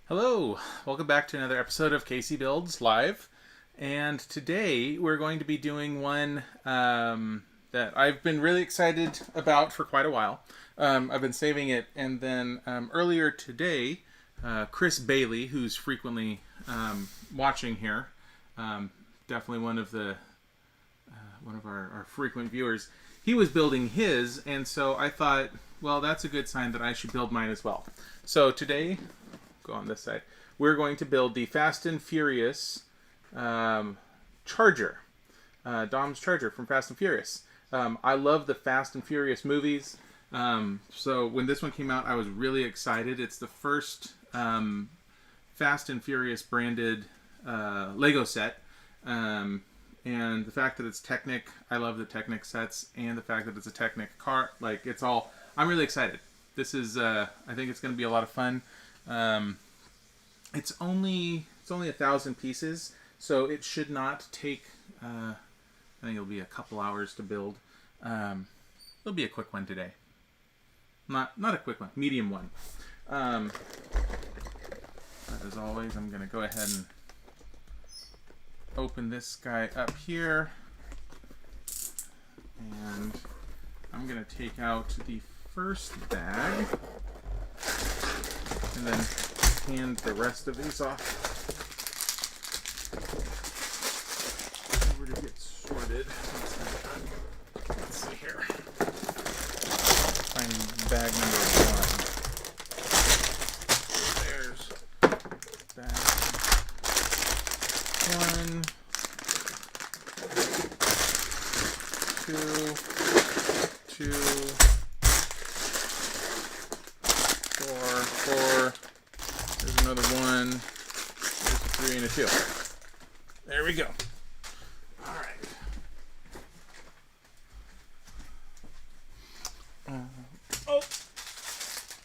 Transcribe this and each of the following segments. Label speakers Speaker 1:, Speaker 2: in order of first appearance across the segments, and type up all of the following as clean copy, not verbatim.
Speaker 1: Hello, welcome back to another episode of CaseyBuilds Live. And today we're going to be doing one that I've been really excited about for quite a while. I've been saving it, and then earlier today, Chris Bailey, who's frequently watching here, definitely one of our frequent viewers, he was building his, and so I thought, well, that's a good sign that I should build mine as well. So today, go on this side, we're going to build the Fast and Furious Charger. Dom's Charger from Fast and Furious. I love the Fast and Furious movies. So when this one came out, I was really excited. It's the first Fast and Furious branded Lego set. And the fact that it's Technic, I love the Technic sets, and the fact that it's a Technic car, like it's all, I'm really excited. This is, I think it's going to be a lot of fun. It's only 1,000 pieces, so it should not take. I think it'll be a couple hours to build. It'll be a quick one today. Not a quick one, medium one. But as always, I'm gonna go ahead and open this guy up here, and I'm gonna take out the first bag. And then hand the rest of these off over to get sorted. Let's see here. Find bag number 1. There's bag 1, 2, 4. There's another 1. There's a 3 and a 2. There we go. All right.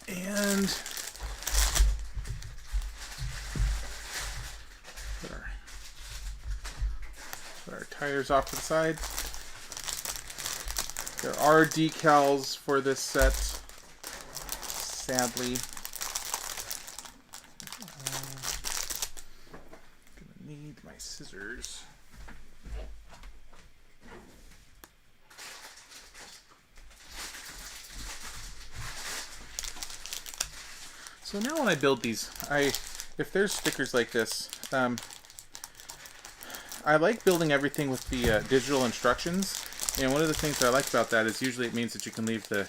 Speaker 1: And put our tires off to the side. There are decals for this set, sadly. Gonna need my scissors. So now when I build these, if there's stickers like this, I like building everything with the digital instructions. And one of the things that I like about that is usually it means that you can leave the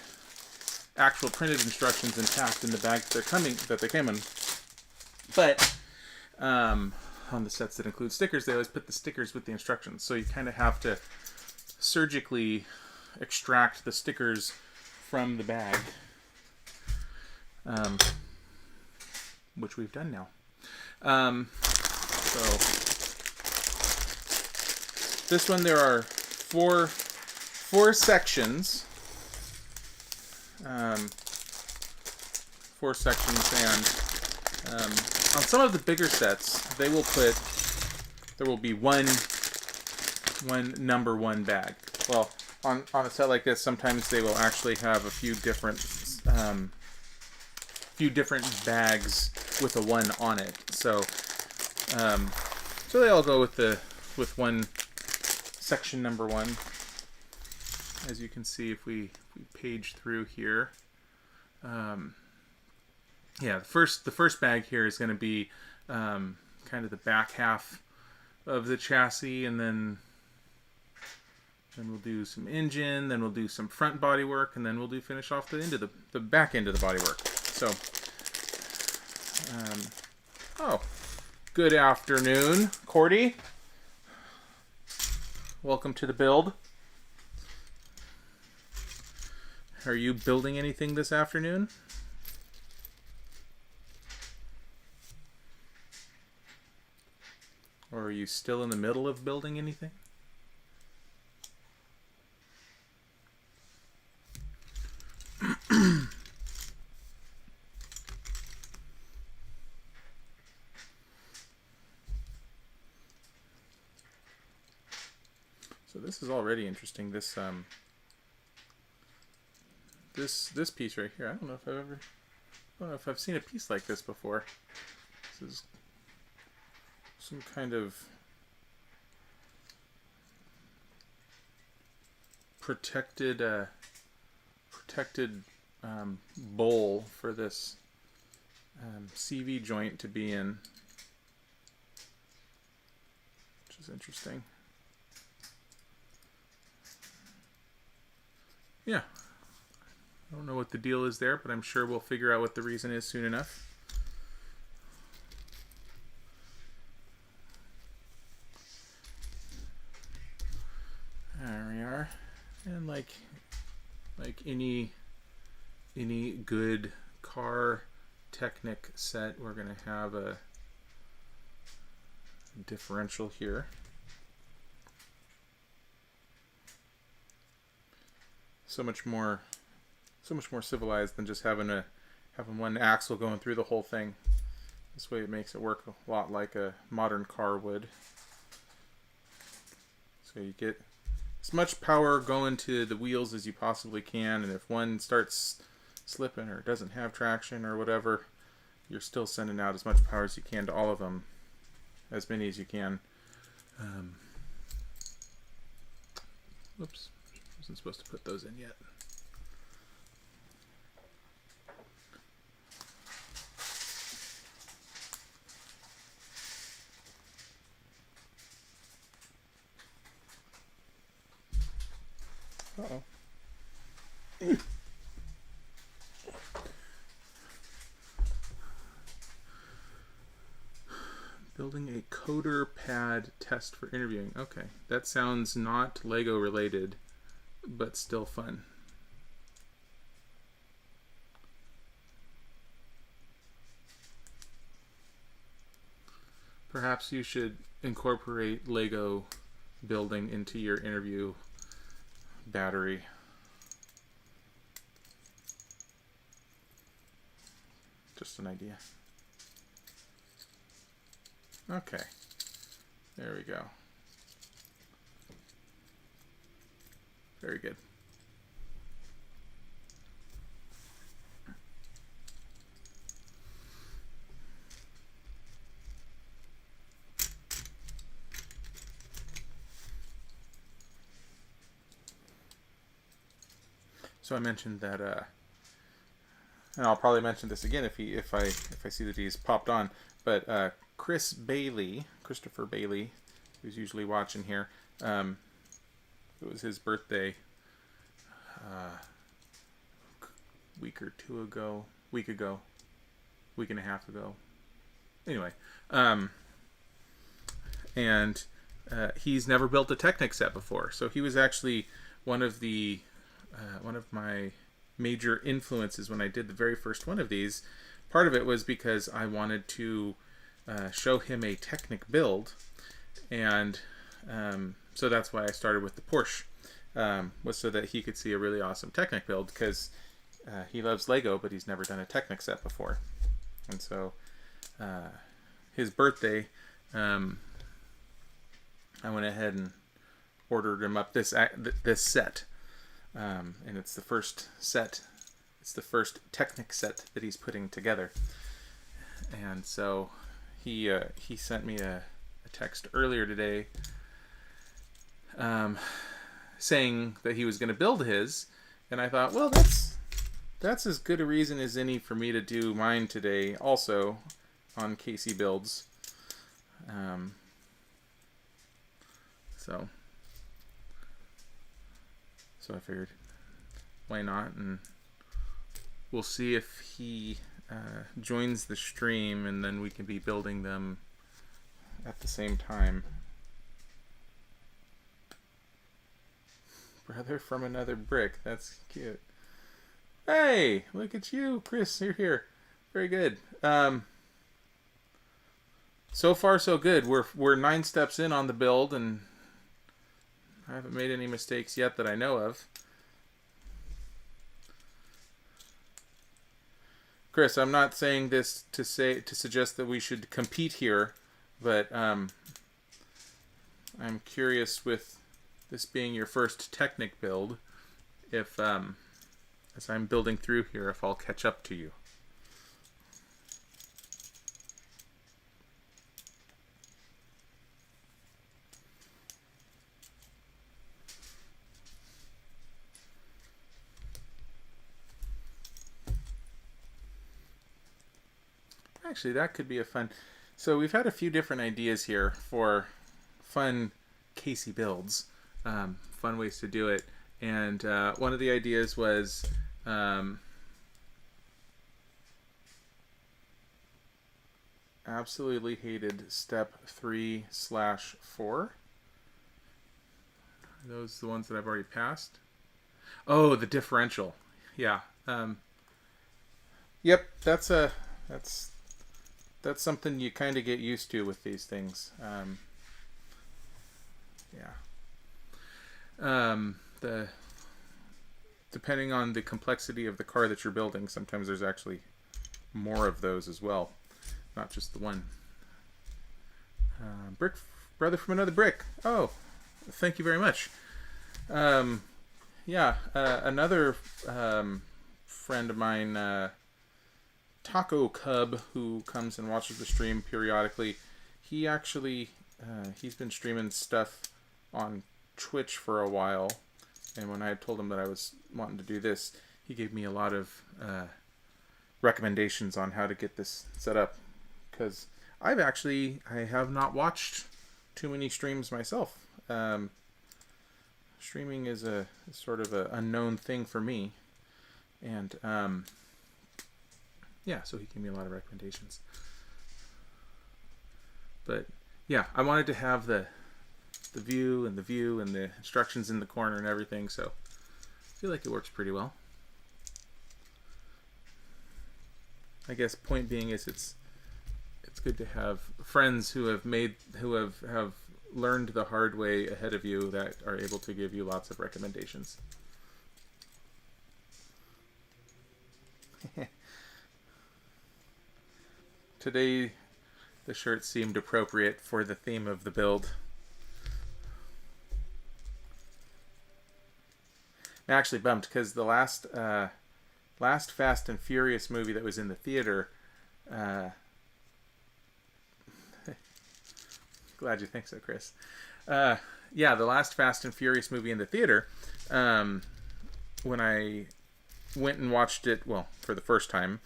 Speaker 1: actual printed instructions intact in the bag that they came in. But on the sets that include stickers, they always put the stickers with the instructions. So you kind of have to surgically extract the stickers from the bag, which we've done now. So this one, there are four sections. Four sections, and on some of the bigger sets, there will be one number 1 bag. Well, on a set like this, sometimes they will actually have a few different bags with a 1 on it. So they all go with one section number 1. As you can see, if we page through here, yeah, the first bag here is going to be kind of the back half of the chassis, and then we'll do some engine, then we'll do some front body work, and then we'll finish off the back end of the body work. So, good afternoon, Cordy. Welcome to the build. Are you building anything this afternoon? Or are you still in the middle of building anything? So this is already interesting. This piece right here. I don't know if I've seen a piece like this before. This is some kind of protected bowl for this CV joint to be in, which is interesting. Yeah, I don't know what the deal is there, but I'm sure we'll figure out what the reason is soon enough. There we are. And like any good car Technic set, we're going to have a differential here. So much more civilized than just having one axle going through the whole thing. This way it makes it work a lot like a modern car would. So you get as much power going to the wheels as you possibly can, and if one starts slipping or doesn't have traction or whatever, you're still sending out as much power as you can to all of them, as many as you can. Whoops, wasn't supposed to put those in yet. Uh-oh. Building a coder pad test for interviewing. Okay, that sounds not Lego related, but still fun. Perhaps you should incorporate Lego building into your interview battery. Just an idea. Okay, there we go. Very good. So I mentioned that, and I'll probably mention this again if I see that he's popped on, but Christopher Bailey, who's usually watching here, it was his birthday week and a half ago. Anyway, and he's never built a Technic set before, so he was actually one of my major influences when I did the very first one of these. Part of it was because I wanted to show him a Technic build, and so that's why I started with the Porsche, was so that he could see a really awesome Technic build, because he loves Lego, but he's never done a Technic set before. And so his birthday, I went ahead and ordered him up this set, and it's the first set. It's the first Technic set that he's putting together. And so he sent me a text earlier today saying that he was going to build his, and I thought, well, that's as good a reason as any for me to do mine today also on CaseyBuilds. So I figured, why not? And we'll see if he joins the stream, and then we can be building them at the same time. Brother from another brick. That's cute. Hey, look at you, Chris. You're here. Very good. So far, so good. We're 9 steps in on the build, and I haven't made any mistakes yet that I know of. Chris, I'm not saying this to suggest that we should compete here, but I'm curious, with this being your first Technic build, if as I'm building through here, if I'll catch up to you. Actually, that could be a fun. So we've had a few different ideas here for fun Casey builds, fun ways to do it. And one of the ideas was absolutely hated step 3/4. Are those the ones that I've already passed? Oh, the differential. Yeah. Yep. That's something you kind of get used to with these things. Yeah. The depending on the complexity of the car that you're building, sometimes there's actually more of those as well, not just the one. Brick brother from another brick. Oh, thank you very much. Yeah, another friend of mine, Taco Cub, who comes and watches the stream periodically. He actually he's been streaming stuff on Twitch for a while, and when I had told him that I was wanting to do this, he gave me a lot of recommendations on how to get this set up, because I have not watched too many streams myself. Streaming is a sort of an unknown thing for me, and yeah, so he gave me a lot of recommendations. But yeah, I wanted to have the view and the instructions in the corner and everything, so I feel like it works pretty well. I guess point being is it's good to have friends who have learned the hard way ahead of you that are able to give you lots of recommendations. Today the shirt seemed appropriate for the theme of the build. I'm actually bummed because the last Fast and Furious movie that was in the theater, glad you think so, Chris. Yeah, the last Fast and Furious movie in the theater, when I went and watched it, well, for the first time,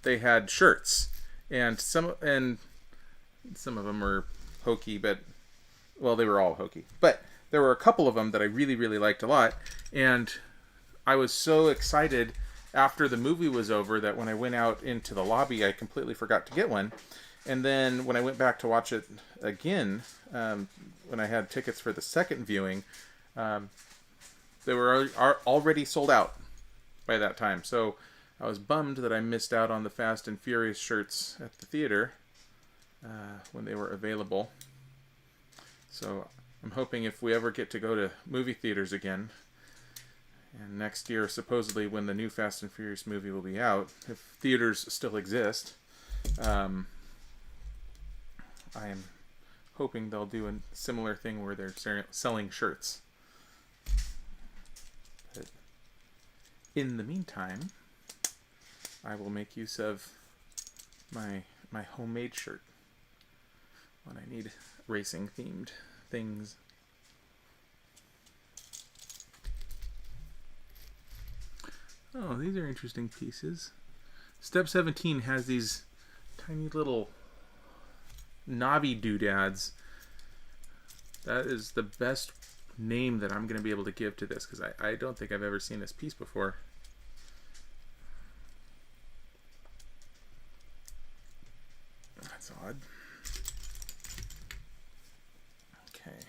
Speaker 1: they had shirts, and some of them were hokey, but, well, they were all hokey. But there were a couple of them that I really, really liked a lot, and I was so excited after the movie was over that when I went out into the lobby, I completely forgot to get one. And then when I went back to watch it again, when I had tickets for the second viewing, they were already sold out by that time. So I was bummed that I missed out on the Fast and Furious shirts at the theater when they were available. So I'm hoping if we ever get to go to movie theaters again, and next year supposedly when the new Fast and Furious movie will be out, if theaters still exist, I am hoping they'll do a similar thing where they're selling shirts. But in the meantime, I will make use of my homemade shirt when I need racing themed things. Oh, these are interesting pieces. Step 17 has these tiny little knobby doodads. That is the best name that I'm going to be able to give to this, because I don't think I've ever seen this piece before. That's odd. Okay.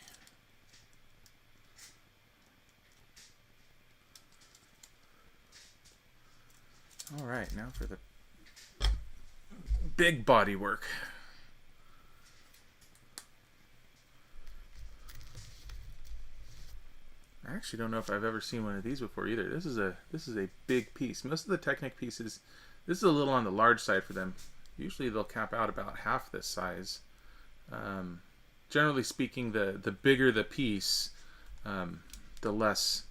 Speaker 1: All right, now for the big body work. I actually don't know if I've ever seen one of these before either. This is a big piece. Most of the Technic pieces, this is a little on the large side for them. Usually they'll cap out about half this size. Generally speaking, the bigger the piece, the less,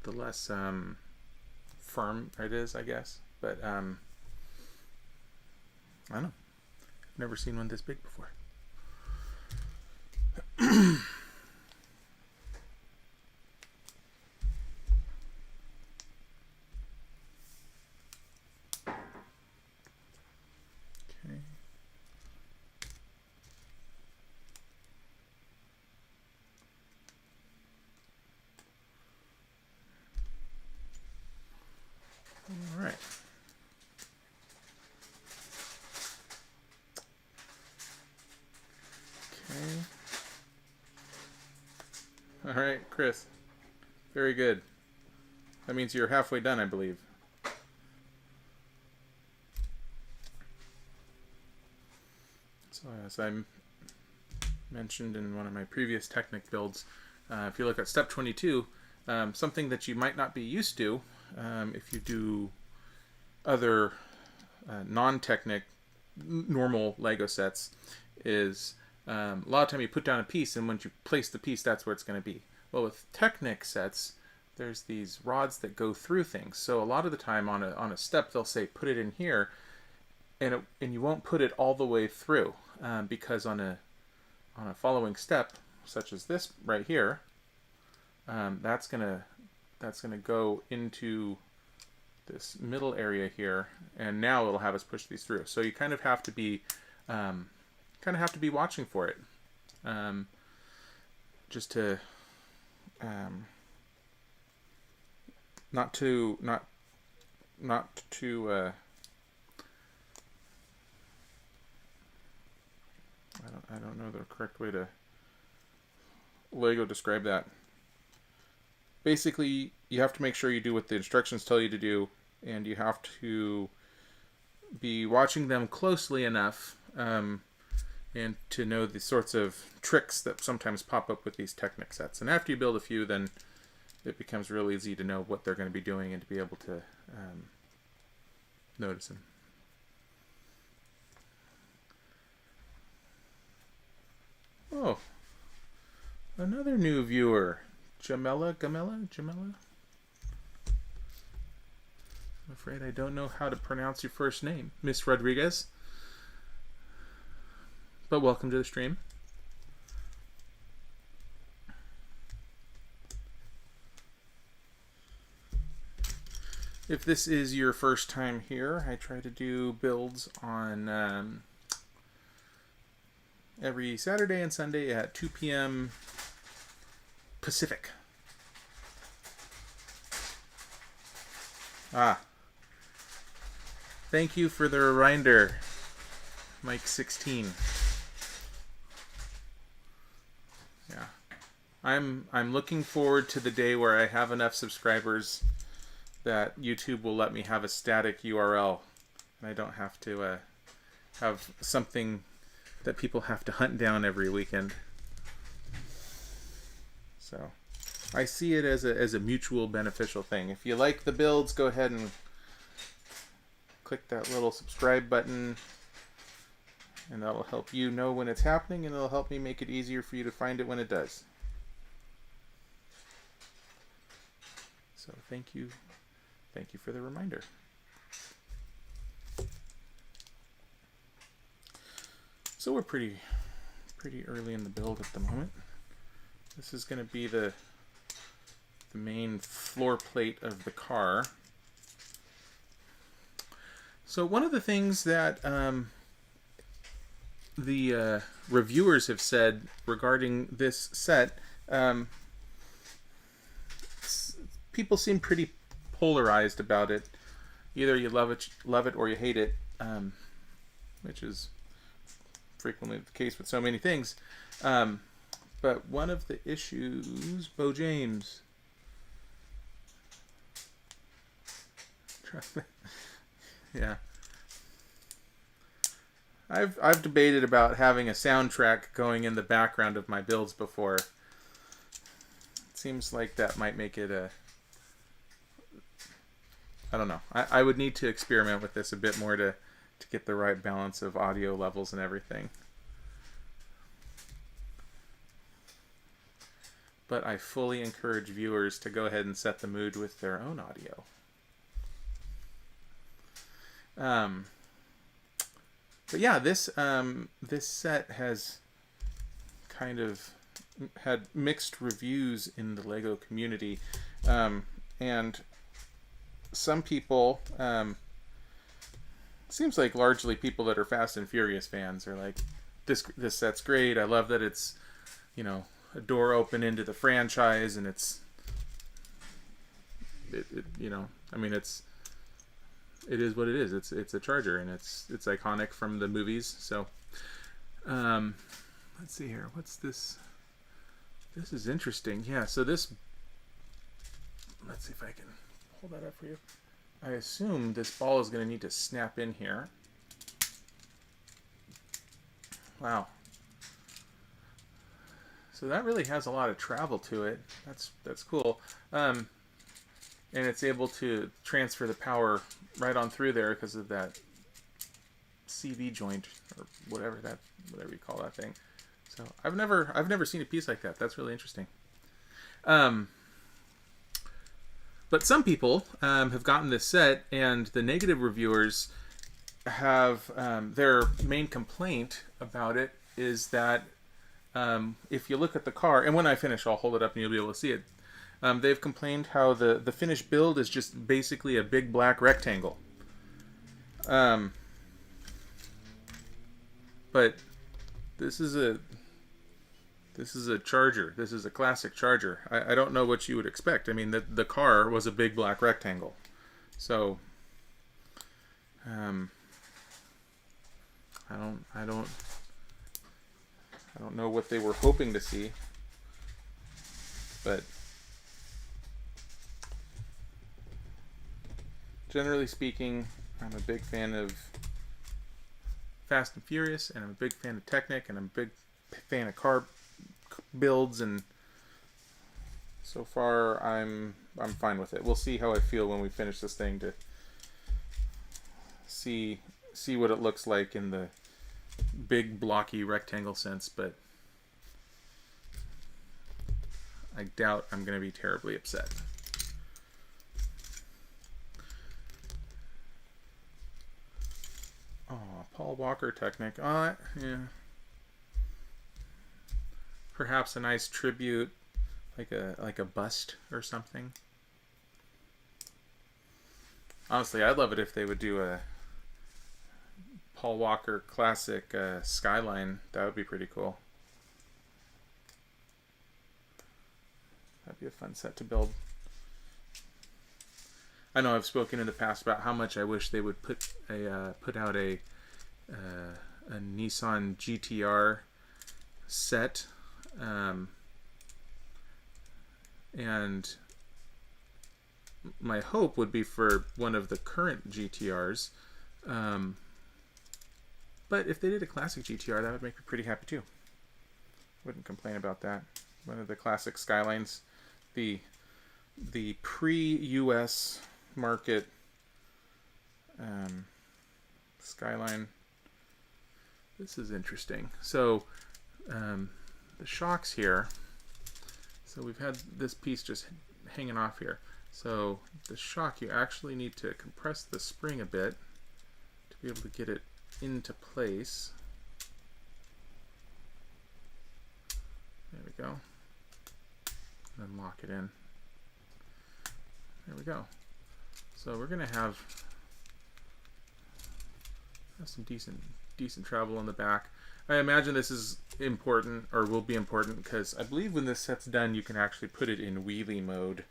Speaker 1: the less firm it is, I guess. But I don't know. I've never seen one this big before. All right. Okay. All right, Chris. Very good. That means you're halfway done, I believe. So as I mentioned in one of my previous Technic builds, if you look at step 22, something that you might not be used to if you do other non-Technic normal Lego sets is a lot of time you put down a piece, and once you place the piece, that's where it's going to be. Well, with Technic sets, there's these rods that go through things. So a lot of the time on a step, they'll say put it in here, and you won't put it all the way through because on a following step, such as this right here, that's gonna go into this middle area here, and now it'll have us push these through. So you kind of have to be watching for it, just to not to I don't know the correct way to Lego describe that. Basically, you have to make sure you do what the instructions tell you to do, and you have to be watching them closely enough and to know the sorts of tricks that sometimes pop up with these Technic sets. And after you build a few, then it becomes real easy to know what they're going to be doing and to be able to notice them. Oh, another new viewer. Jamela? I'm afraid I don't know how to pronounce your first name, Miss Rodriguez. But welcome to the stream. If this is your first time here, I try to do builds on every Saturday and Sunday at 2 p.m. Pacific. Thank you for the reminder, Mike 16. Yeah, I'm looking forward to the day where I have enough subscribers that YouTube will let me have a static URL, and I don't have to have something that people have to hunt down every weekend. So I see it as a mutual beneficial thing. If you like the builds, go ahead and click that little subscribe button, and that'll help you know when it's happening, and it'll help me make it easier for you to find it when it does. So thank you for the reminder. So we're pretty early in the build at the moment. This is going to be the main floor plate of the car. So one of the things that the reviewers have said regarding this set, people seem pretty polarized about it. Either you love it or you hate it, which is frequently the case with so many things. But one of the issues, Bo James, yeah, I've debated about having a soundtrack going in the background of my builds before. It seems like that might make it I don't know. I would need to experiment with this a bit more to get the right balance of audio levels and everything. But I fully encourage viewers to go ahead and set the mood with their own audio. But yeah, this set has kind of had mixed reviews in the Lego community, and some people, seems like largely people that are Fast and Furious fans, are like, this set's great. I love that it's, a door open into the franchise, and it's it is what it is. It's a charger, and it's iconic from the movies. So, let's see here. What's this? This is interesting. Yeah. So this. Let's see if I can hold that up for you. I assume this ball is going to need to snap in here. Wow. So that really has a lot of travel to it. That's cool. And it's able to transfer the power right on through there because of that CV joint or whatever you call that thing. So I've never seen a piece like that. That's really interesting. But some people have gotten this set, and the negative reviewers have their main complaint about it is that if you look at the car, and when I finish, I'll hold it up and you'll be able to see it. They've complained how the finished build is just basically a big black rectangle. But this is a charger. This is a classic charger. I don't know what you would expect. I mean, the car was a big black rectangle. So, I don't know what they were hoping to see, but generally speaking, I'm a big fan of Fast and Furious, and I'm a big fan of Technic, and I'm a big fan of car builds, and so far I'm fine with it. We'll see how I feel when we finish this thing to see what it looks like in the big blocky rectangle sense, but I doubt I'm going to be terribly upset. Oh, Paul Walker Technic. Yeah. Perhaps a nice tribute, like a bust or something. Honestly, I'd love it if they would do a Paul Walker classic skyline. That would be pretty cool. That'd be a fun set to build. I know I've spoken in the past about how much I wish they would put out a Nissan GTR set, and my hope would be for one of the current GTRs. But if they did a classic GTR, that would make me pretty happy too. Wouldn't complain about that. One of the classic Skylines, the pre-US market Skyline. This is interesting. So the shocks here. So we've had this piece just hanging off here. So the shock, you actually need to compress the spring a bit to be able to get it into place. There we go. And then lock it in. There we go. So we're going to have some decent travel on the back. I imagine this is important, or will be important, because I believe when this set's done you can actually put it in wheelie mode.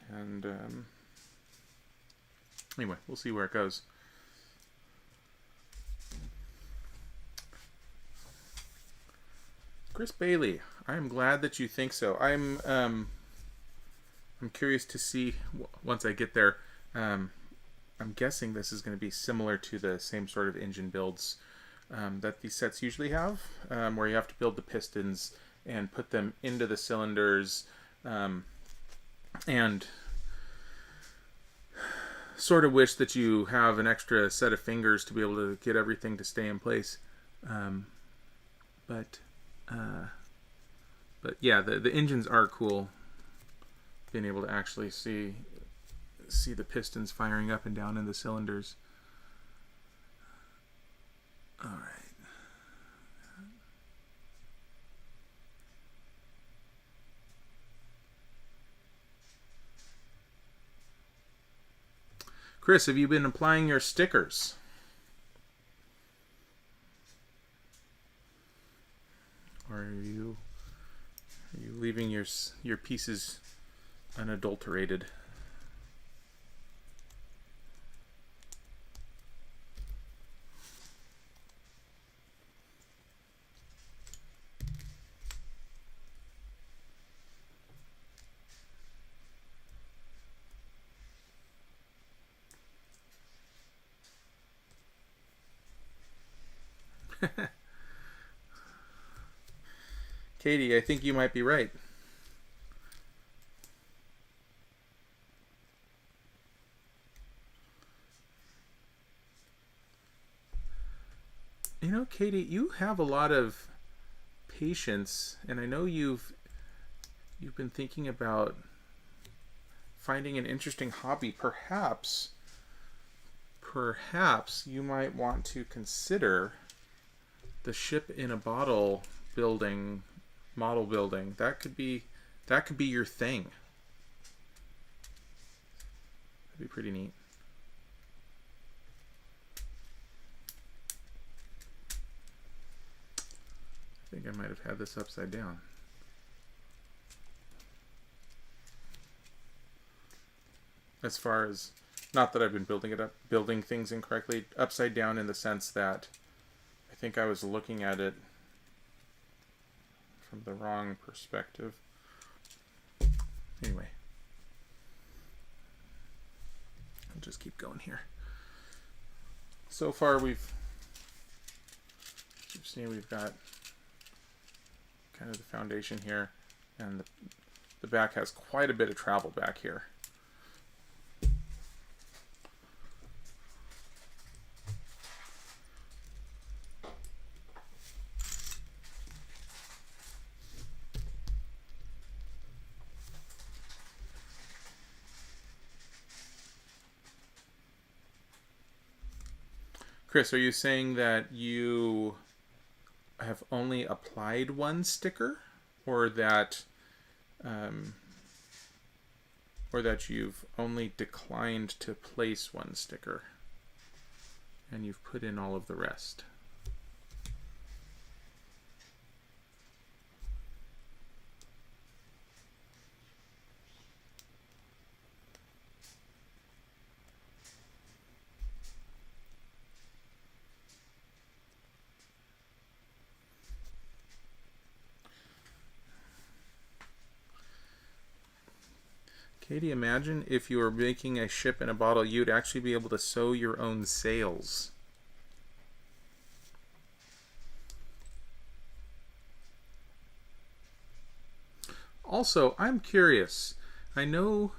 Speaker 1: And anyway, we'll see where it goes. Chris Bailey, I am glad that you think so. I'm curious to see once I get there. I'm guessing this is going to be similar to the same sort of engine builds that these sets usually have, where you have to build the pistons and put them into the cylinders, and sort of wish that you have an extra set of fingers to be able to get everything to stay in place. But yeah, the engines are cool. Being able to actually see the pistons firing up and down in the cylinders. All right. Chris, have you been applying your stickers? Or are you leaving your pieces unadulterated? Katie, I think you might be right. You know, Katie, you have a lot of patience, and I know you've been thinking about finding an interesting hobby. Perhaps you might want to consider the ship in a bottle model building. That could be your thing. That'd be pretty neat. I think I might have had this upside down. As far as, not that I've been building things incorrectly, upside down in the sense that I think I was looking at it from the wrong perspective. Anyway, I'll just keep going here. So far we've got kind of the foundation here, and the back has quite a bit of travel back here. Chris, are you saying that you have only applied one sticker, or that you've only declined to place one sticker and you've put in all of the rest? Katie, imagine if you were making a ship in a bottle, you'd actually be able to sew your own sails. Also, I'm curious. I know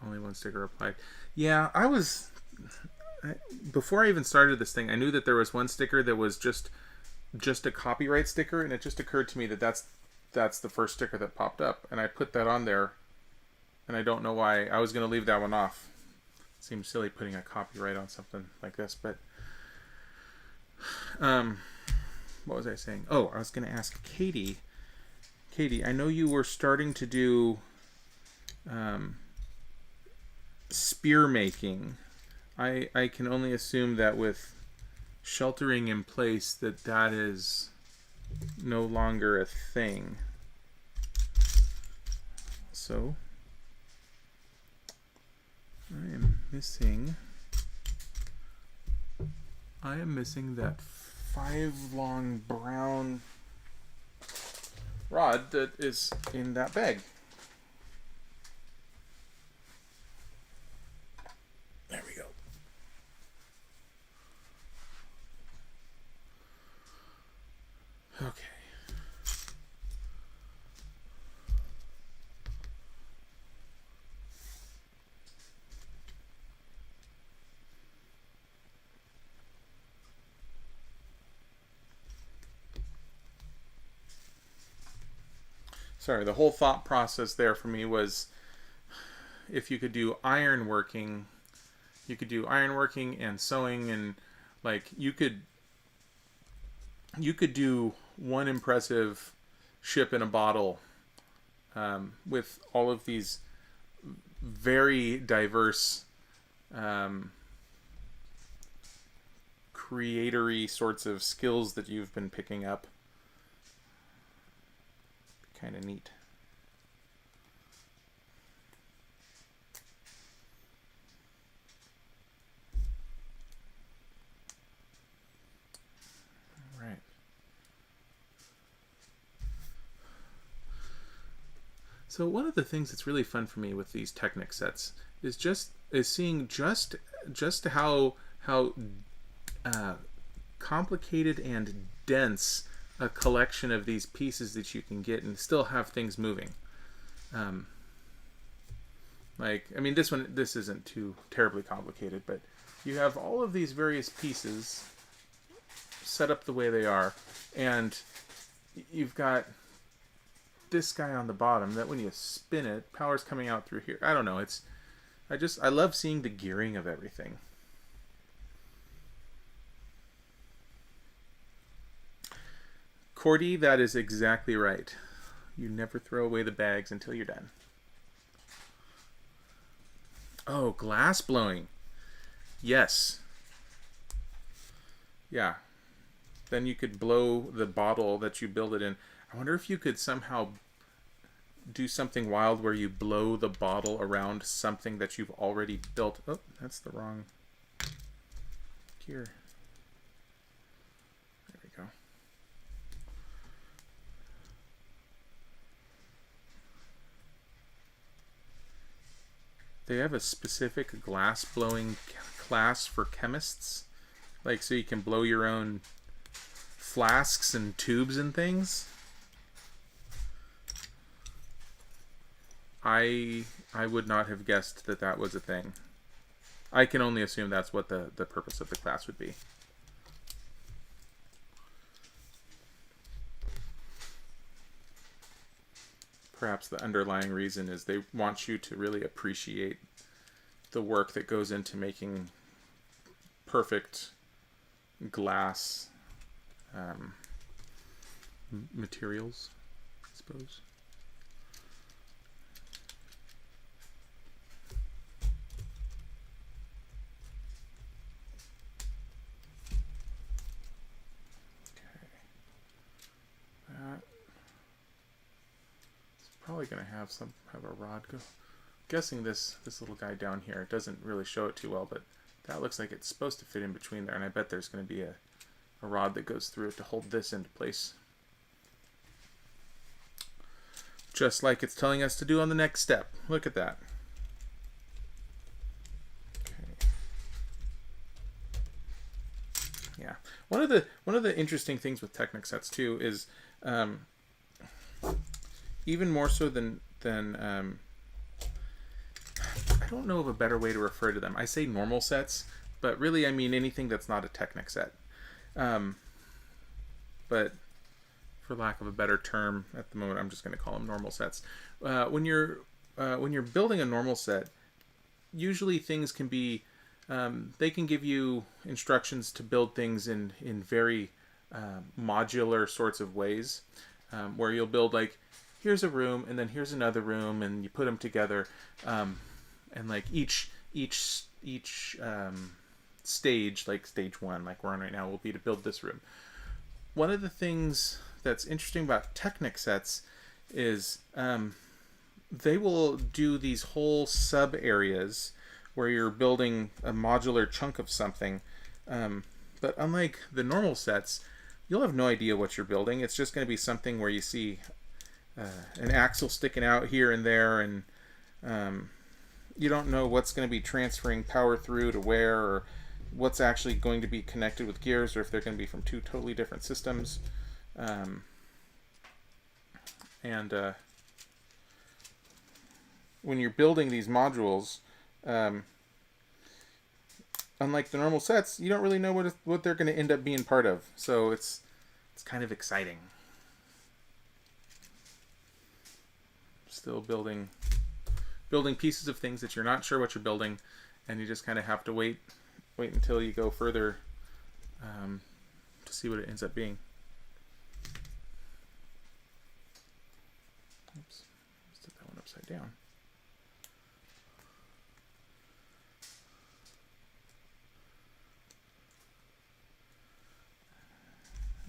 Speaker 1: only one sticker applied. Yeah, before I even started this thing, I knew that there was one sticker that was just a copyright sticker, and it just occurred to me that that's the first sticker that popped up, and I put that on there, and I don't know why. I was going to leave that one off. It seems silly putting a copyright on something like this, but what was I saying? Oh, I was going to ask Katie, I know you were starting to do spear making. I can only assume that with sheltering in place that is no longer a thing. So I am missing that 5 long brown rod that is in that bag. There we go. Okay. Sorry, the whole thought process there for me was, if you could do ironworking, and sewing, and like you could do one impressive ship in a bottle with all of these very diverse creatory sorts of skills that you've been picking up. Kind of neat. All right. So one of the things that's really fun for me with these Technic sets is seeing just how complicated and dense a collection of these pieces that you can get and still have things moving. Like, I mean, this isn't too terribly complicated, but you have all of these various pieces set up the way they are, and you've got this guy on the bottom that when you spin it, power's coming out through here. I don't know. I love seeing the gearing of everything. Cordy, that is exactly right. You never throw away the bags until you're done. Oh, glass blowing. Yes. Yeah. Then you could blow the bottle that you build it in. I wonder if you could somehow do something wild where you blow the bottle around something that you've already built. Oh, that's the wrong gear. There we go. They have a specific glass blowing class for chemists. Like, so you can blow your own flasks and tubes and things. I would not have guessed that that was a thing. I can only assume that's what the purpose of the class would be. Perhaps the underlying reason is they want you to really appreciate the work that goes into making perfect glass materials, I suppose. Probably going to have a rod go. Guessing this little guy down here, it doesn't really show it too well, but that looks like it's supposed to fit in between there, and I bet there's going to be a rod that goes through it to hold this into place. Just like it's telling us to do on the next step. Look at that. Okay. Yeah. One of the interesting things with Technic sets too is even more so than I don't know of a better way to refer to them. I say normal sets, but really I mean anything that's not a Technic set. But for lack of a better term at the moment, I'm just going to call them normal sets. When you're building a normal set, usually things can be they can give you instructions to build things in very modular sorts of ways, where you'll build like, here's a room and then here's another room, and you put them together, and like each stage, like stage 1, like we're on right now, will be to build this room. One of the things that's interesting about Technic sets is they will do these whole sub areas where you're building a modular chunk of something, but unlike the normal sets, you'll have no idea what you're building. It's just going to be something where you see an axle sticking out here and there, and you don't know what's going to be transferring power through to where, or what's actually going to be connected with gears, or if they're going to be from two totally different systems. When you're building these modules, unlike the normal sets, you don't really know what they're going to end up being part of. So it's kind of exciting. Still building pieces of things that you're not sure what you're building, and you just kind of have to wait until you go further to see what it ends up being. Oops, let's put that one upside down.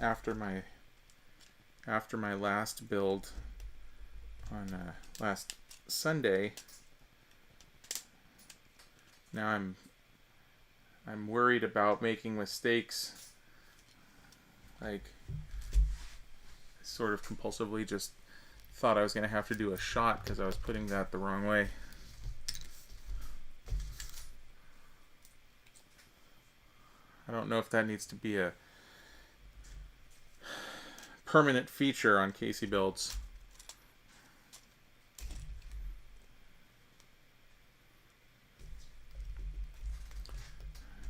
Speaker 1: After my last build on last Sunday, now I'm worried about making mistakes. Like, I sort of compulsively just thought I was going to have to do a shot because I was putting that the wrong way. I don't know if that needs to be a permanent feature on CaseyBuilds.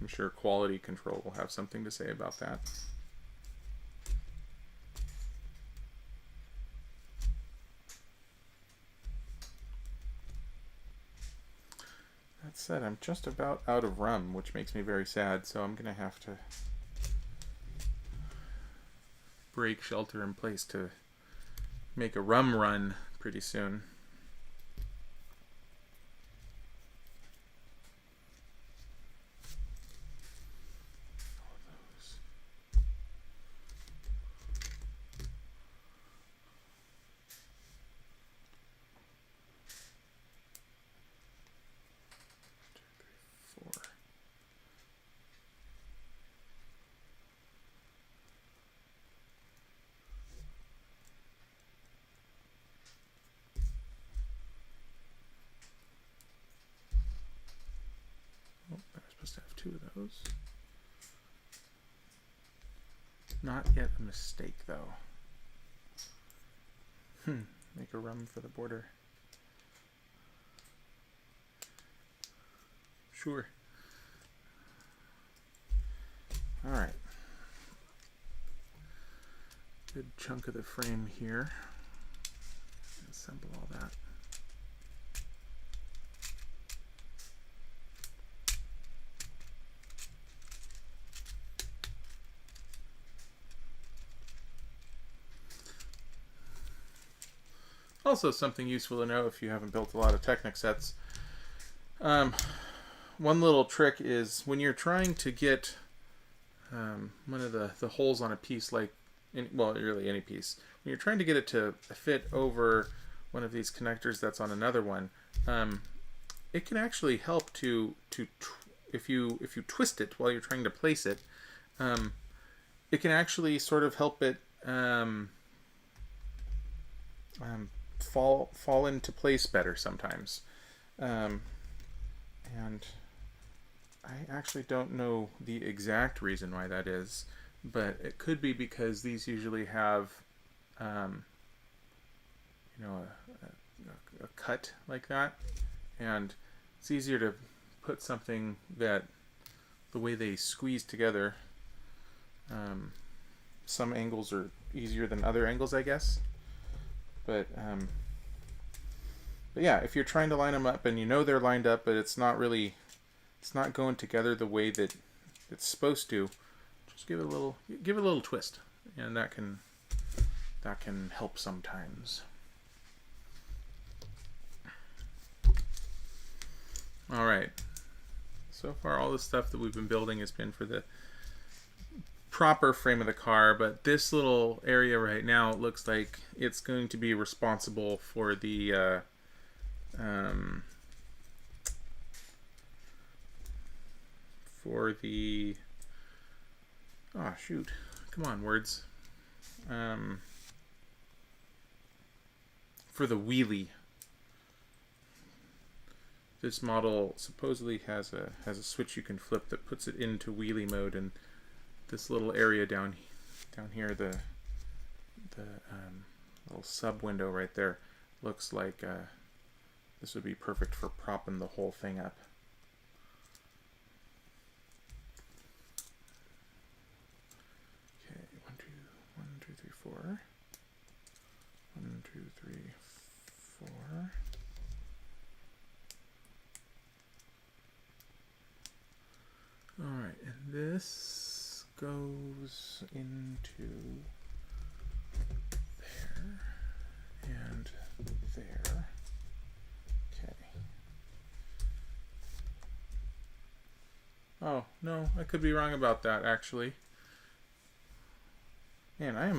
Speaker 1: I'm sure quality control will have something to say about that. That said, I'm just about out of rum, which makes me very sad, so I'm going to have to break shelter in place to make a rum run pretty soon. To have 2 of those. Not yet a mistake, though. Make a rum for the border. Sure. All right. Good chunk of the frame here. Assemble all that. Also something useful to know if you haven't built a lot of Technic sets. One little trick is when you're trying to get one of the holes on a piece, like, well, really any piece, when you're trying to get it to fit over one of these connectors that's on another one, it can actually help to if you twist it while you're trying to place it, it can actually sort of help it fall into place better sometimes. And I actually don't know the exact reason why that is, but it could be because these usually have a cut like that, and it's easier to put something that the way they squeeze together, some angles are easier than other angles, I guess. But yeah, if you're trying to line them up and you know they're lined up, but it's not going together the way that it's supposed to, just give it a little twist, and that can help sometimes. All right. So far, all the stuff that we've been building has been for the proper frame of the car, but this little area right now looks like it's going to be responsible for the oh shoot, come on, words, for the wheelie. This model supposedly has a switch you can flip that puts it into wheelie mode, and this little area down here, the little sub window right there, looks like this would be perfect for propping the whole thing up. Okay, 1, 2, 3, 4. 1, 2, 3, 4. All right, and this goes into there and there. Okay. Oh, no, I could be wrong about that, actually. Man, I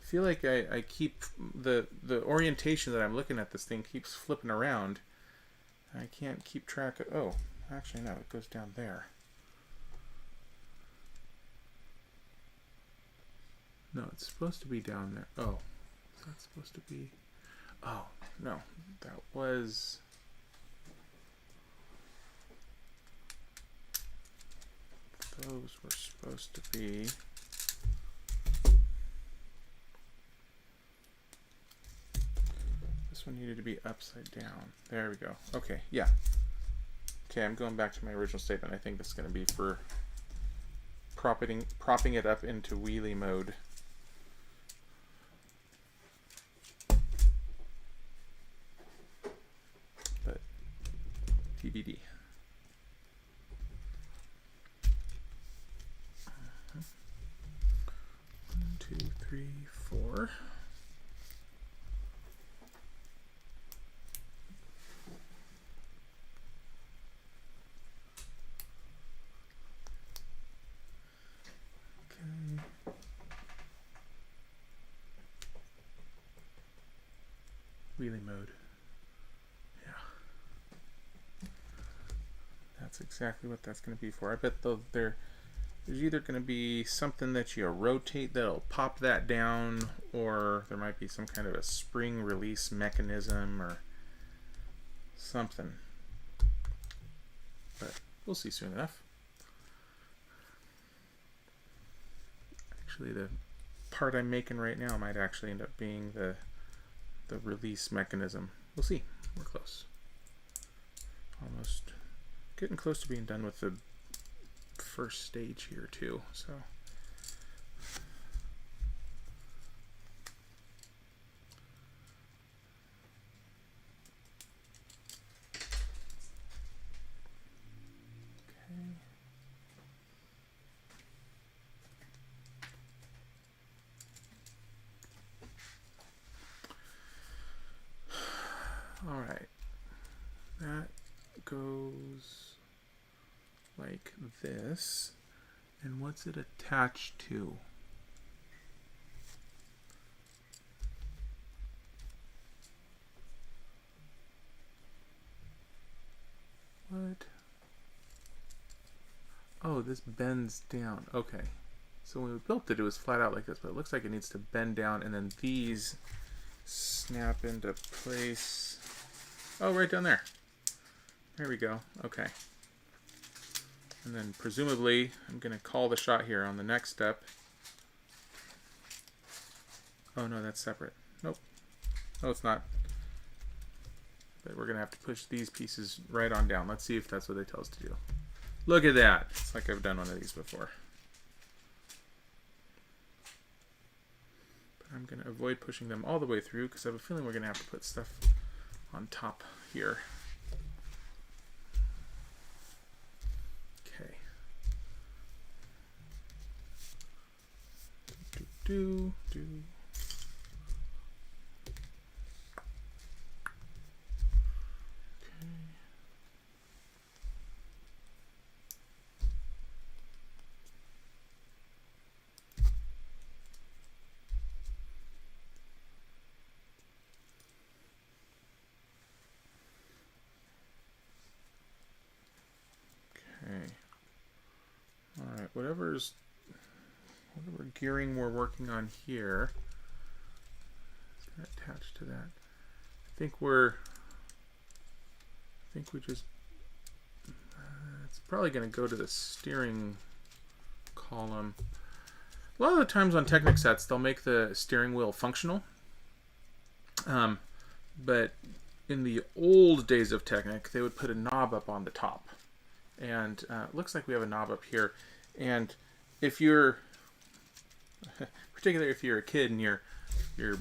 Speaker 1: feel like I keep the orientation that I'm looking at this thing keeps flipping around. I can't keep track of, oh, actually no, it goes down there. No, it's supposed to be down there. Oh, is that supposed to be? Oh, no, that was... Those were supposed to be this one needed to be upside down. There we go. Okay, yeah. Okay, I'm going back to my original statement. I think this is going to be for propping it up into wheelie mode. But TBD. One, two, three, four. Wheelie mode. Yeah. That's exactly what that's going to be for. I bet there's either going to be something that you rotate that'll pop that down, or there might be some kind of a spring release mechanism or something. But we'll see soon enough. Actually, the part I'm making right now might actually end up being the release mechanism. We'll see. We're close. Almost getting close to being done with the first stage here too. So all right, that goes like this. And what's it attached to? What? Oh, this bends down. Okay. So when we built it, it was flat out like this, but it looks like it needs to bend down, and then these snap into place. Oh, right down there. There we go. Okay. And then presumably, I'm going to call the shot here on the next step. Oh no, that's separate. Nope. No, it's not. But we're going to have to push these pieces right on down. Let's see if that's what they tell us to do. Look at that. It's like I've done one of these before. But I'm going to avoid pushing them all the way through because I have a feeling we're going to have to put stuff on top here. Okay. Do. Alright, whatever gearing we're working on here is going to attach to that. I think we just it's probably going to go to the steering column. A lot of the times on Technic sets they'll make the steering wheel functional, but in the old days of Technic they would put a knob up on the top. And it looks like we have a knob up here. And if you're, particularly if you're a kid and you're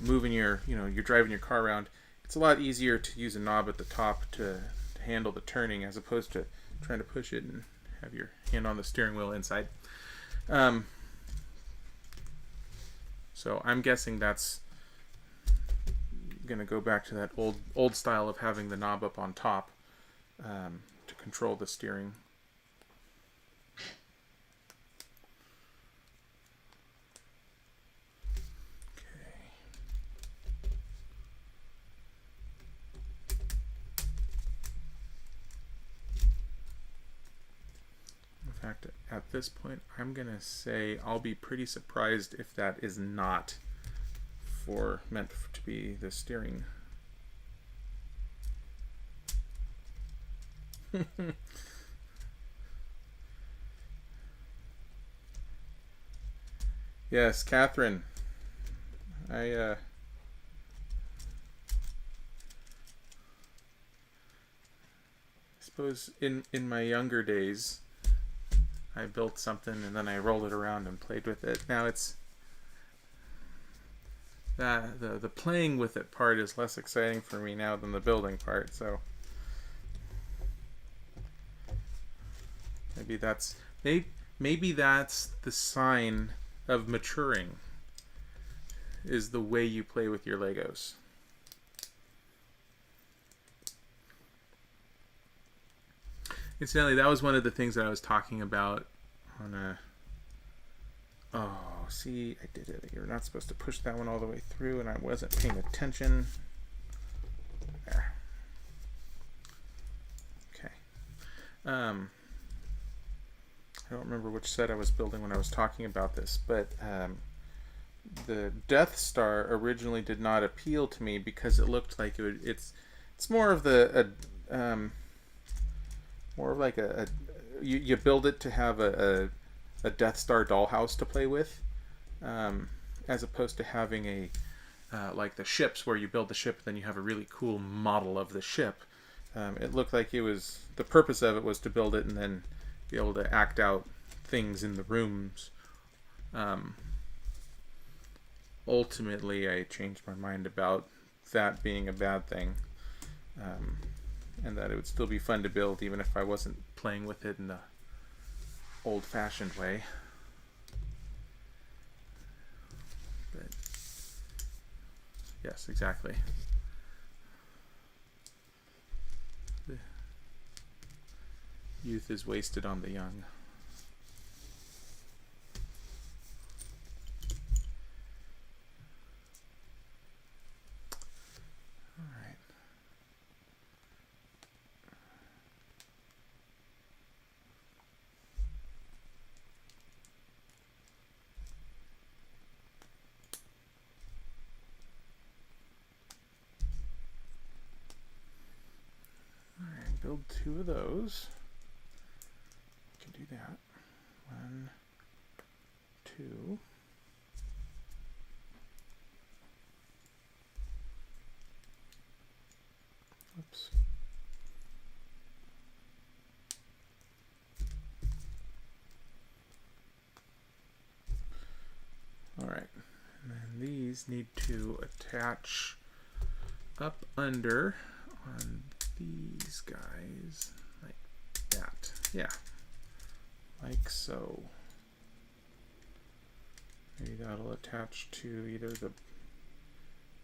Speaker 1: moving you're driving your car around, it's a lot easier to use a knob at the top to handle the turning as opposed to trying to push it and have your hand on the steering wheel inside. So I'm guessing that's going to go back to that old style of having the knob up on top to control the steering. In fact, at this point, I'm going to say I'll be pretty surprised if that is not meant to be the steering. Yes, Catherine. suppose in my younger days, I built something and then I rolled it around and played with it. Now it's the playing with it part is less exciting for me now than the building part. So maybe that's the sign of maturing, is the way you play with your Legos. Incidentally, that was one of the things that I was talking about on a... Oh, see, I did it. You're not supposed to push that one all the way through, and I wasn't paying attention. There. Okay. I don't remember which set I was building when I was talking about this, but the Death Star originally did not appeal to me because it looked like it's more of more of like you build it to have a Death Star dollhouse to play with, as opposed to having a like the ships where you build the ship and then you have a really cool model of the ship. It looked like it was, the purpose of it was to build it and then be able to act out things in the rooms. Ultimately, I changed my mind about that being a bad thing, and that it would still be fun to build even if I wasn't playing with it in the old-fashioned way. But yes, exactly. The youth is wasted on the young. Build 2 of those. Can do that. 1, 2. Oops. All right. And then these need to attach up under on these guys like that. Yeah, like so. Maybe that'll attach to either the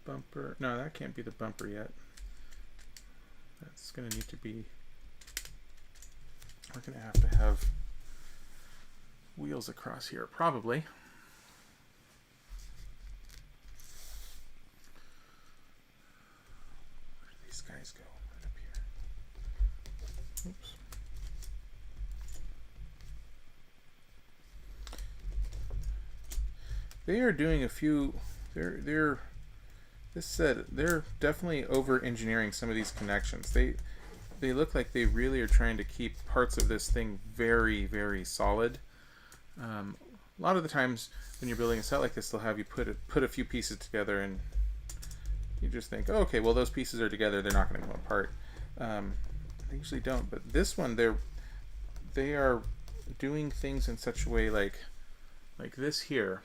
Speaker 1: bumper. No, that can't be the bumper yet. That's gonna need to be, we're gonna have to have wheels across here probably. Where do these guys go? Oops. They are doing a few. They're definitely over engineering some of these connections. They look like they really are trying to keep parts of this thing very, very solid. A lot of the times when you're building a set like this, they'll have you put a few pieces together and you just think, oh, okay, well those pieces are together, they're not going to come apart. They usually don't, but this one they are doing things in such a way like this here.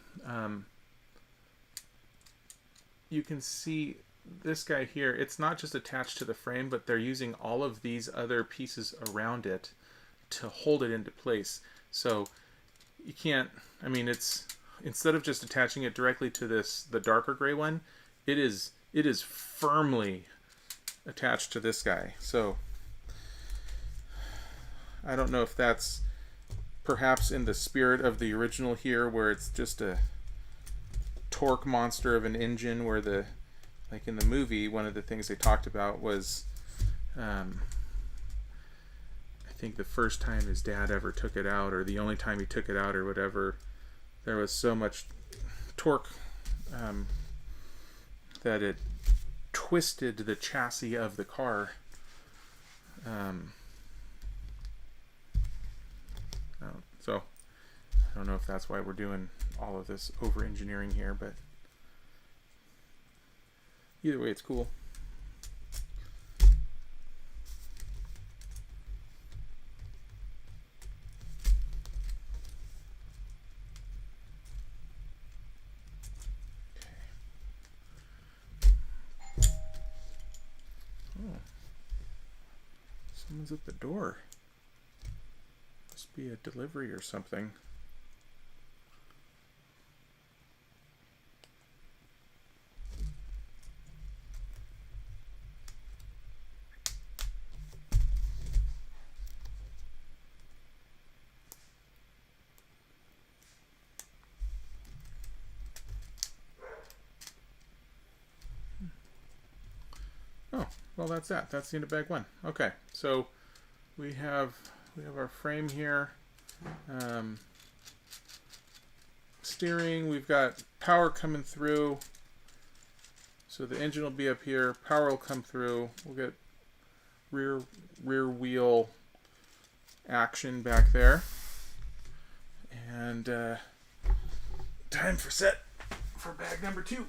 Speaker 1: You can see this guy here, it's not just attached to the frame, but they're using all of these other pieces around it to hold it into place. So you can't, I mean, it's, instead of just attaching it directly to the darker gray one, it is firmly attached to this guy. So I don't know if that's perhaps in the spirit of the original here, where it's just a torque monster of an engine, where like in the movie, one of the things they talked about was, I think the first time his dad ever took it out, or the only time he took it out or whatever, there was so much torque that it twisted the chassis of the car. So I don't know if that's why we're doing all of this over engineering here, but either way it's cool. Someone's at the door. Must be a delivery or something. Oh, well, that's that. That's the end of bag one. Okay, so we have our frame here. Steering, we've got power coming through. So the engine will be up here. Power will come through. We'll get rear wheel action back there. And time for set for bag number 2.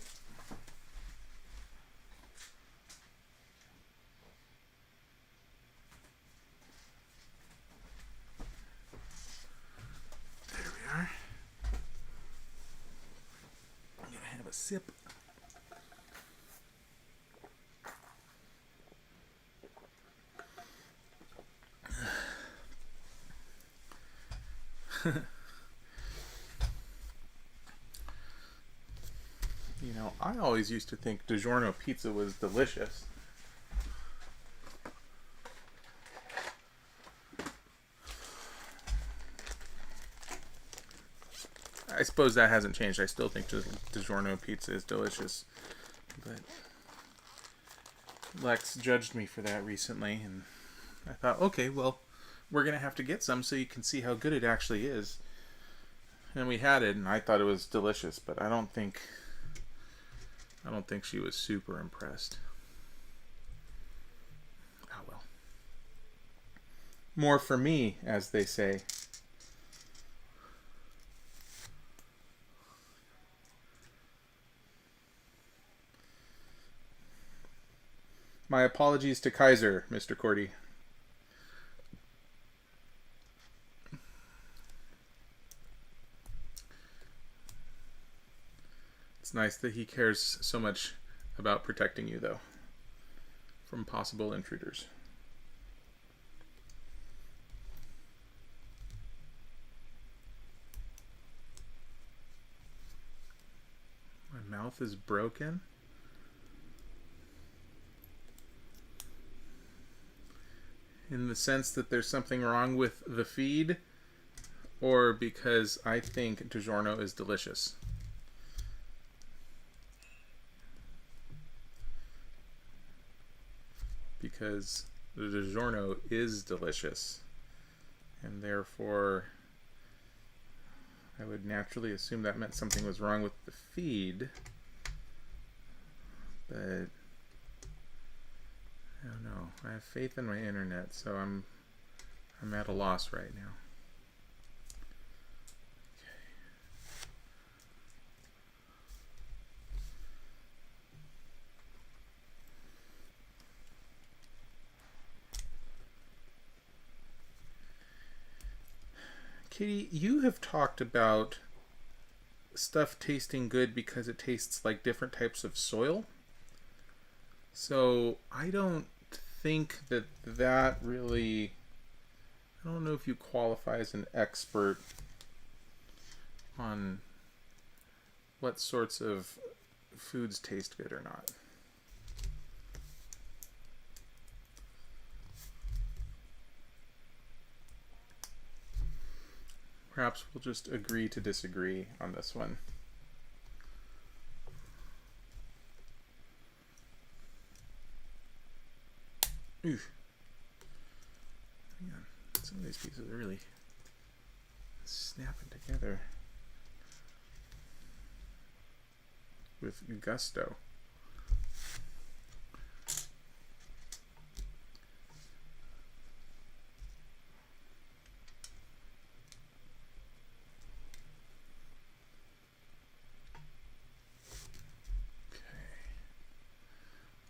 Speaker 1: Sip. You know, I always used to think DiGiorno pizza was delicious. I suppose that hasn't changed. I still think DiGiorno pizza is delicious. But Lex judged me for that recently, and I thought, okay, well, we're going to have to get some so you can see how good it actually is. And we had it, and I thought it was delicious, but I don't think she was super impressed. Oh well. More for me, as they say. My apologies to Kaiser, Mr. Cordy. It's nice that he cares so much about protecting you, though, from possible intruders. My mouth is broken. In the sense that there's something wrong with the feed, or because I think DiGiorno is delicious? Because the DiGiorno is delicious, and therefore I would naturally assume that meant something was wrong with the feed, but I don't know. I have faith in my internet, so I'm at a loss right now. Katie, you have talked about stuff tasting good because it tastes like different types of soil. So I don't think that really, I don't know if you qualify as an expert on what sorts of foods taste good or not. Perhaps we'll just agree to disagree on this one. Ooh. Man, some of these pieces are really snapping together with gusto.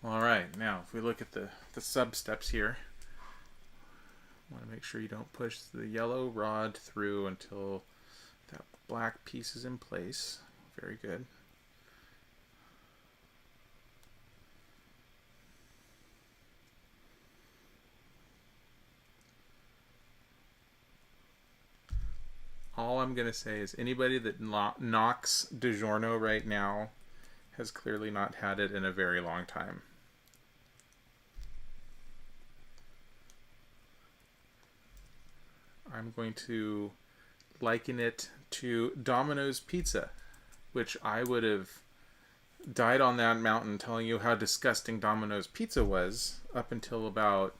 Speaker 1: All right, now if we look at the sub steps here, I want to make sure you don't push the yellow rod through until that black piece is in place. Very good. I'm going to say is anybody that knocks DiGiorno right now has clearly not had it in a very long time. I'm going to liken it to Domino's Pizza, which I would have died on that mountain telling you how disgusting Domino's Pizza was up until about,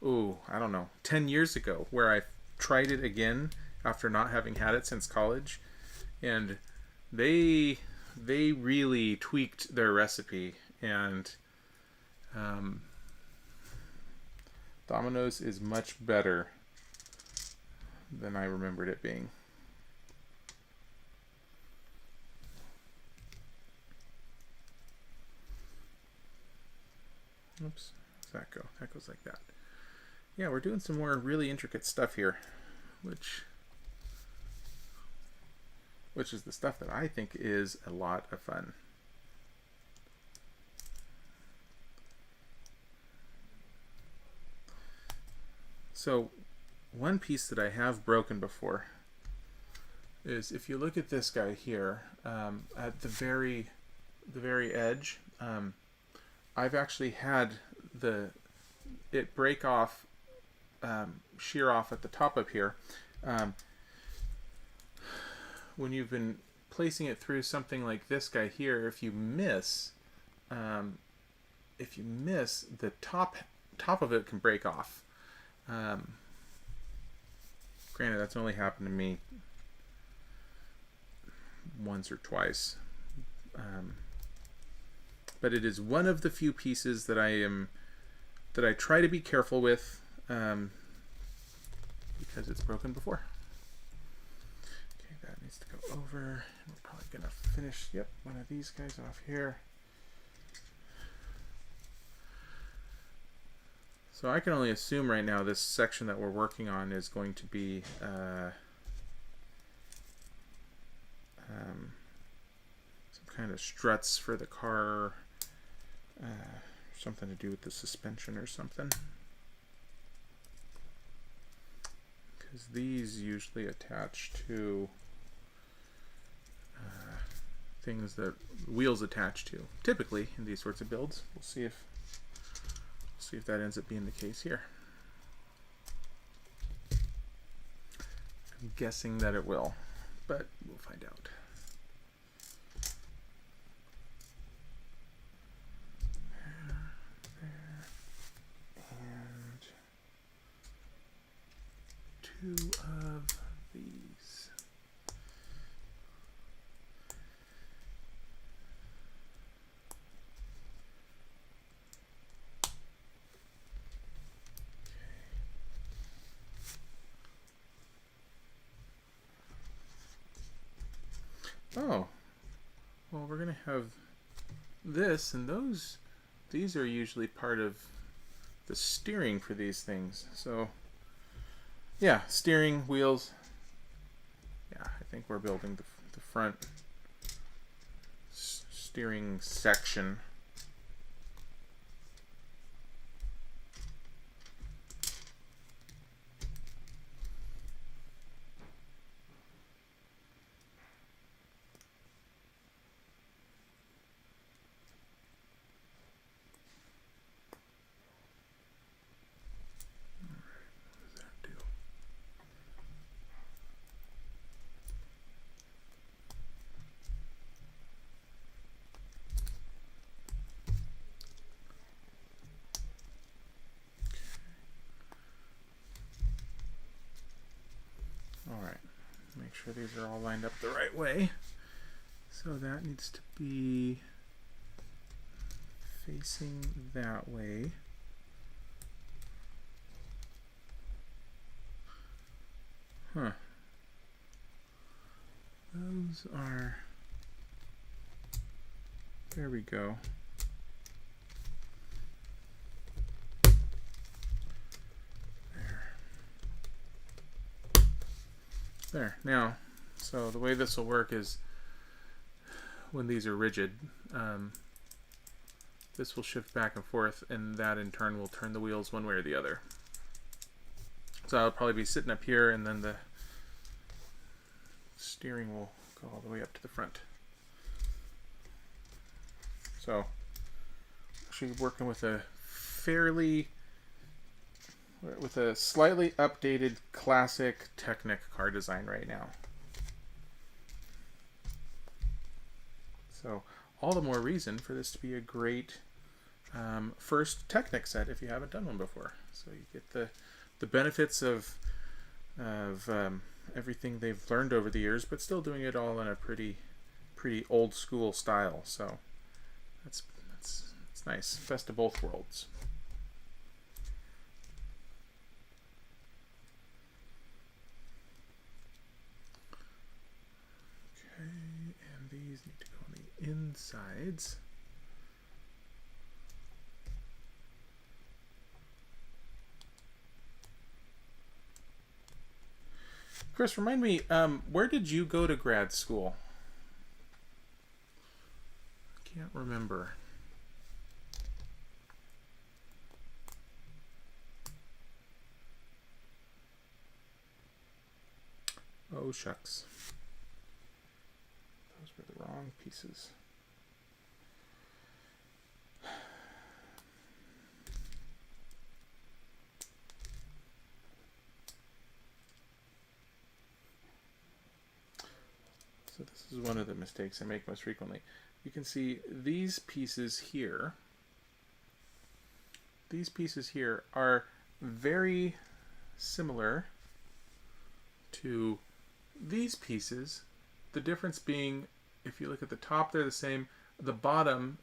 Speaker 1: I don't know, 10 years ago, where I tried it again after not having had it since college, and they really tweaked their recipe, and Domino's is much better than I remembered it being. Oops, how's that go? That goes like that. Yeah, we're doing some more really intricate stuff here, which is the stuff that I think is a lot of fun. So one piece that I have broken before is, if you look at this guy here, at the very edge, I've actually had it break off, shear off at the top up here. When you've been placing it through something like this guy here, if you miss, the top of it can break off. Granted, that's only happened to me once or twice. But it is one of the few pieces that I try to be careful with, because it's broken before. Okay, that needs to go over. We're probably gonna finish, one of these guys off here. So I can only assume right now this section that we're working on is going to be some kind of struts for the car, something to do with the suspension or something, because these usually attach to things that wheels attach to, typically in these sorts of builds. We'll see if that ends up being the case here. I'm guessing that it will, but we'll find out. And 2 of these. Oh, well, we're going to have this, and these are usually part of the steering for these things. So, yeah, steering wheels. Yeah, I think we're building the front steering section. Alright, make sure these are all lined up the right way. So that needs to be facing that way. Huh. Those are... There we go. There. Now, so the way this will work is, when these are rigid, this will shift back and forth, and that in turn will turn the wheels one way or the other. So I'll probably be sitting up here, and then steering will go all the way up to the front. So, actually working with a slightly updated classic Technic car design right now. So, all the more reason for this to be a great first Technic set if you haven't done one before. So you get the benefits of everything they've learned over the years, but still doing it all in a pretty old school style. So that's nice. Best of both worlds. Okay, and these need to go on the insides. Chris, remind me, where did you go to grad school? I can't remember. Oh, shucks. Those were the wrong pieces. So this is one of the mistakes I make most frequently. You can see these pieces here. These pieces here are very similar to these pieces. The difference being, if you look at the top, they're the same. The bottom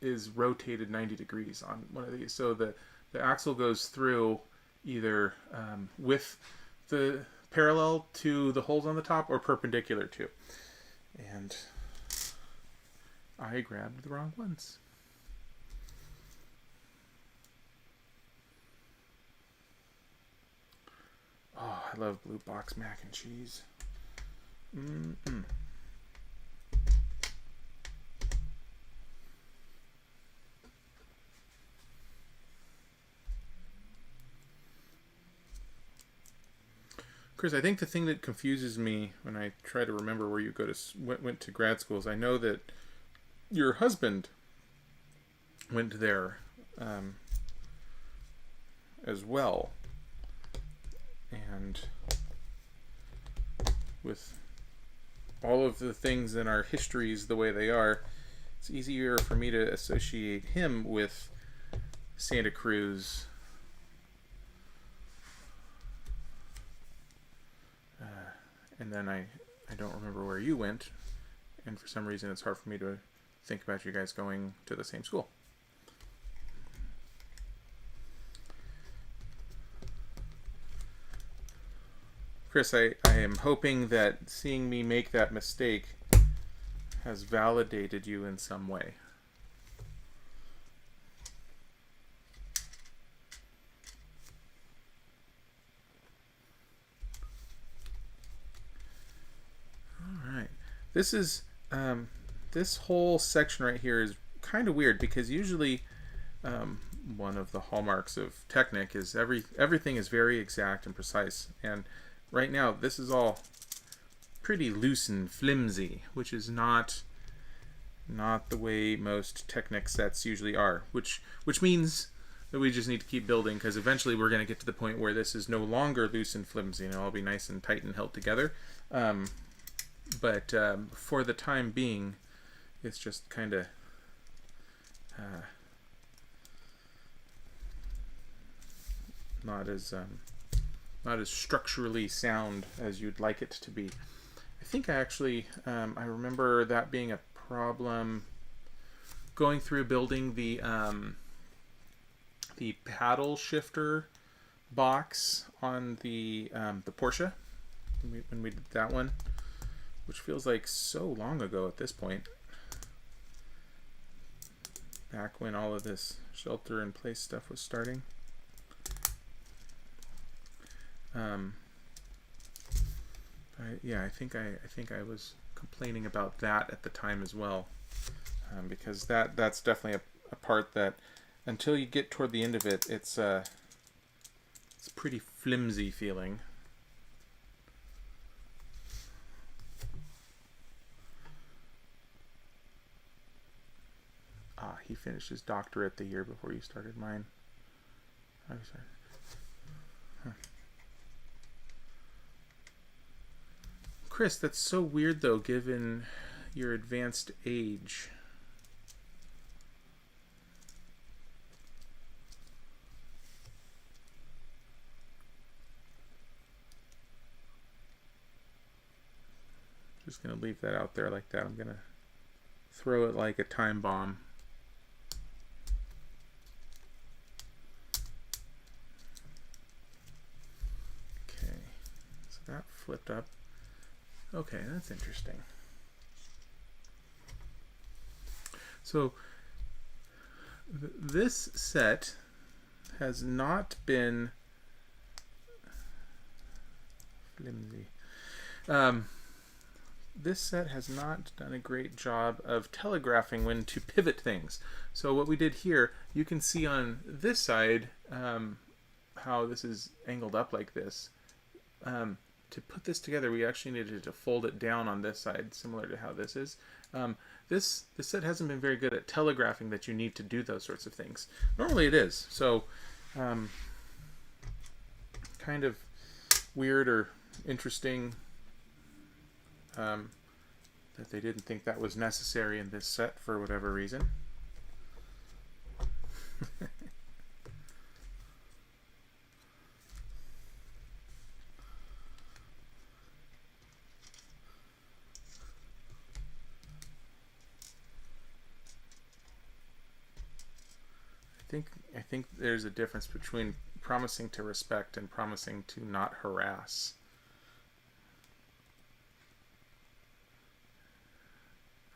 Speaker 1: is rotated 90 degrees on one of these. So the axle goes through either with the parallel to the holes on the top or perpendicular to. And I grabbed the wrong ones. Oh, I love blue box mac and cheese. Chris, I think the thing that confuses me when I try to remember where you went to grad school is I know that your husband went there as well. And with all of the things in our histories the way they are, it's easier for me to associate him with Santa Cruz. And then I don't remember where you went, and for some reason it's hard for me to think about you guys going to the same school. Chris, I am hoping that seeing me make that mistake has validated you in some way. This is this whole section right here is kind of weird because usually one of the hallmarks of Technic is everything is very exact and precise, and right now this is all pretty loose and flimsy, which is not the way most Technic sets usually are, which means that we just need to keep building, because eventually we're going to get to the point where this is no longer loose and flimsy and it'll all be nice and tight and held together. But for the time being, it's just kind of not as structurally sound as you'd like it to be. I think I remember that being a problem going through building the paddle shifter box on the Porsche when we did that one, which feels like so long ago at this point. Back when all of this shelter-in-place stuff was starting. Yeah, I think I was complaining about that at the time as well, because that's definitely a part that until you get toward the end of it, it's pretty flimsy feeling. finished his doctorate the year before you started mine. Oh, sorry. Huh. Chris, that's so weird though, given your advanced age. Just gonna leave that out there like that. I'm gonna throw it like a time bomb. Okay, so that flipped up. Okay, that's interesting. So this set has not been flimsy. This set has not done a great job of telegraphing when to pivot things. So what we did here, you can see on this side how this is angled up like this. To put this together, we actually needed to fold it down on this side, similar to how this is. This set hasn't been very good at telegraphing that you need to do those sorts of things. Normally it is. So kind of weird or interesting that they didn't think that was necessary in this set for whatever reason. I think there's a difference between promising to respect and promising to not harass.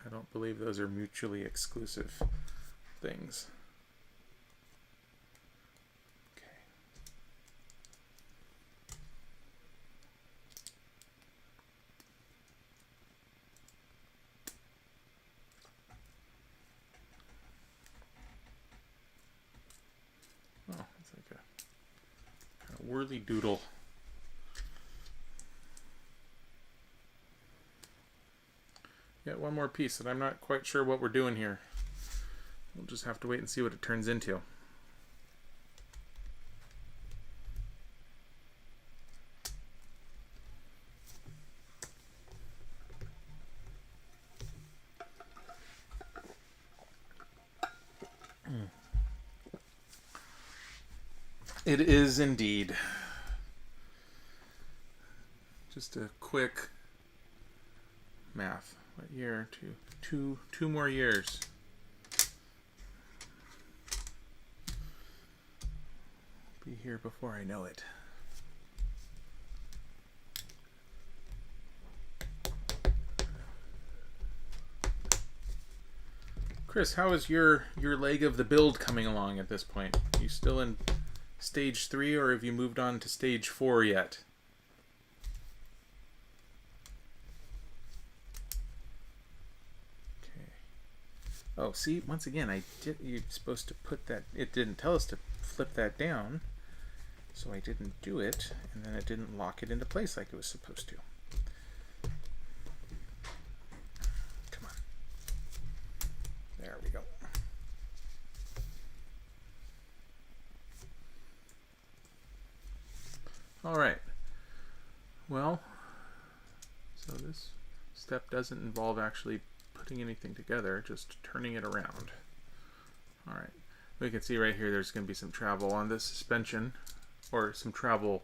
Speaker 1: I don't believe those are mutually exclusive things. Okay. Oh, it's like a kind of whirly doodle. Yet one more piece that I'm not quite sure what we're doing here. We'll just have to wait and see what it turns into. It is indeed. Just a quick math. What year? Two more years. Be here before I know it. Chris, how is your leg of the build coming along at this point? Are you still in stage 3 or have you moved on to stage 4 yet? Oh, see, once again, you're supposed to put that, it didn't tell us to flip that down, so I didn't do it, and then it didn't lock it into place like it was supposed to. Come on. There we go. All right. Well, so this step doesn't involve actually putting anything together, just turning it around. All right, we can see right here there's going to be some travel on this suspension, or some travel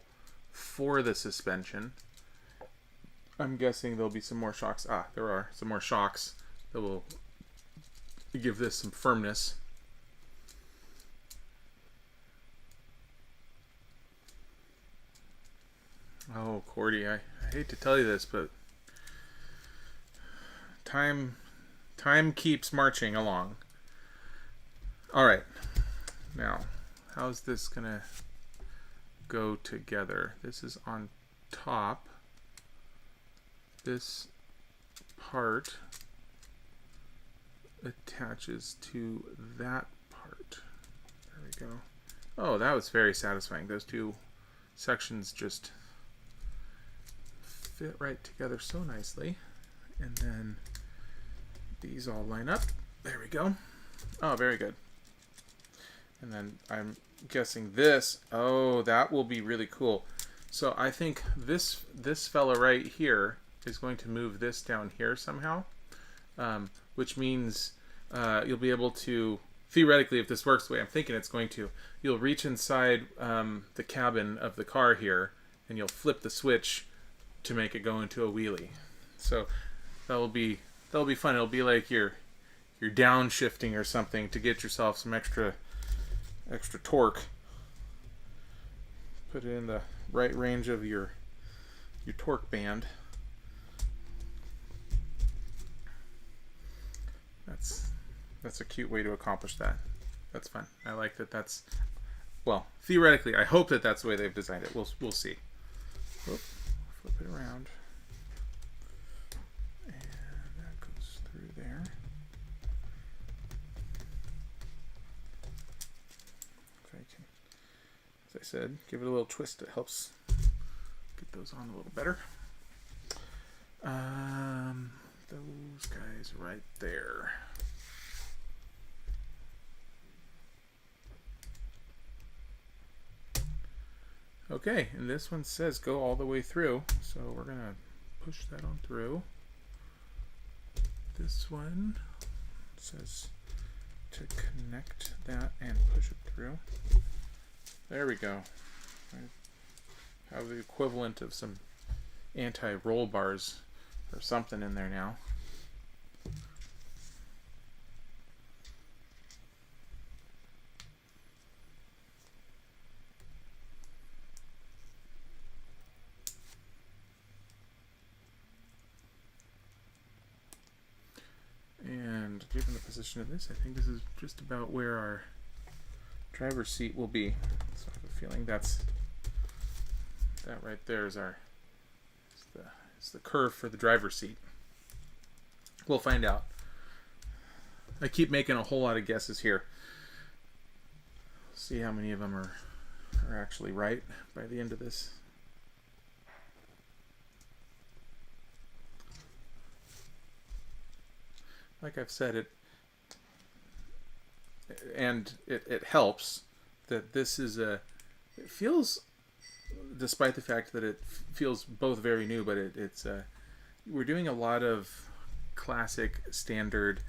Speaker 1: for the suspension. I'm guessing there'll be some more shocks. Ah, there are some more shocks that will give this some firmness. Oh, Cordy, I hate to tell you this, but time keeps marching along. All right, now how's this gonna go together? This is on top. This part attaches to that part. There we go. Oh, that was very satisfying. Those two sections just fit right together so nicely. And then these all line up. There we go. Oh, very good. And then I'm guessing this, oh, that will be really cool. So I think this fella right here is going to move this down here somehow, which means you'll be able to, theoretically, if this works the way I'm thinking it's going to, you'll reach inside the cabin of the car here, and you'll flip the switch to make it go into a wheelie. So that'll be fun. It'll be like you're downshifting or something to get yourself some extra torque. Put it in the right range of your torque band. That's a cute way to accomplish that. That's fun. I like that. That's, well, theoretically, I hope that that's the way they've designed it. We'll see. Oop, flip it around, and that goes through there. If I can, as I said, give it a little twist. It helps get those on a little better. Those guys right there. Okay, and this one says go all the way through, so we're gonna push that on through. This one says to connect that and push it through. There we go. I have the equivalent of some anti-roll bars or something in there now. And given the position of this, I think this is just about where our driver's seat will be. So I have a feeling that right there is the curve for the driver's seat. We'll find out. I keep making a whole lot of guesses here. See how many of them are actually right by the end of this. Like I've said, it helps that this is it feels, despite the fact that it feels both very new, but we're doing a lot of classic standard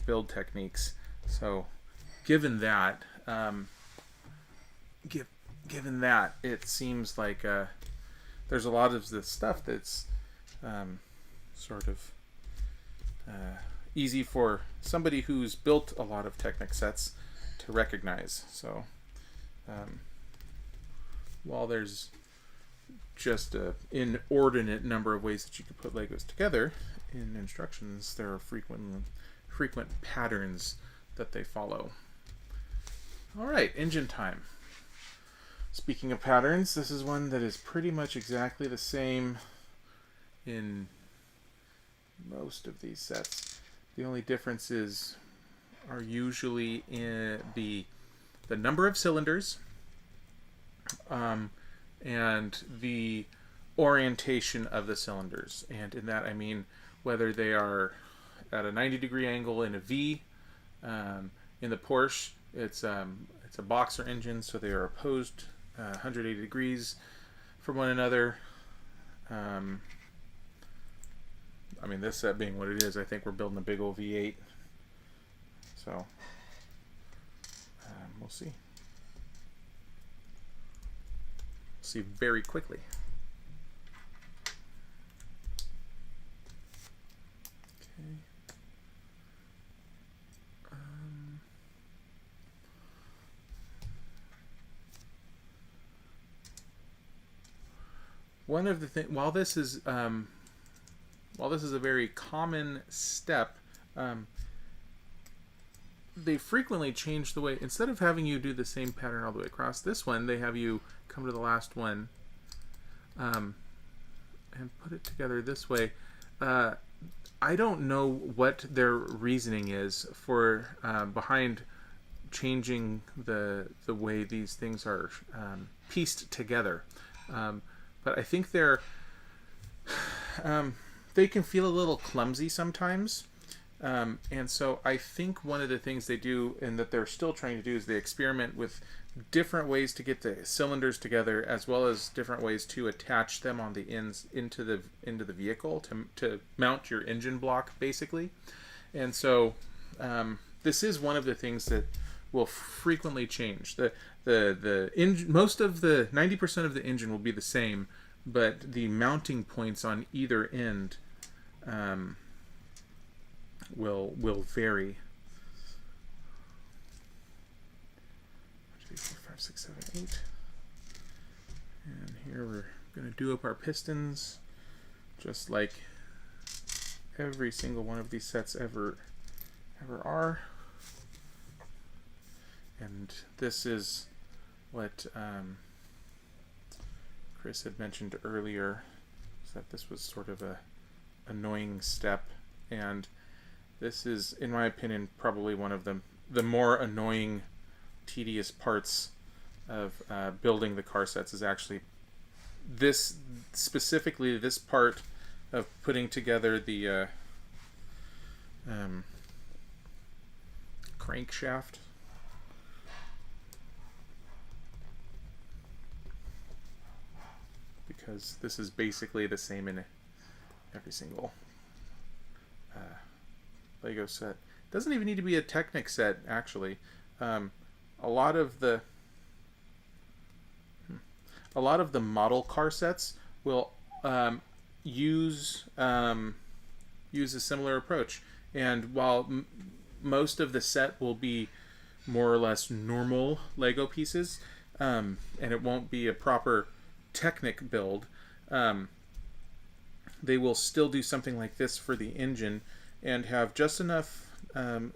Speaker 1: build techniques. So given that, given that, it seems like there's a lot of this stuff that's sort of easy for somebody who's built a lot of Technic sets to recognize. So while there's just an inordinate number of ways that you can put Legos together in instructions, there are frequent patterns that they follow. All right, engine time. Speaking of patterns, this is one that is pretty much exactly the same in most of these sets. The only differences are usually in the number of cylinders and the orientation of the cylinders. And in that I mean whether they are at a 90-degree angle in a V. In the Porsche, it's a boxer engine, so they are opposed 180 degrees from one another. I mean, this set being what it is, I think we're building a big old V8. So, we'll see. We'll see very quickly. Okay. One of the things, while this is a very common step, they frequently change the way, instead of having you do the same pattern all the way across this one, they have you come to the last one and put it together this way. I don't know what their reasoning is for behind changing the way these things are pieced together, but I think they can feel a little clumsy sometimes, And so I think one of the things they do, and that they're still trying to do, is they experiment with different ways to get the cylinders together, as well as different ways to attach them on the ends into the vehicle to mount your engine block, basically. And so this is one of the things that will frequently change. The engine, most of the 90% of the engine will be the same, but the mounting points on either end will vary. 1, 2, 3, 4, 5, 6, 7, 8. And here we're going to do up our pistons, just like every single one of these sets ever are. And this is what Chris had mentioned earlier, is that this was sort of a annoying step, and this is, in my opinion, probably one of the more annoying, tedious parts of building the car sets, is actually this, specifically this part of putting together the crankshaft. Because this is basically the same in every single Lego set. It doesn't even need to be a Technic set, actually. A lot of the model car sets will use a similar approach. And while most of the set will be more or less normal Lego pieces, and it won't be a proper Technic build, they will still do something like this for the engine and have just enough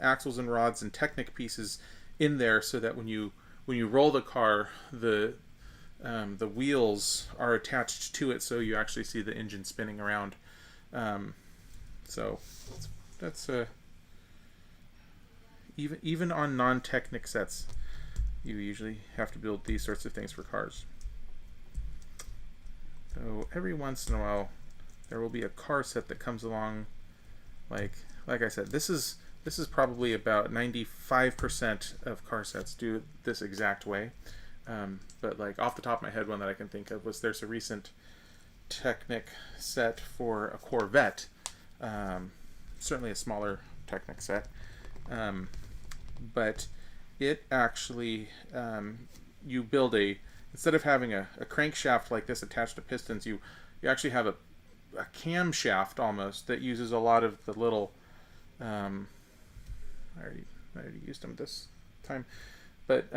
Speaker 1: axles and rods and Technic pieces in there so that when you roll the car, the wheels are attached to it, so you actually see the engine spinning around. So that's even on non-Technic sets, you usually have to build these sorts of things for cars. So every once in a while, there will be a car set that comes along, like I said, this is probably about 95% of car sets do this exact way. But like off the top of my head, one that I can think of was, there's a recent Technic set for a Corvette, certainly a smaller Technic set, but it actually, you build instead of having a crankshaft like this attached to pistons, you actually have a camshaft almost that uses a lot of the little, I already used them this time, but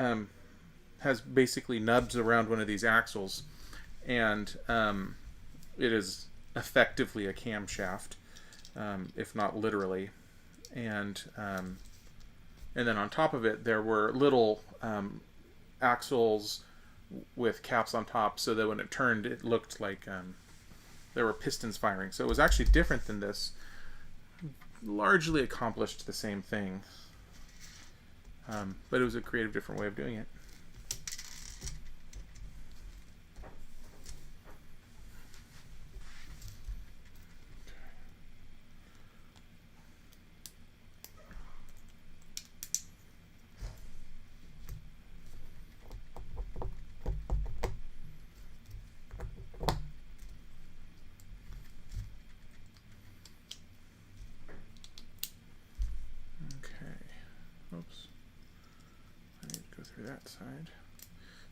Speaker 1: has basically nubs around one of these axles, and it is effectively a camshaft, if not literally, and then on top of it there were little axles with caps on top, so that when it turned, it looked like there were pistons firing. So it was actually different than this. Largely accomplished the same thing, but it was a creative, different way of doing it. Oops, I need to go through that side.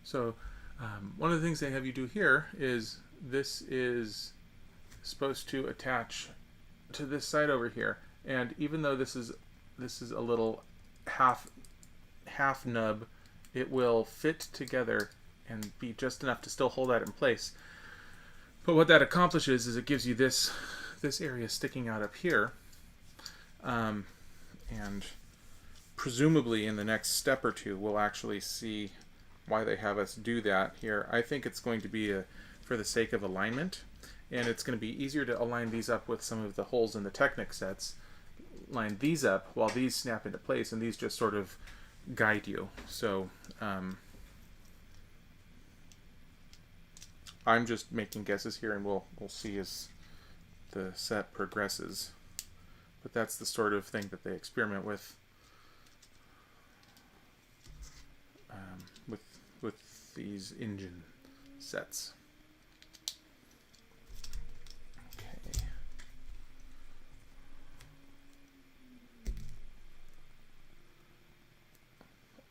Speaker 1: So one of the things they have you do here is, this is supposed to attach to this side over here, and even though this is a little half nub, it will fit together and be just enough to still hold that in place. But what that accomplishes is it gives you this area sticking out up here, and presumably in the next step or two we'll actually see why they have us do that here. I think it's going to be for the sake of alignment, and it's going to be easier to align these up with some of the holes in the Technic sets. Line these up while these snap into place, and these just sort of guide you. So I'm just making guesses here, and we'll see as the set progresses. But that's the sort of thing that they experiment with. With these engine sets. Okay.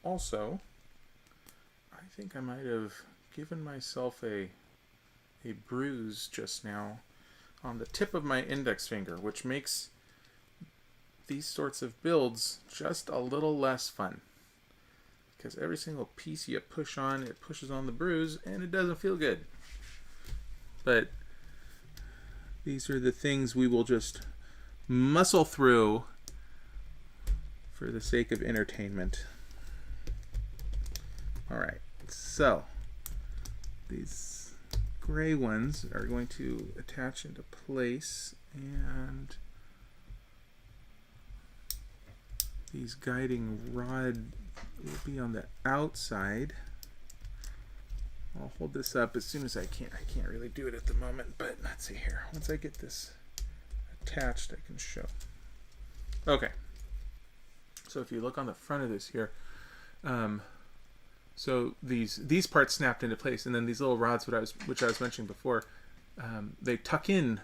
Speaker 1: Also, I think I might have given myself a bruise just now on the tip of my index finger, which makes these sorts of builds just a little less fun. Because every single piece you push on, it pushes on the bruise, and it doesn't feel good. But these are the things we will just muscle through for the sake of entertainment. Alright, so these gray ones are going to attach into place, and these guiding rod will be on the outside. I'll hold this up as soon as I can. I can't really do it at the moment, but let's see here. Once I get this attached, I can show. Okay. So if you look on the front of this here, so these parts snapped into place, and then these little rods, which I was mentioning before, they tuck in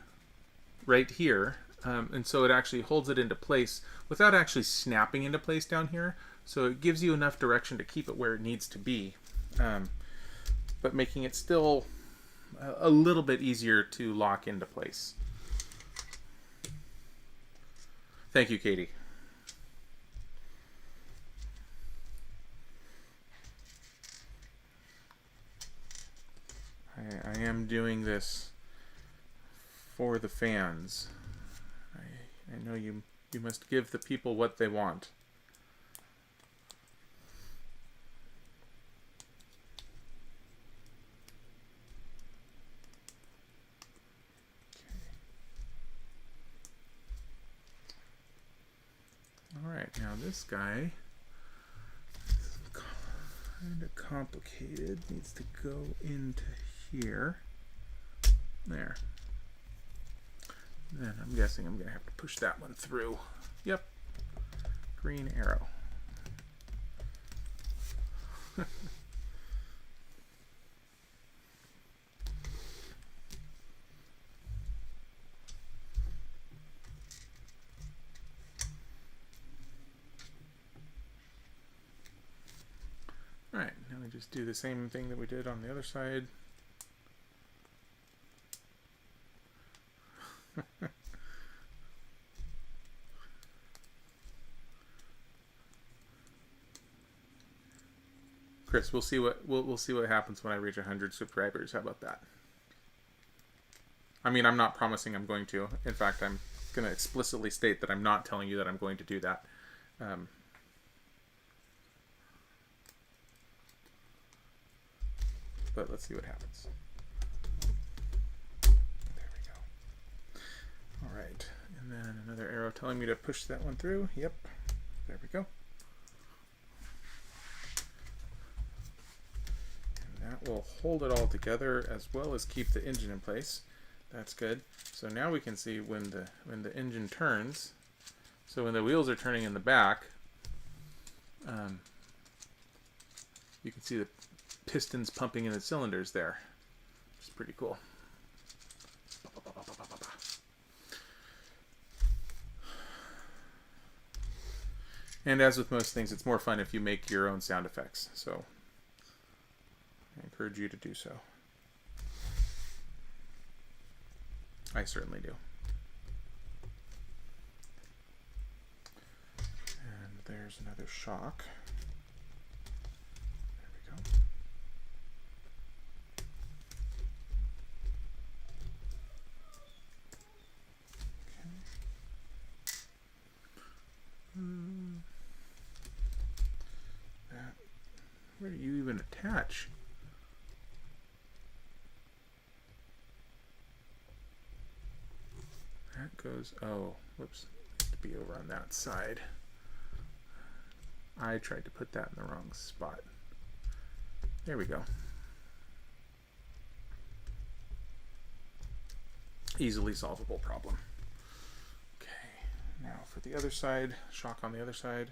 Speaker 1: right here, and so it actually holds it into place without actually snapping into place down here. So it gives you enough direction to keep it where it needs to be, but making it still a little bit easier to lock into place. Thank you, Katie. I am doing this for the fans. I know you must give the people what they want. Alright, now this guy is kind of complicated. Needs to go into here. There. Then I'm guessing I'm going to have to push that one through. Yep. Green arrow. Alright, now we just do the same thing that we did on the other side. Chris, we'll see what happens when I reach 100 subscribers. How about that? I mean, I'm not promising I'm going to. In fact, I'm going to explicitly state that I'm not telling you that I'm going to do that. But let's see what happens. There we go. All right, and then another arrow telling me to push that one through. Yep, there we go. And that will hold it all together as well as keep the engine in place. That's good. So now we can see when the engine turns. So when the wheels are turning in the back, you can see the pistons pumping in the cylinders there. It's pretty cool. And as with most things, it's more fun if you make your own sound effects. So I encourage you to do so. I certainly do. And there's another shock. There we go. Okay. Where do you even attach? That goes, oh, whoops, it needs to be over on that side. I tried to put that in the wrong spot. There we go. Easily solvable problem. Okay, Now for the other side, shock on the other side.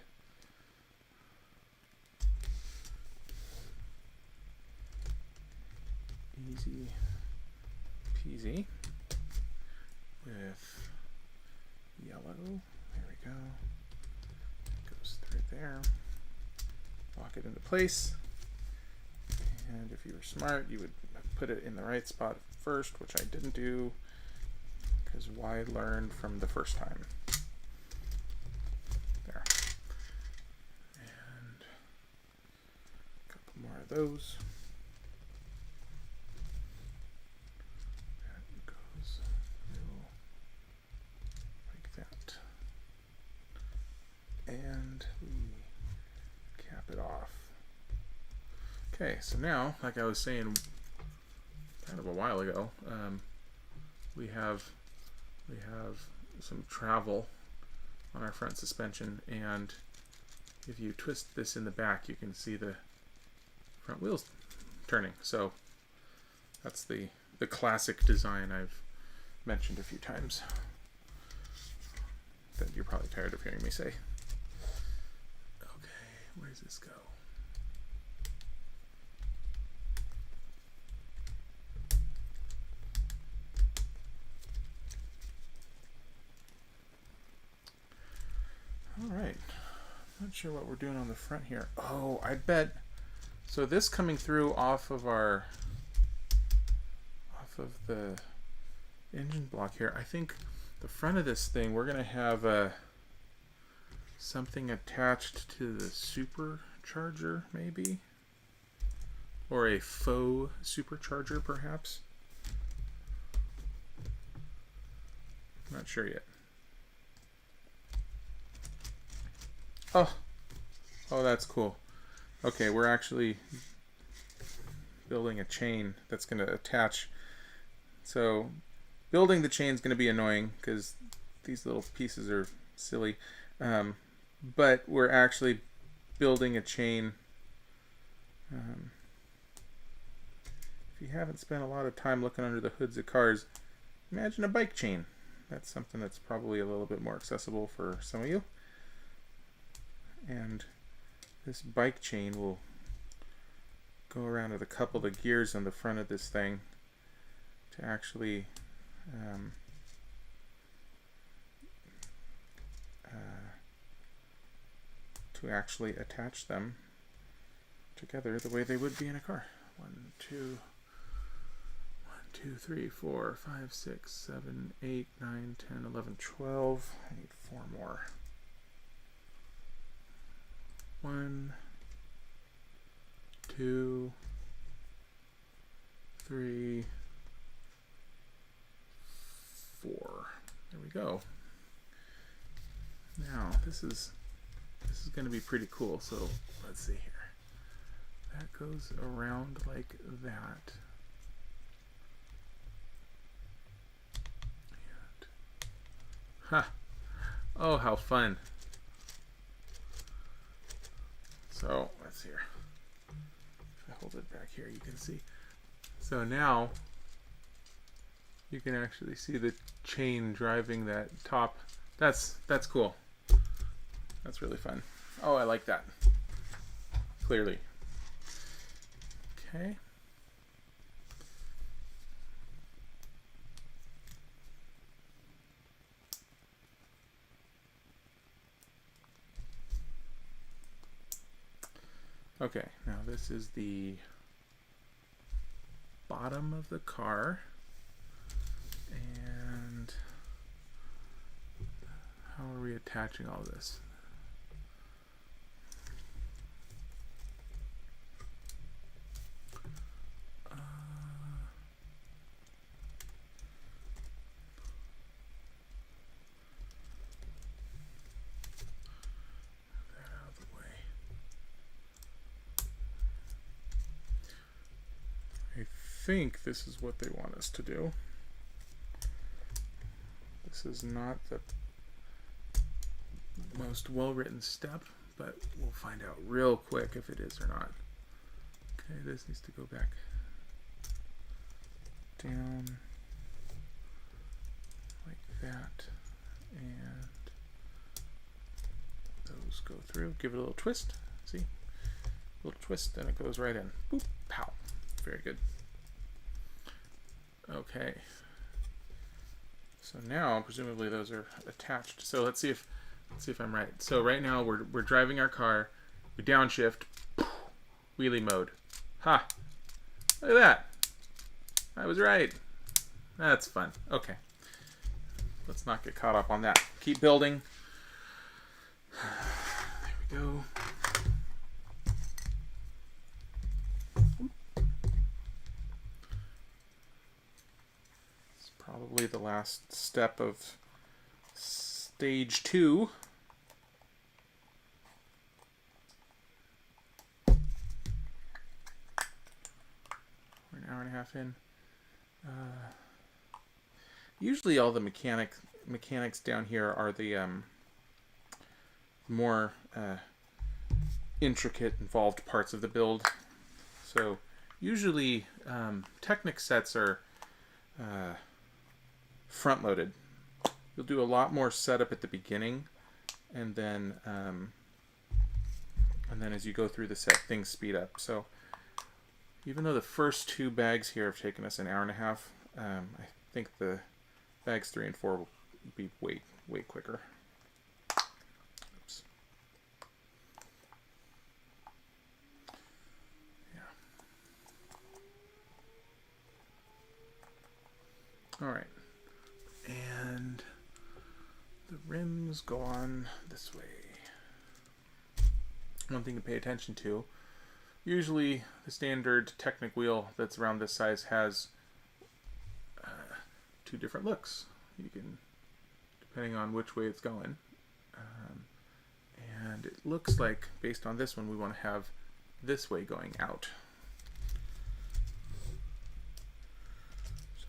Speaker 1: Easy peasy with yellow. There we go. Goes through there. Lock it into place. And if you were smart, you would put it in the right spot first, which I didn't do, because why learn from the first time? There. And a couple more of those. That goes through like that. And we cap it off. Okay, so now, like I was saying kind of a while ago, we have some travel on our front suspension, and if you twist this in the back, you can see the front wheels turning. So that's the classic design I've mentioned a few times that you're probably tired of hearing me say. Okay, where does this go? All right, not sure what we're doing on the front here. Oh, I bet. So this coming through off of the engine block here, I think the front of this thing, we're gonna have something attached to the supercharger, maybe, or a faux supercharger, perhaps. Not sure yet. Oh, that's cool. Okay, we're actually building a chain that's going to attach. So building the chain is going to be annoying because these little pieces are silly. But we're actually building a chain. If you haven't spent a lot of time looking under the hoods of cars, imagine a bike chain. That's something that's probably a little bit more accessible for some of you. And this bike chain will go around with a couple of gears on the front of this thing to actually attach them together the way they would be in a car. 1, 2, 3, 4, 5, 6, 7, 8, 9, 10, 11, 12. I need 4 more. 1, 2, 3, 4. There we go. Now this is going to be pretty cool. So let's see here. That goes around like that. And, ha! Oh, how fun! So let's see here. If I hold it back here, you can see. So now you can actually see the chain driving that top. That's cool. That's really fun. Oh, I like that. Clearly. Okay. Okay, now this is the bottom of the car, and how are we attaching all this? I think this is what they want us to do. This is not the most well-written step, but we'll find out real quick if it is or not. Okay, this needs to go back down like that, and go through, give it a little twist. See? A little twist, and it goes right in. Boop, pow. Very good. Okay. So now, presumably, those are attached. So let's see if I'm right. So right now, we're driving our car. We downshift. Wheelie mode. Ha! Look at that. I was right. That's fun. Okay. Let's not get caught up on that. Keep building. There we go. It's probably the last step of stage 2. We're an hour and a half in. Usually all the mechanics down here are the more intricate, involved parts of the build. So usually Technic sets are front-loaded. You'll do a lot more setup at the beginning, and then as you go through the set, things speed up. So even though the first 2 bags here have taken us an hour and a half, I think the bags 3 and 4 will be way quicker. Oops. Yeah. All right. And the rims go on this way. One thing to pay attention to. Usually the standard Technic wheel that's around this size has 2 different looks. You can, depending on which way it's going. And it looks like, based on this one, we want to have this way going out.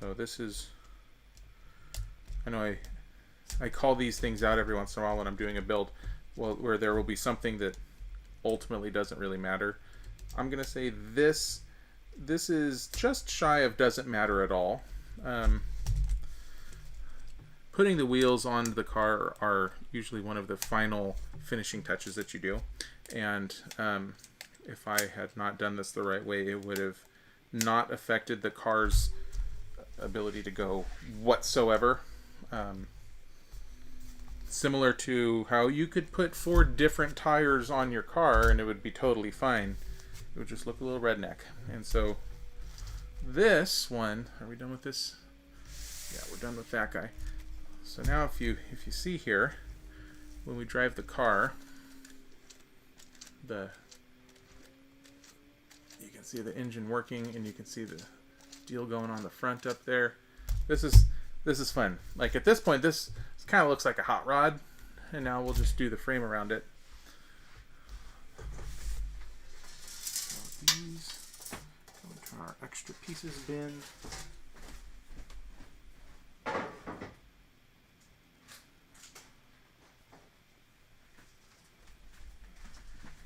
Speaker 1: So this is, I know I call these things out every once in a while when I'm doing a build, well, where there will be something that ultimately doesn't really matter. I'm going to say this is just shy of doesn't matter at all. Putting the wheels on the car are usually one of the final finishing touches that you do. And if I had not done this the right way, it would have not affected the car's ability to go whatsoever. Similar to how you could put 4 different tires on your car and it would be totally fine. It would just look a little redneck. And so this one, are we done with this? Yeah, we're done with that guy. So now if you see here, when we drive the car, you can see the engine working, and you can see the deal going on the front up there. This is fun. Like at this point, this kind of looks like a hot rod, and now we'll just do the frame around it. These go into our extra pieces bin.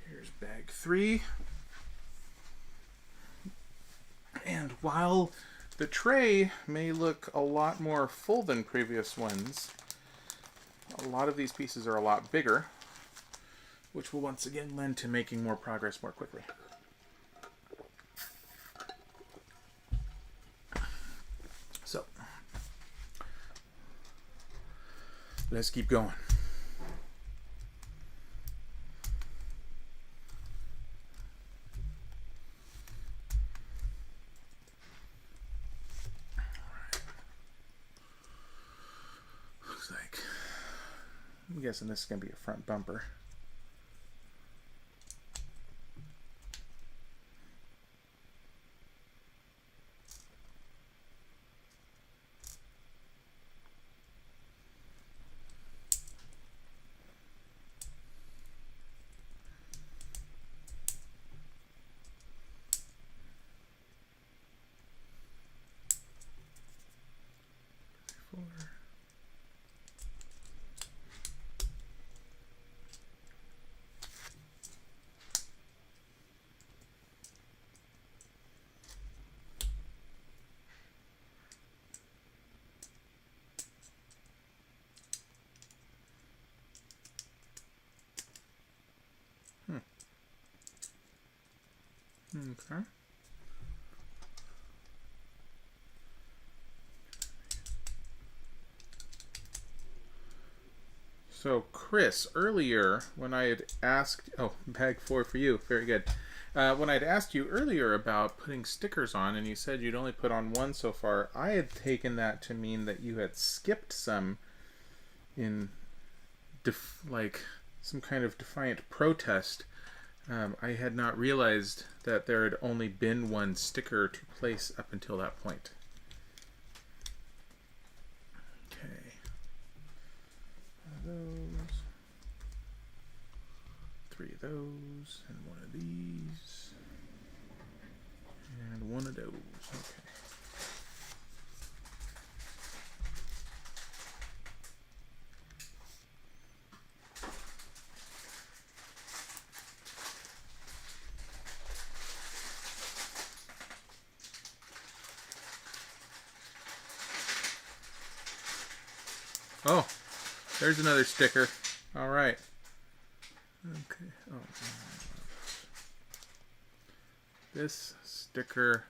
Speaker 1: Here's bag 3. And while the tray may look a lot more full than previous ones, a lot of these pieces are a lot bigger, which will once again lend to making more progress more quickly. So, let's keep going. I'm guessing this is going to be a front bumper. Okay. So, Chris, earlier when I had asked, oh, bag 4 for you, very good. When I'd asked you earlier about putting stickers on, and you said you'd only put on one so far, I had taken that to mean that you had skipped some in, like, some kind of defiant protest. I had not realized that there had only been one sticker to place up until that point. Okay. Those. 3 of those, and 1 of these, and 1 of those. Okay. Oh, there's another sticker. All right. Okay. Oh. This sticker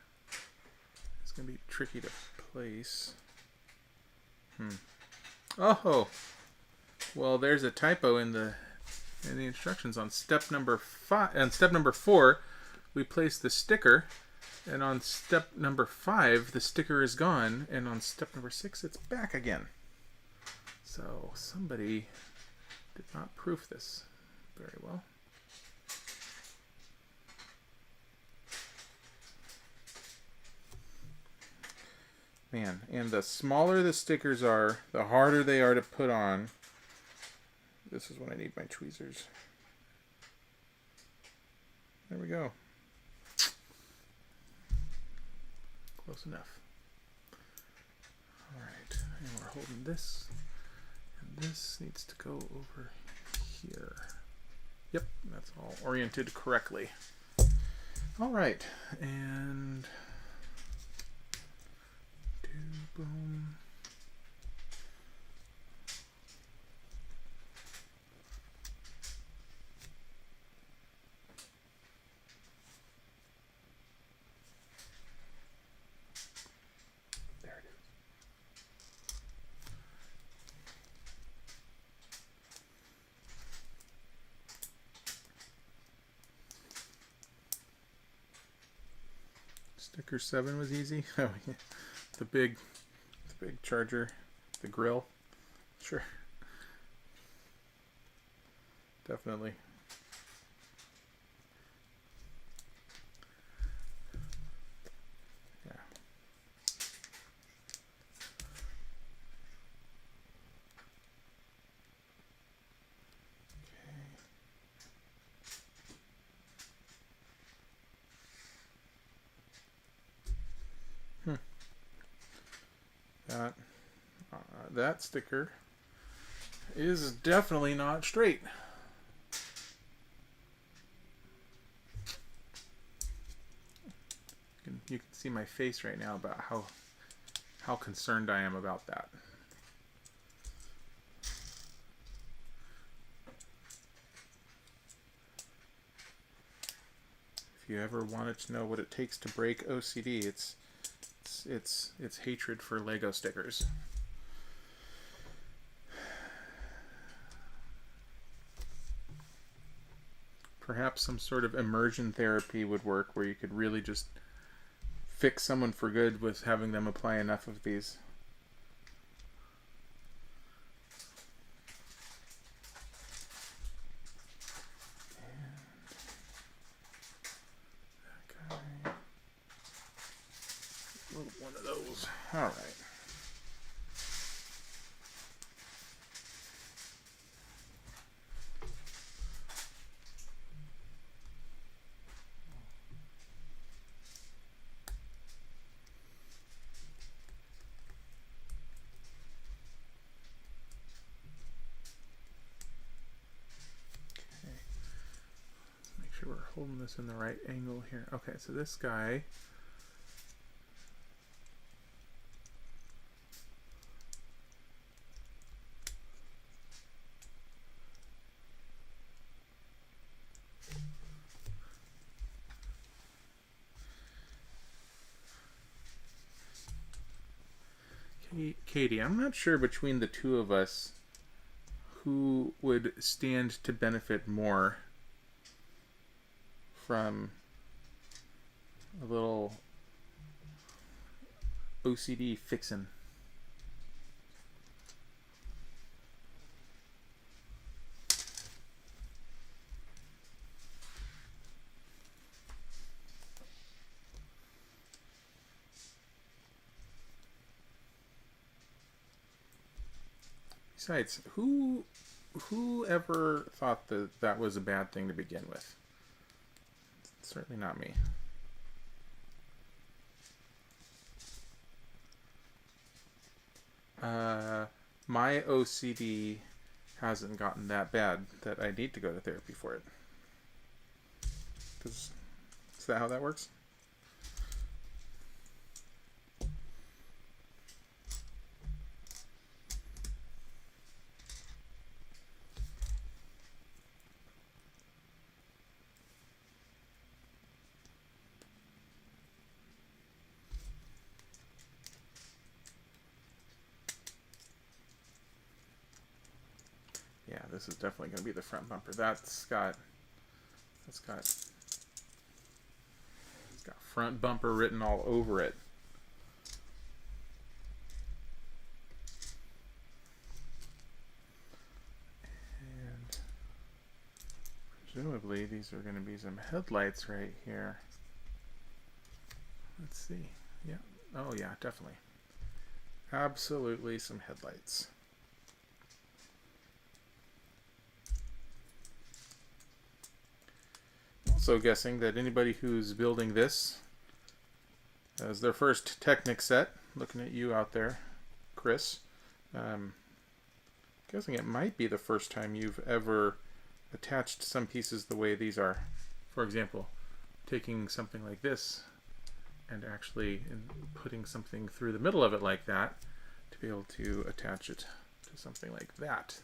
Speaker 1: is going to be tricky to place. Oh. Well, there's a typo in the instructions on step number 5. On step number 4, we place the sticker, and on step number 5, the sticker is gone, and on step number 6, it's back again. So somebody did not proof this very well. Man, and the smaller the stickers are, the harder they are to put on. This is when I need my tweezers. There we go. Close enough. Alright, and we're holding this. And this needs to go over here. Yep, that's all oriented correctly. Alright, and boom. There it is. Sticker 7 was easy. Oh yeah, the big charger, the grill. Sure. Definitely. Yeah. Okay. That sticker is definitely not straight. You can see my face right now about how concerned I am about that. If you ever wanted to know what it takes to break OCD, it's hatred for Lego stickers. Perhaps some sort of immersion therapy would work, where you could really just fix someone for good with having them apply enough of these. One of those. All right. We're holding this in the right angle here. Okay, so this guy, Katie, I'm not sure between the two of us who would stand to benefit more from a little OCD fixin'. Besides, who ever thought that that was a bad thing to begin with? Certainly not me. My OCD hasn't gotten that bad that I need to go to therapy for it. Is that how that works? Yeah, this is definitely going to be the front bumper. It's got front bumper written all over it. And presumably these are going to be some headlights right here. Let's see. Yeah. Oh yeah, definitely. Absolutely some headlights. Also guessing that anybody who's building this as their first Technic set, looking at you out there, Chris, guessing it might be the first time you've ever attached some pieces the way these are. For example, taking something like this and actually putting something through the middle of it like that to be able to attach it to something like that.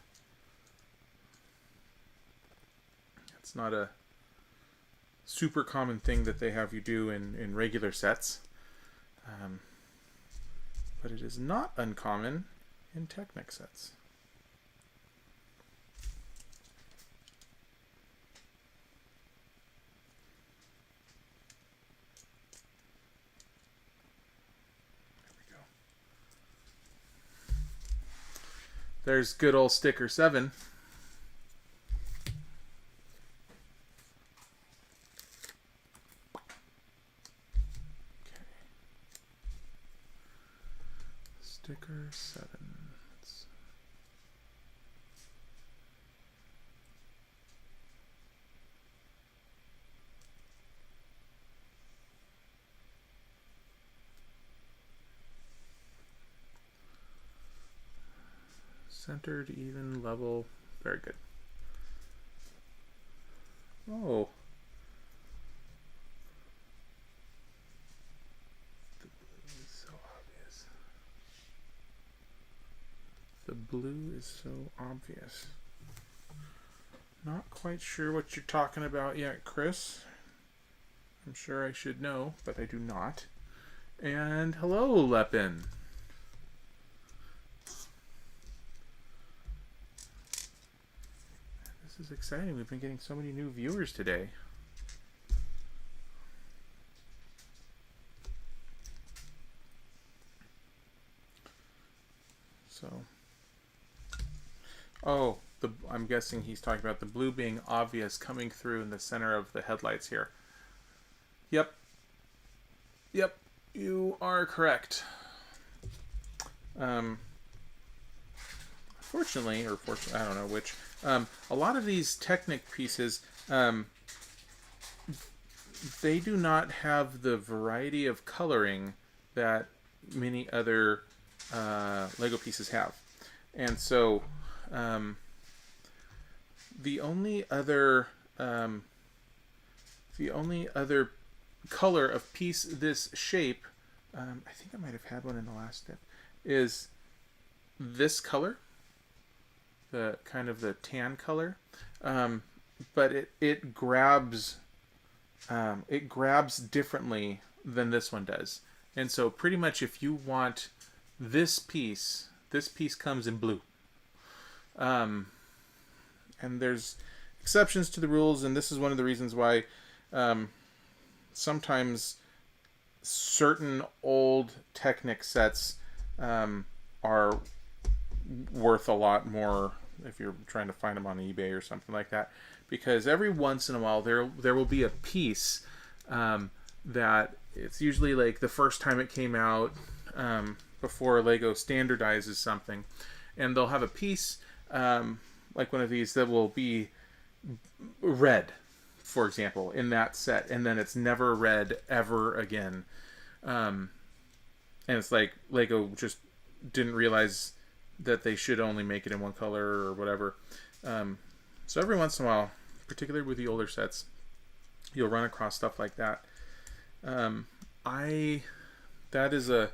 Speaker 1: It's not a super common thing that they have you do in regular sets, but it is not uncommon in Technic sets. There we go. There's good old sticker 7. Sticker 7. Centered, even, level. Very good. Oh. The blue is so obvious. Not quite sure what you're talking about yet, Chris. I'm sure I should know, but I do not. And hello, Lepin. This is exciting. We've been getting so many new viewers today. So... Oh, I'm guessing he's talking about the blue being obvious coming through in the center of the headlights here. Yep. Yep, you are correct. Fortunately, or fortunately, I don't know which, a lot of these Technic pieces, they do not have the variety of coloring that many other Lego pieces have. And so... the only other color of piece this shape, I think I might have had one in the last step, is this color, the kind of the tan color, but it grabs differently than this one does. And so pretty much if you want this piece comes in blue. And there's exceptions to the rules, and this is one of the reasons why sometimes certain old Technic sets are worth a lot more if you're trying to find them on eBay or something like that, because every once in a while there will be a piece that it's usually like the first time it came out, before Lego standardizes something, and they'll have a piece like one of these that will be red, for example, in that set, and then it's never red ever again. And it's like Lego just didn't realize that they should only make it in one color or whatever. So every once in a while, particularly with the older sets, you'll run across stuff like that. That is a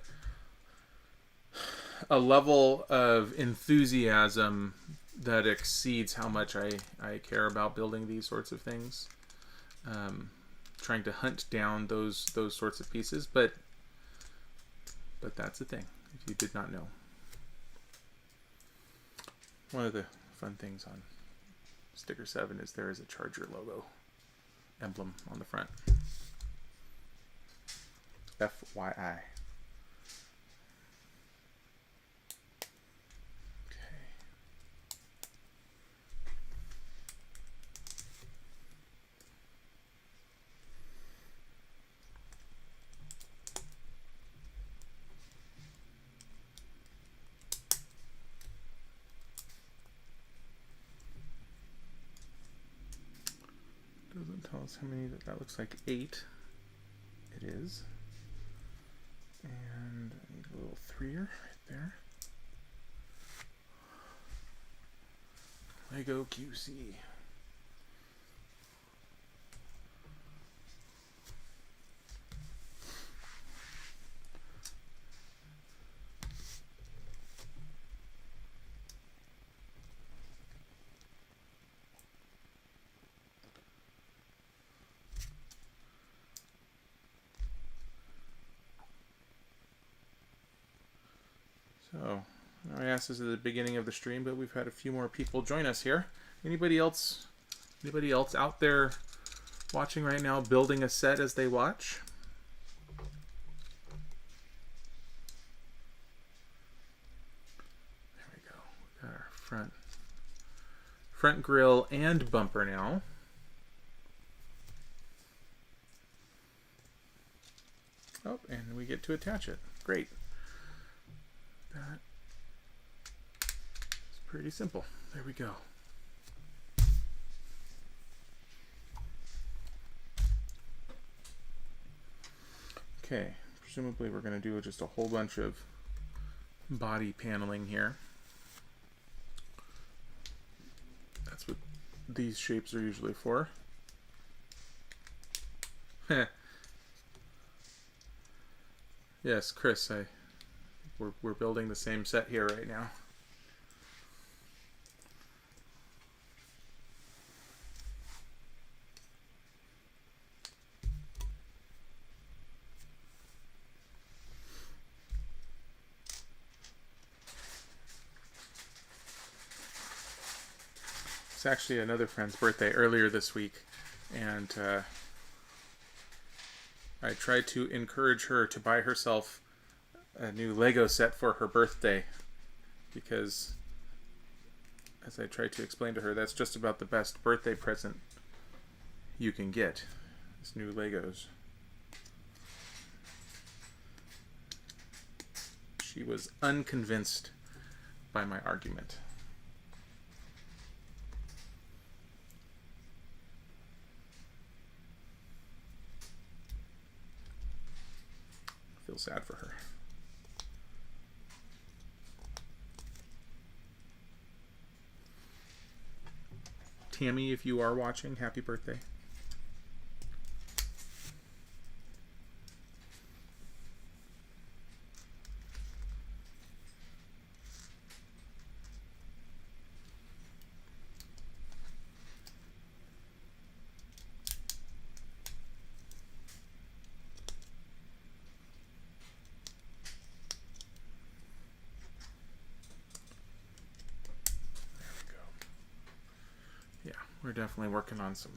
Speaker 1: level of enthusiasm that exceeds how much I care about building these sorts of things. Trying to hunt down those sorts of pieces, but that's the thing, if you did not know. One of the fun things on Sticker 7 is there is a Charger logo emblem on the front. FYI. Doesn't tell us how many. That looks like 8. It is. And I need a little 3er right there. Lego QC. So, I asked this at the beginning of the stream, but we've had a few more people join us here. Anybody else out there watching right now building a set as they watch? There we go. We've got our front grille and bumper now. Oh, and we get to attach it. Great. That is pretty simple. There we go. Okay, presumably we're going to do just a whole bunch of body paneling here. That's what these shapes are usually for. Yes, Chris, we're building the same set here right now. It's actually another friend's birthday earlier this week, and I tried to encourage her to buy herself a new Lego set for her birthday, because, as I tried to explain to her, that's just about the best birthday present you can get, is new Legos. She was unconvinced by my argument. I feel sad for her. Tammy, if you are watching, happy birthday. we're definitely working on some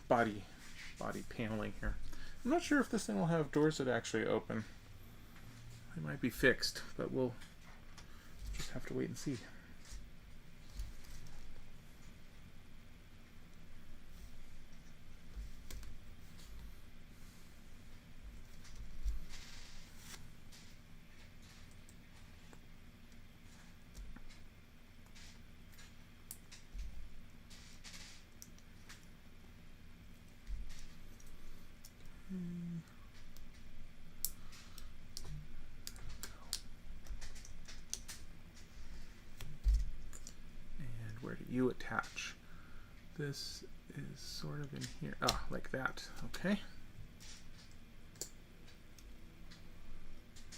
Speaker 1: body paneling here. I'm not sure if this thing will have doors that actually open. They might be fixed, but we'll just have to wait and see. Where do you attach? This is sort of in here. Ah, like that. Okay.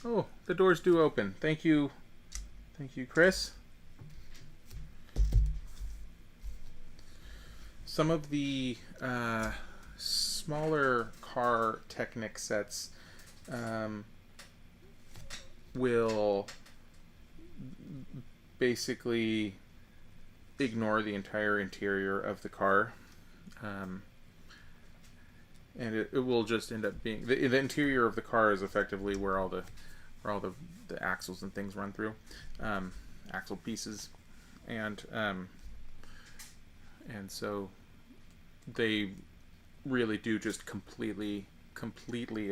Speaker 1: Oh, the doors do open. Thank you. Thank you, Chris. Some of the smaller car Technic sets will basically ignore the entire interior of the car, and it will just end up being the interior of the car is effectively where all the axles and things run through, axle pieces, and so they really do just completely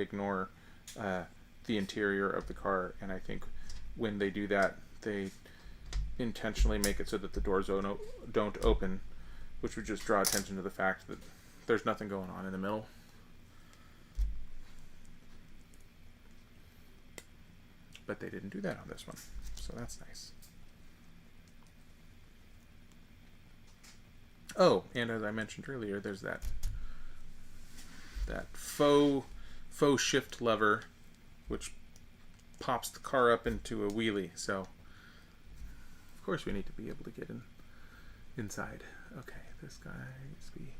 Speaker 1: ignore the interior of the car. And I think when they do that, they intentionally make it so that the doors don't open, which would just draw attention to the fact that there's nothing going on in the middle. But they didn't do that on this one, so that's nice. Oh, and as I mentioned earlier, there's that faux shift lever, which pops the car up into a wheelie. So of course we need to be able to get inside. Okay, this guy needs to be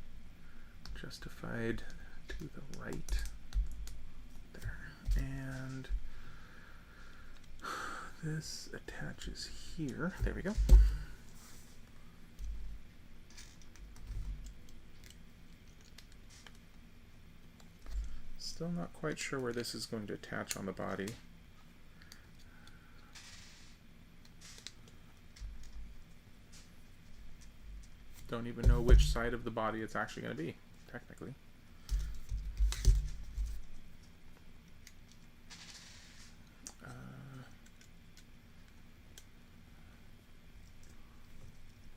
Speaker 1: justified to the right there, and this attaches here. There we go. Still not quite sure where this is going to attach on the body. Don't even know which side of the body it's actually going to be, technically.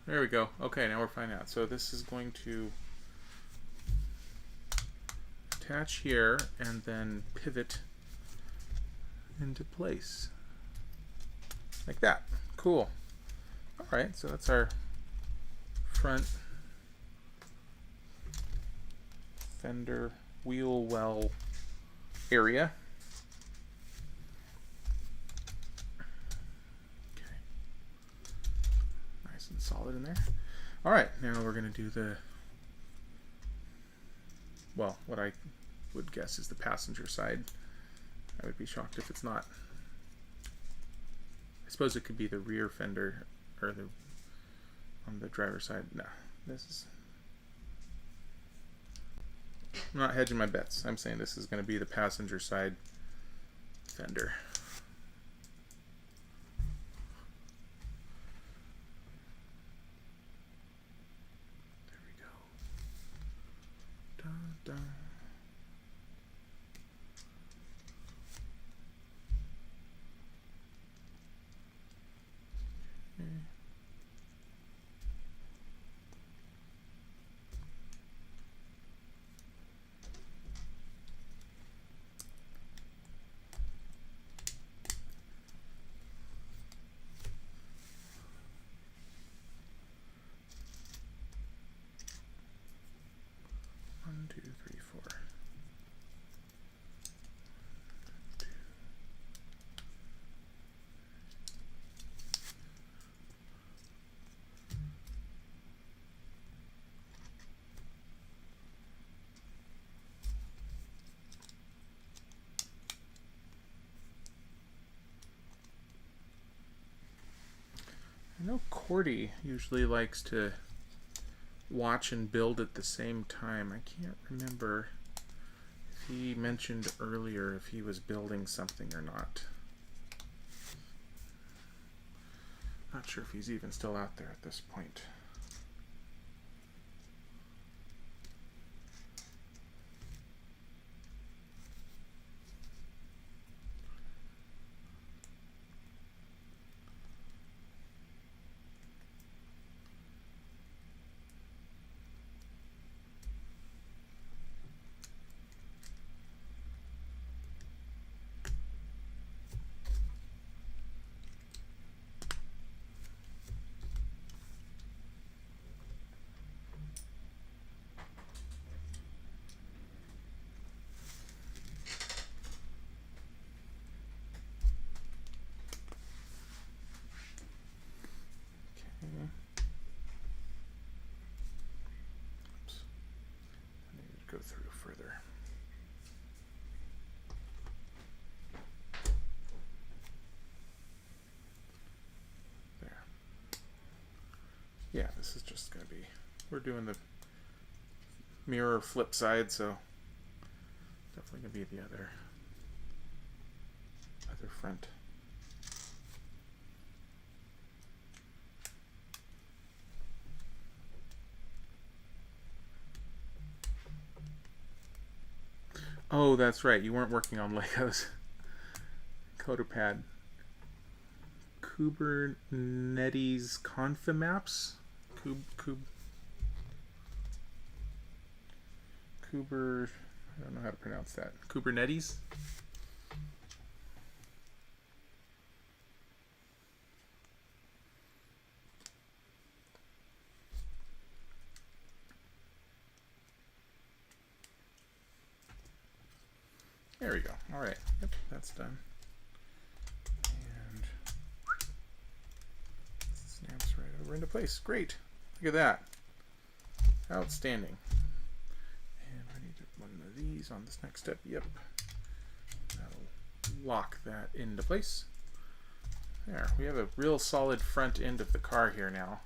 Speaker 1: There we go. Okay, now we're finding out. So this is going to attach here and then pivot into place. Like that. Cool. Alright, so that's our front fender wheel well area. Okay. Nice and solid in there. Alright, now we're going to do the, well, what I would guess is the passenger side. I would be shocked if it's not. I suppose it could be the rear fender, or the on the driver's side. No, this is, I'm not hedging my bets. I'm saying this is going to be the passenger side fender. There we go. Dun, dun. Okay. 1, 2, 3, 4. 2. I know Cordy usually likes to watch and build at the same time. I can't remember if he mentioned earlier if he was building something or not. Not sure if he's even still out there at this point. Go through further. There. Yeah, this is just going to be, we're doing the mirror flip side, so definitely going to be the other front. Oh, that's right. You weren't working on Legos. CoderPad. Kubernetes Confimaps? Kuber... I don't know how to pronounce that. Kubernetes? There we go. All right. Yep, that's done. And snaps right over into place. Great. Look at that. Outstanding. And I need one of these on this next step. Yep. That'll lock that into place. There. We have a real solid front end of the car here now.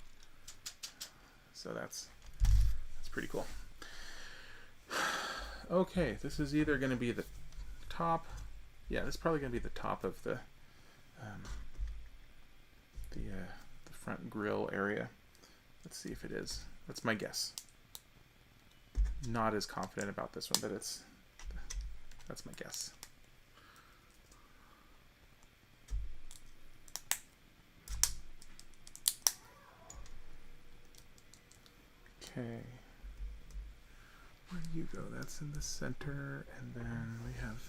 Speaker 1: So that's pretty cool. Okay, this is either going to be the top. Yeah, this is probably going to be the top of the front grille area. Let's see if it is. That's my guess. Not as confident about this one, but that's my guess. Okay. Where do you go? That's in the center, and then we have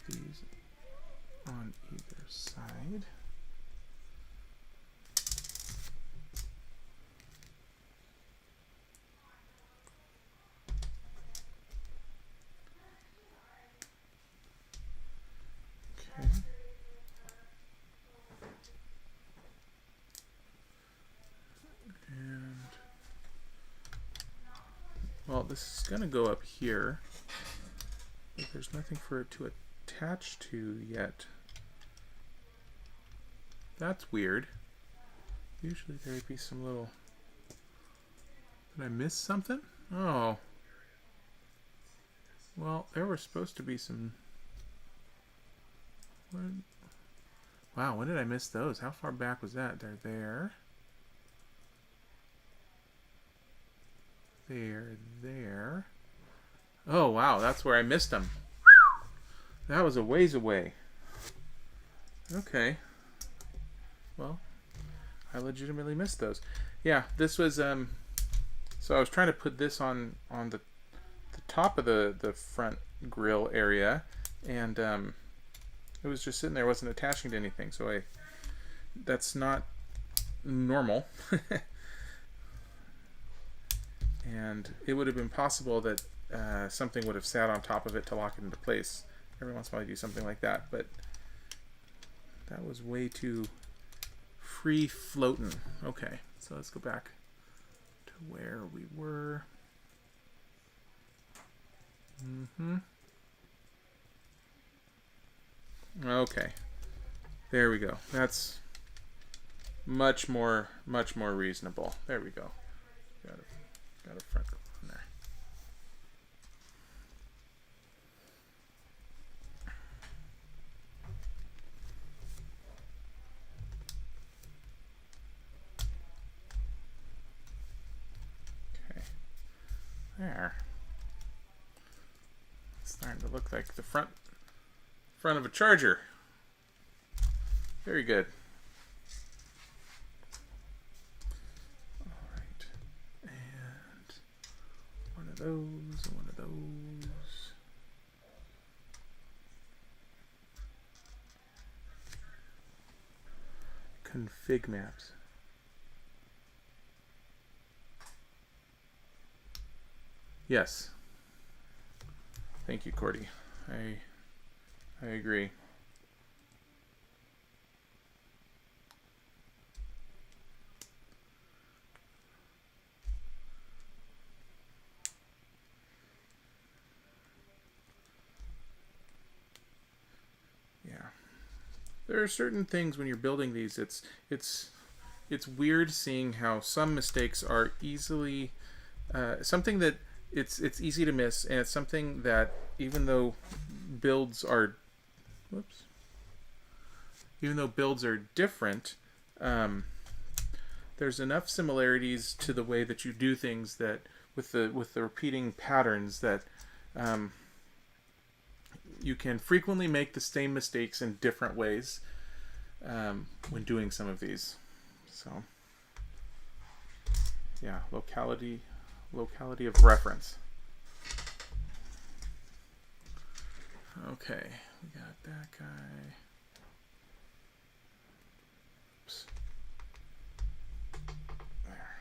Speaker 1: these on either side. Okay. And well, this is going to go up here, but there's nothing for it to attach to yet. That's weird. Usually there would be some little... Did I miss something? Oh. Well, there were supposed to be some... Wow, when did I miss those? How far back was that? They're there. There. Oh, wow, that's where I missed them. That was a ways away. Okay. Well, I legitimately missed those. Yeah, this was, so I was trying to put this on the top of the front grille area, and it was just sitting there, wasn't attaching to anything, so that's not normal. And it would have been possible that something would have sat on top of it to lock it into place. Every once in a while I do something like that, but that was way too free floating. Okay, so let's go back to where we were. Okay, there we go. That's much more reasonable. There we go. got a front on there. Okay. There. It's starting to look like the front of a charger. Very good. All right. And one of those and one of those. Config maps. Yes. Thank you, Cordy. I agree. Yeah. There are certain things when you're building these, it's weird seeing how some mistakes are easily something that it's easy to miss, and it's something that even though builds are different, there's enough similarities to the way that you do things that with the repeating patterns that you can frequently make the same mistakes in different ways when doing some of these. So yeah, locality of reference. Okay, we got that guy. Oops. There.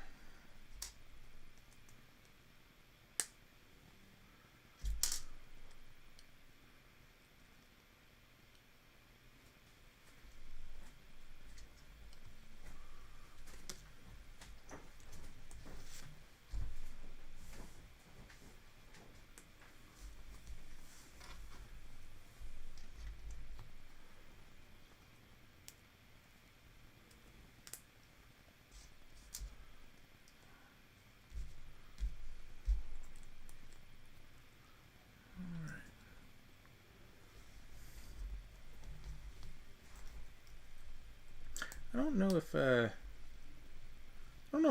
Speaker 1: I don't know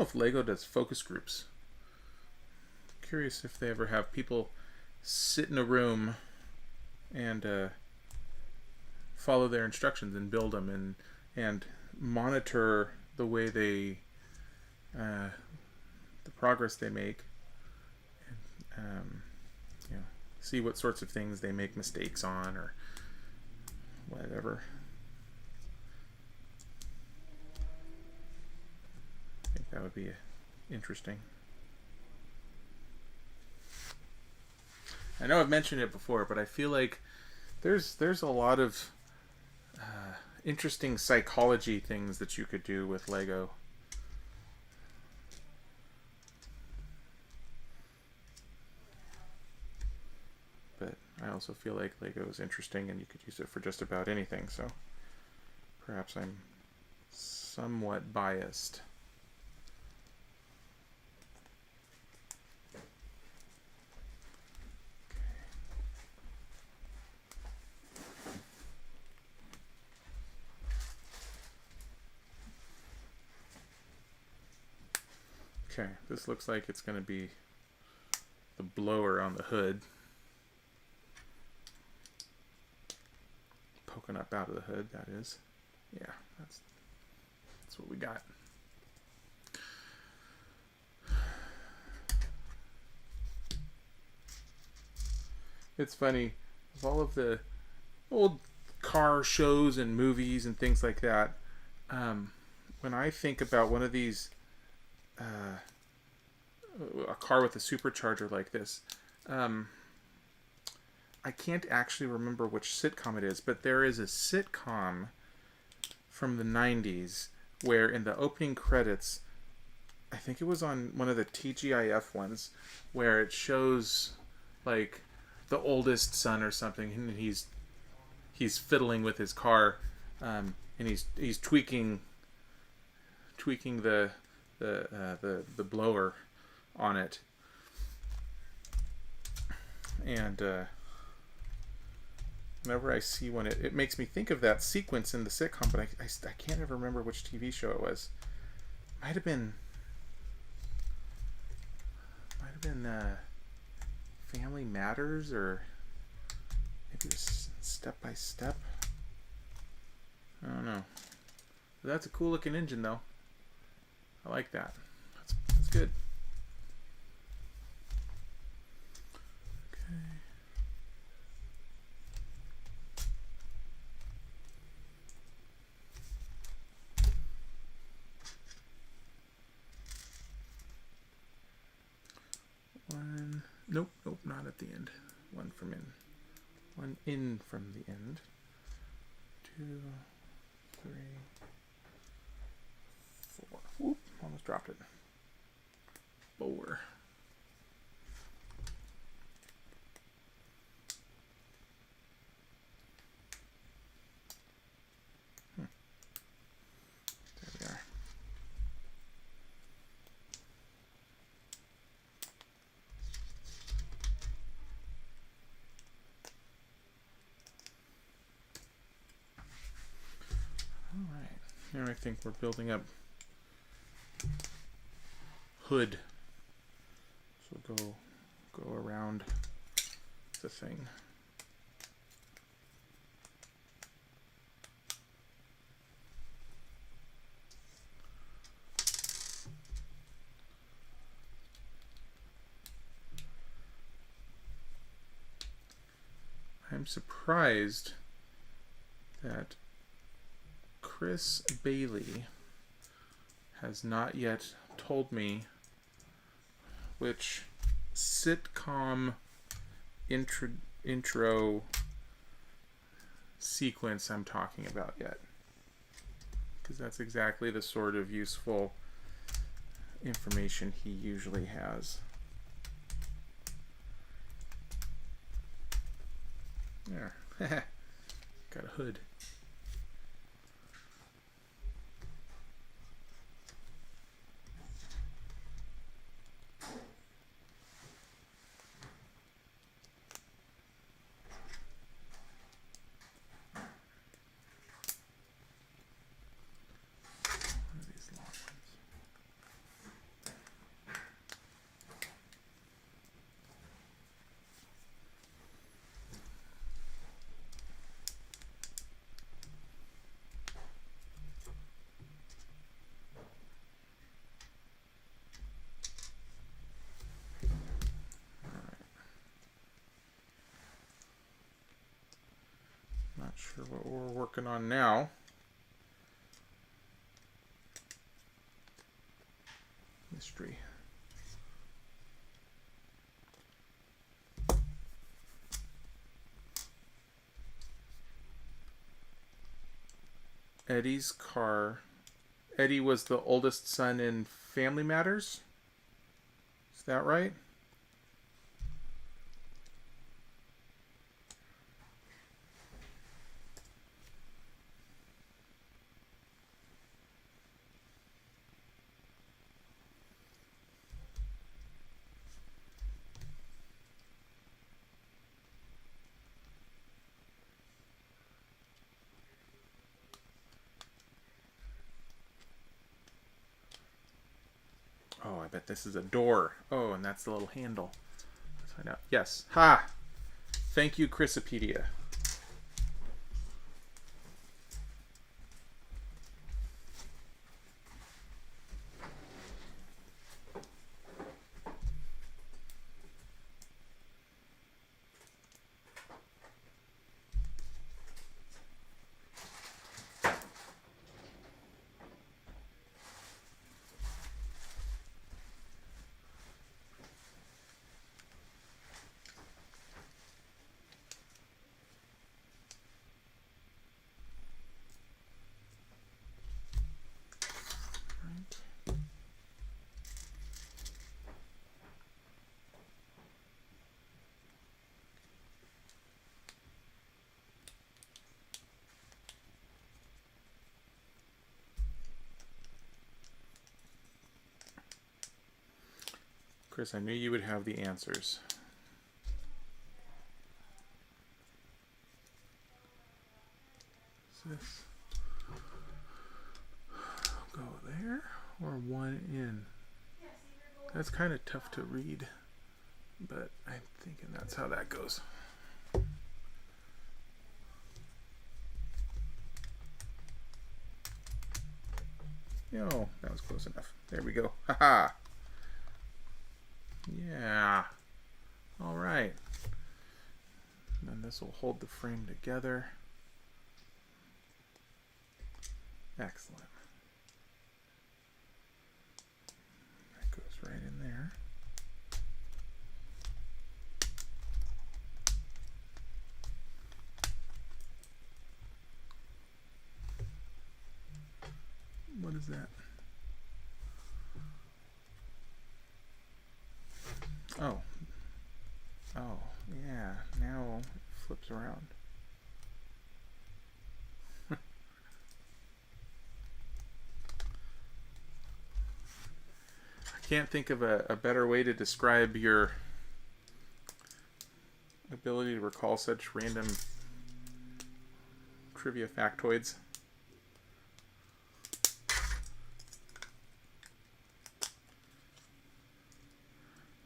Speaker 1: if Lego does focus groups. I'm curious if they ever have people sit in a room and follow their instructions and build them and monitor the way they the progress they make, and see what sorts of things they make mistakes on or whatever. I think that would be interesting. I know I've mentioned it before, but I feel like there's a lot of interesting psychology things that you could do with Lego. But I also feel like Lego is interesting and you could use it for just about anything, so perhaps I'm somewhat biased. Okay, this looks like it's going to be the blower on the hood. Poking up out of the hood, that is. Yeah, that's what we got. It's funny, of all of the old car shows and movies and things like that, when I think about one of these a car with a supercharger like this, I can't actually remember which sitcom it is, but there is a sitcom from the 90s where in the opening credits, I think it was on one of the TGIF ones, where it shows like the oldest son or something, and he's fiddling with his car, and he's tweaking the blower on it. And whenever I see one, it makes me think of that sequence in the sitcom, but I can't ever remember which TV show it was. Might have been Family Matters, or maybe it was Step by Step. I don't know. But that's a cool looking engine, though. I like that. That's good. Okay. One. Nope, not at the end. One in from the end. 2, 3, 4. Whoop, almost dropped it. 4. There we are. Alright, now I think we're building up hood. So go around the thing. I'm surprised that Chris Bailey has not yet told me which sitcom intro sequence I'm talking about yet, because that's exactly the sort of useful information he usually has. There. Got a hood. Not sure what we're working on now. Mystery. Eddie's car. Eddie was the oldest son in Family Matters? Is that right? Oh, I bet this is a door. Oh, and that's the little handle. Let's find out. Yes. Ha! Thank you, Chrisopedia. Chris, I knew you would have the answers. Is this go there or one in? That's kind of tough to read, but I'm thinking that's how that goes. No, that was close enough. There we go. Haha. Yeah. All right. And then this will hold the frame together. Excellent. That goes right in there. What is that? Oh. Oh, yeah. Now it flips around. I can't think of a better way to describe your ability to recall such random trivia factoids.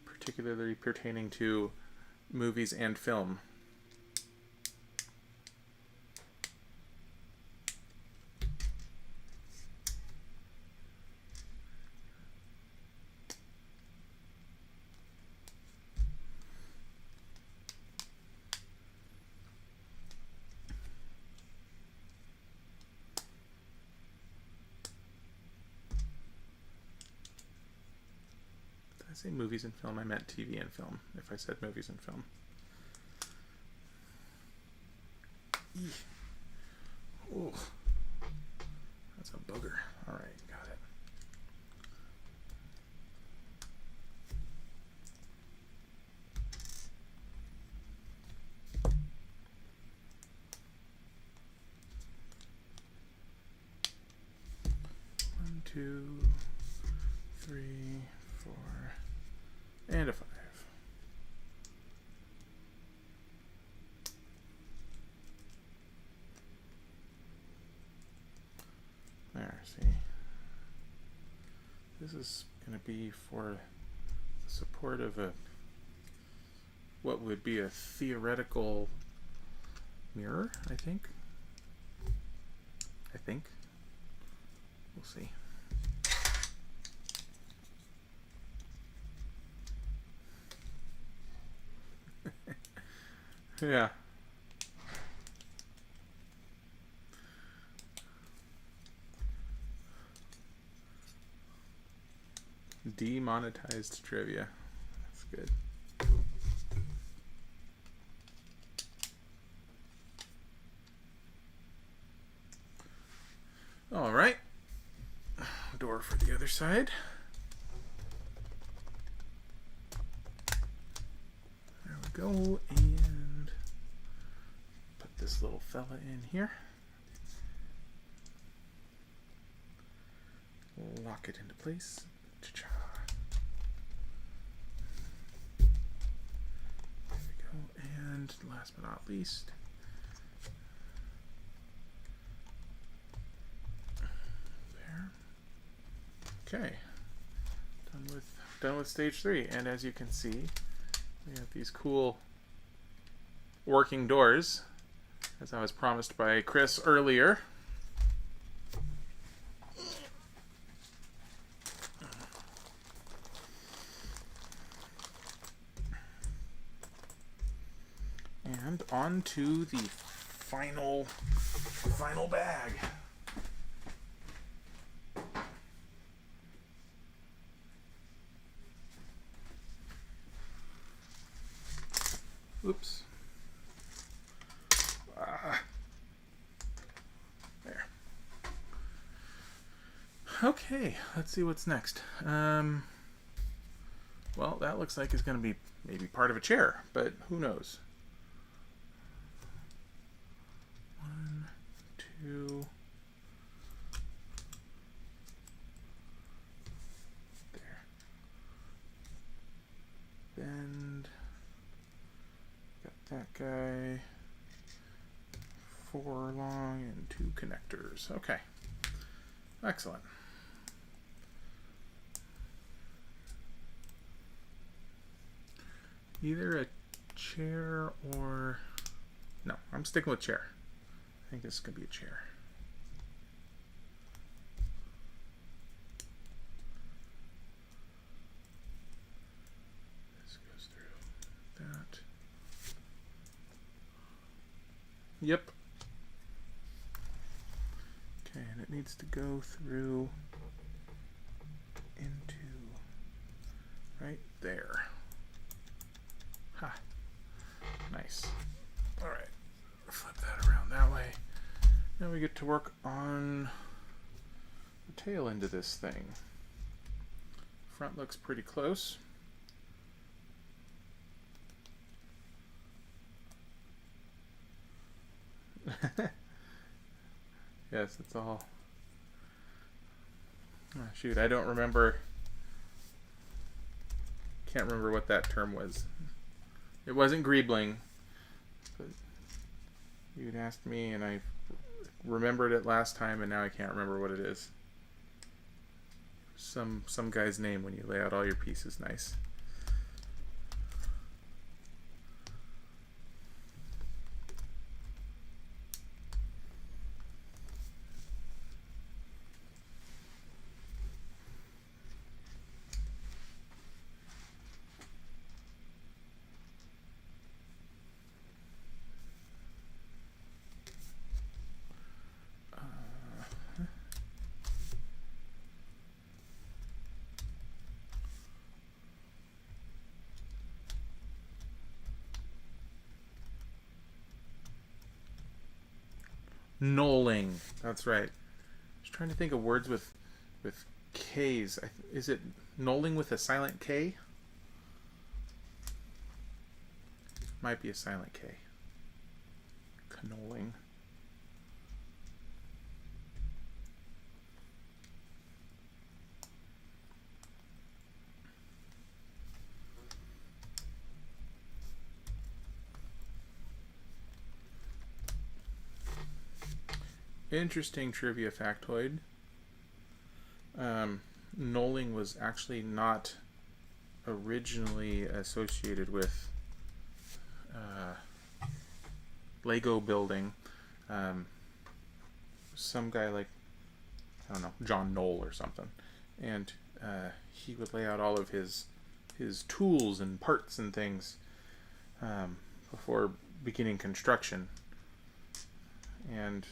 Speaker 1: Particularly pertaining to movies and film. Did I say movies and film? I meant TV and film, if I said movies and film. Oh, that's a booger. All right, got it. One, 2, 3, 4, and a 5. There, see. This is going to be for the support of what would be a theoretical mirror, I think. We'll see. Yeah. Demonetized trivia. That's good. All right. Door for the other side. There we go. And put this little fella in here. Lock it into place. Cha-cha. There we go. And last but not least, there. Okay. Done with stage 3. And as you can see, we have these cool working doors, as I was promised by Chris earlier. And on to the final bag. Oops. There. Okay, let's see what's next. Well, that looks like it's going to be maybe part of a chair, but who knows? 1, 2. There. guy, 4 long and 2 connectors. Okay, excellent. Either a chair or... No, I'm sticking with chair. I think this is going to be a chair. This goes through that. Yep. Okay, and it needs to go through into right there. Ha. Nice. All right. Flip that around that way. Now we get to work on the tail end of this thing. Front looks pretty close. Yes, it's all... Oh, shoot, I don't remember... Can't remember what that term was. It wasn't greebling, but you'd asked me and I remembered it last time and now I can't remember what it is. Some guy's name when you lay out all your pieces nice. Knolling. That's right. I was trying to think of words with K's. Is it knolling with a silent K? Might be a silent K. Knolling. Interesting trivia factoid. Knolling was actually not originally associated with Lego building. Some guy like, I don't know, John Knoll or something. And he would lay out all of his tools and parts and things before beginning construction. And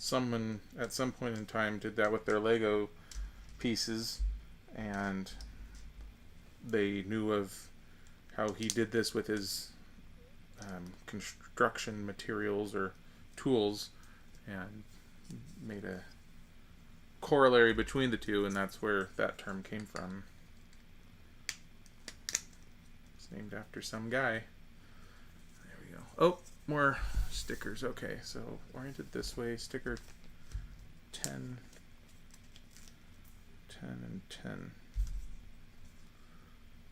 Speaker 1: someone at some point in time did that with their Lego pieces, and they knew of how he did this with his construction materials or tools, and made a corollary between the two, and that's where that term came from. It's named after some guy. There we go. Oh, more stickers. Okay, so oriented this way, sticker 10, 10, and 10.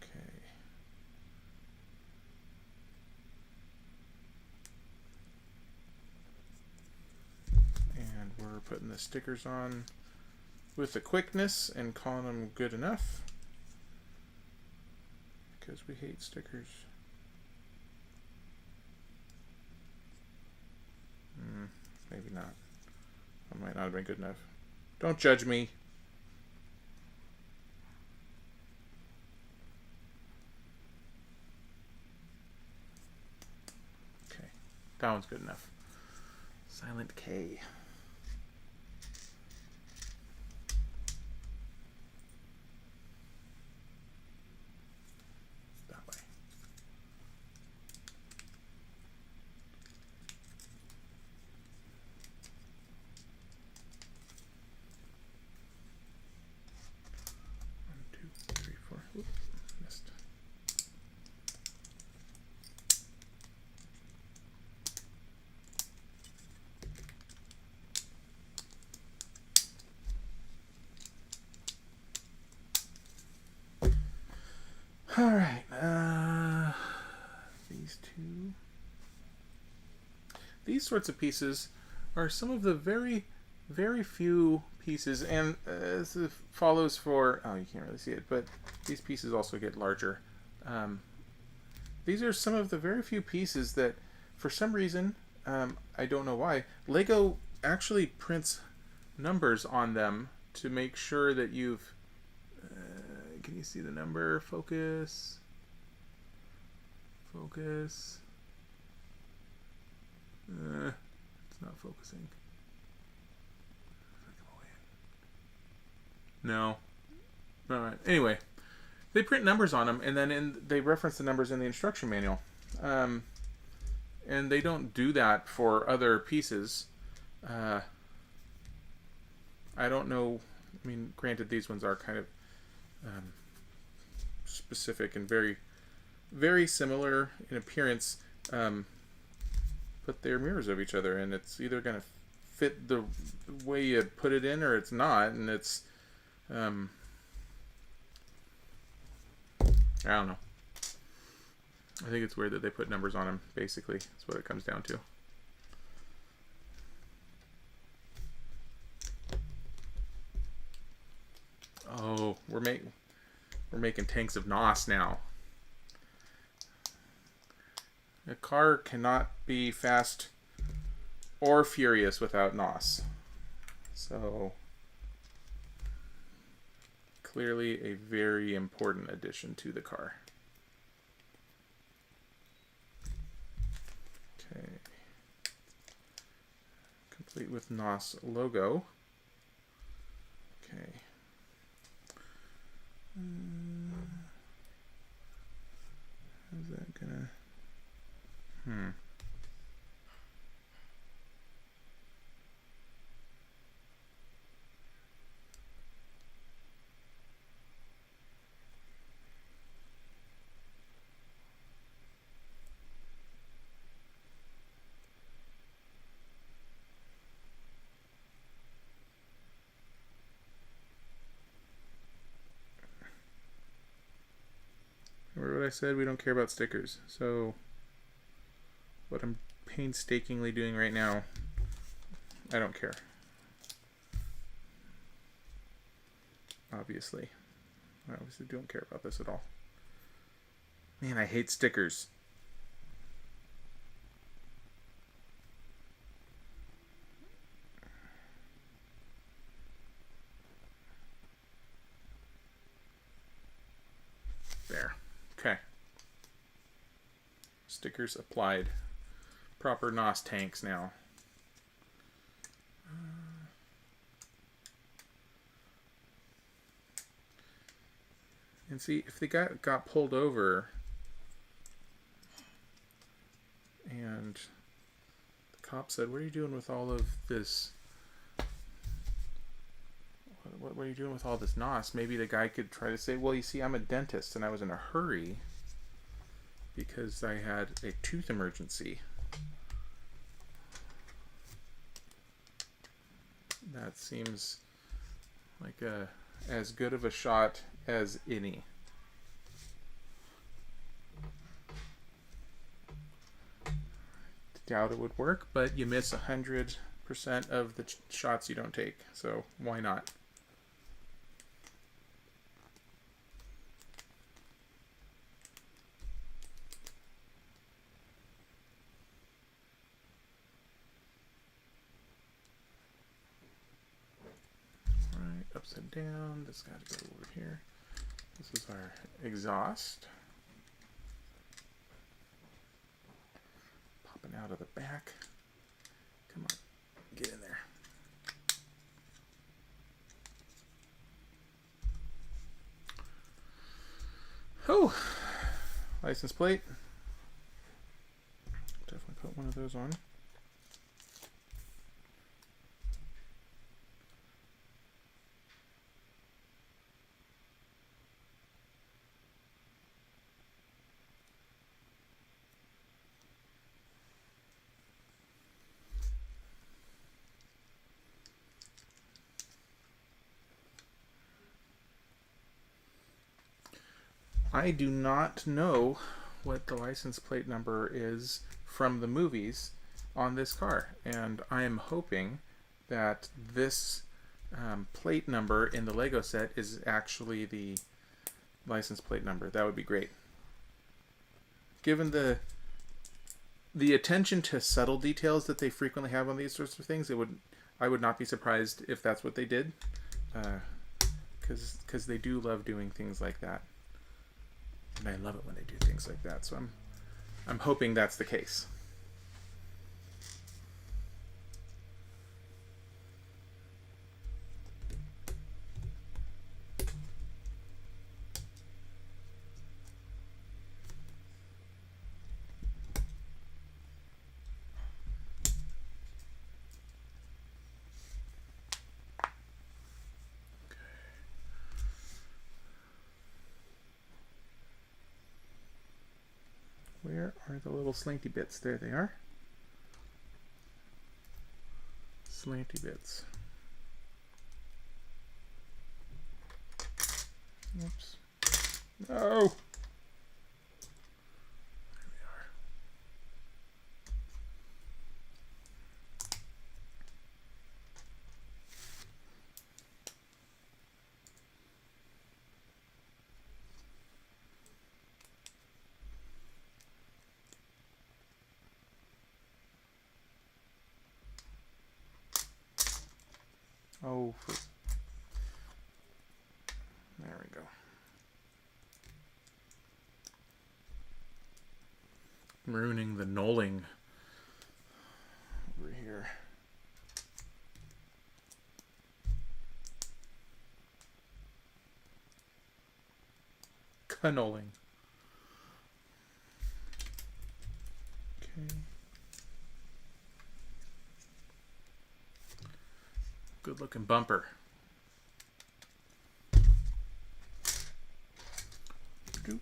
Speaker 1: Okay. And we're putting the stickers on with the quickness and calling them good enough, because we hate stickers. Maybe not. That might not have been good enough. Don't judge me. Okay, that one's good enough. Silent K. That way. Missed. All right, these two. these sorts of pieces are some of the very, very few pieces, and as it follows for, oh, you can't really see it, but these pieces also get larger. These are some of the very few pieces that, for some reason, I don't know why, Lego actually prints numbers on them to make sure that you've, can you see the number? Focus. Focus. It's not focusing. No. Alright. Anyway, they print numbers on them, and then they reference the numbers in the instruction manual. And they don't do that for other pieces. I don't know. I mean, granted, these ones are kind of specific and very, very similar in appearance, but they're mirrors of each other, and it's either going to fit the way you put it in or it's not, and it's I don't know. I think it's weird that they put numbers on them, basically. That's what it comes down to. Oh, we're making tanks of NOS now. A car cannot be fast or furious without NOS. So, clearly a very important addition to the car. Okay. Complete with NOS logo. Okay. How's that gonna... Remember what I said? We don't care about stickers. So what I'm painstakingly doing right now, I don't care. Obviously. I obviously don't care about this at all. Man, I hate stickers. There. Okay. Stickers applied. Proper NOS tanks now. And see, if they got pulled over and the cop said, what are you doing with all of this? What are you doing with all this NOS? Maybe the guy could try to say, well, you see, I'm a dentist and I was in a hurry because I had a tooth emergency. That seems like as good of a shot as any. Doubt it would work, but you miss 100% of the shots you don't take, so why not? Upside down. This got to go over here. This is our exhaust. Popping out of the back. Come on, get in there. Oh, license plate. Definitely put one of those on. I do not know what the license plate number is from the movies. on this car, and I am hoping that this plate number in the Lego set is actually the license plate number. That would be great. Given the attention to subtle details that they frequently have on these sorts of things, I would not be surprised if that's what they did, because they do love doing things like that, and I love it when they do things like that. So I'm hoping that's the case. Where are the little slanty bits? There they are. Slanty bits. Oops. No! There we are. Oh, there we go. I'm ruining the knolling over here. Cannoling. Okay. Good looking bumper. Doop.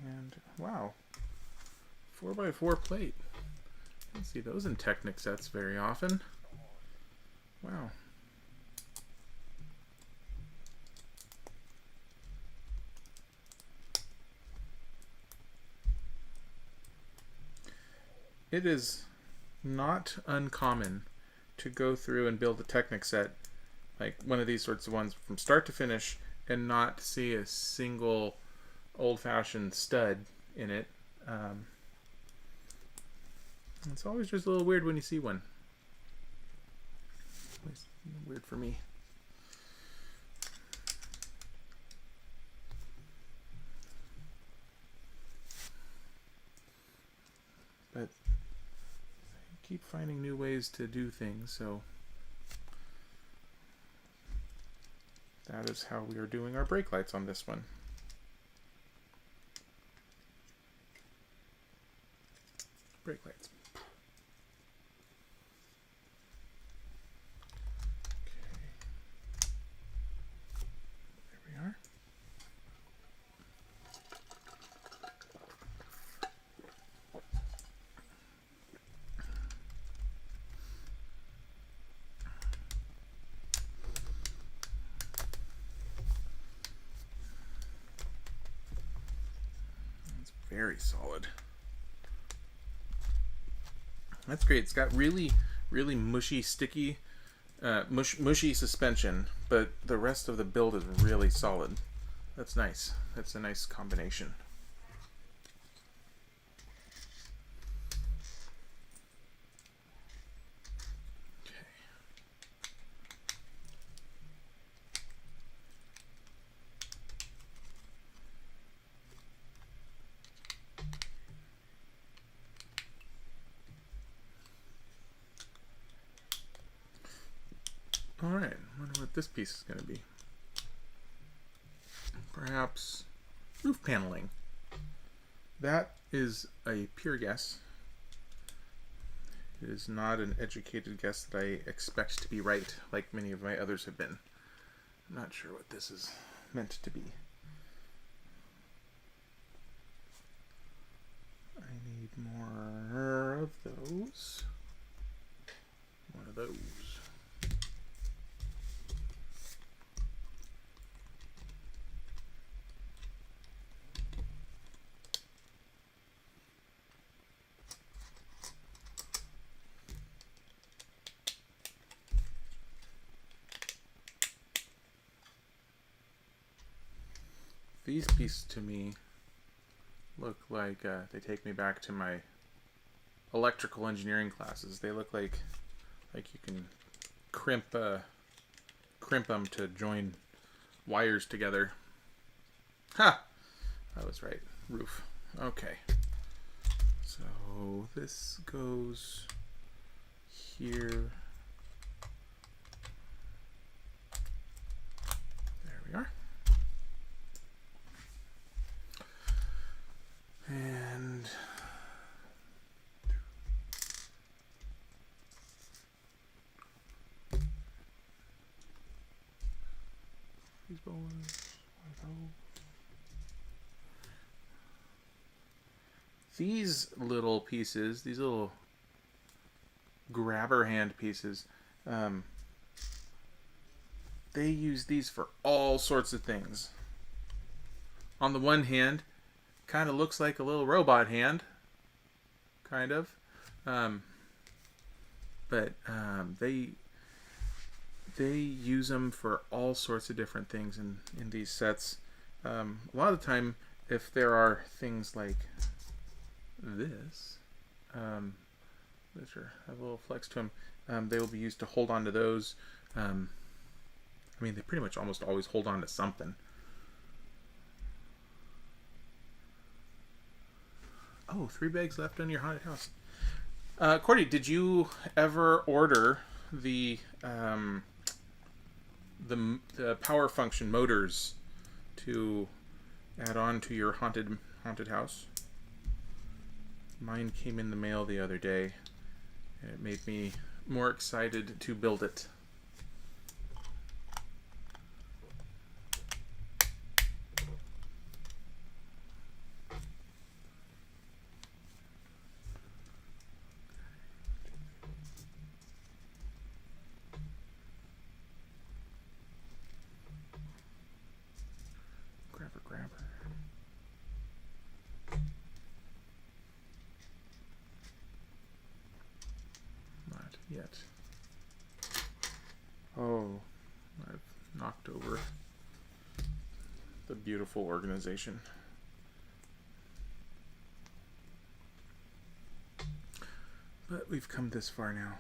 Speaker 1: And wow, 4x4 plate. I don't see those in Technic sets very often. Wow. It is not uncommon to go through and build a Technic set, like one of these sorts of ones, from start to finish and not see a single old-fashioned stud in it. It's always just a little weird when you see one. It's weird for me. But I keep finding new ways to do things, so that is how we are doing our brake lights on this one. Brake lights. Okay. There we are. It's very solid. That's great. It's got really, really mushy, sticky, mushy suspension, but the rest of the build is really solid. That's nice. That's a nice combination. Alright, I wonder what this piece is going to be. Perhaps roof paneling. That is a pure guess. It is not an educated guess that I expect to be right, like many of my others have been. I'm not sure what this is meant to be. I need more of those. of those. These pieces to me look like they take me back to my electrical engineering classes. They look like you can crimp them to join wires together. Ha! I was right. Roof. Okay. So this goes here. There we are. And these bones. These little pieces, these little grabber hand pieces, they use these for all sorts of things. On the one hand, kind of looks like a little robot hand, kind of, but they use them for all sorts of different things in these sets. A lot of the time, if there are things like this, which have a little flex to them, they will be used to hold on to those. I mean, they pretty much almost always hold on to something. Oh, 3 bags left on your haunted house. Cordy, did you ever order the power function motors to add on to your haunted house? Mine came in the mail the other day, and it made me more excited to build it. Grabber. Not yet. Oh, I've knocked over the beautiful organization. But we've come this far now.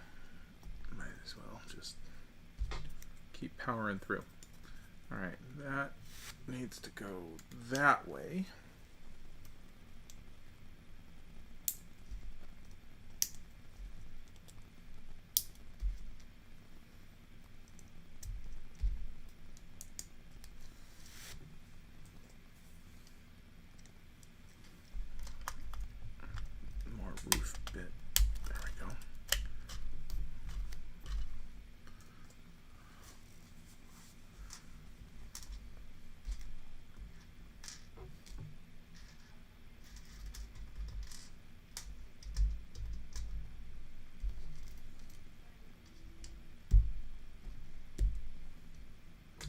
Speaker 1: Might as well just keep powering through. Alright, that needs to go that way. More roof bit. There we go.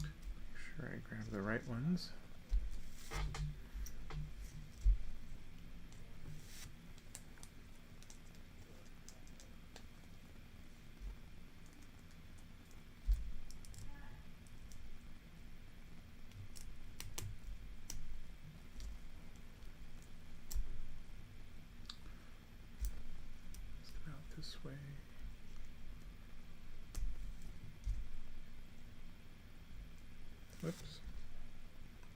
Speaker 1: Make sure I grab the right ones. This way. Whoops.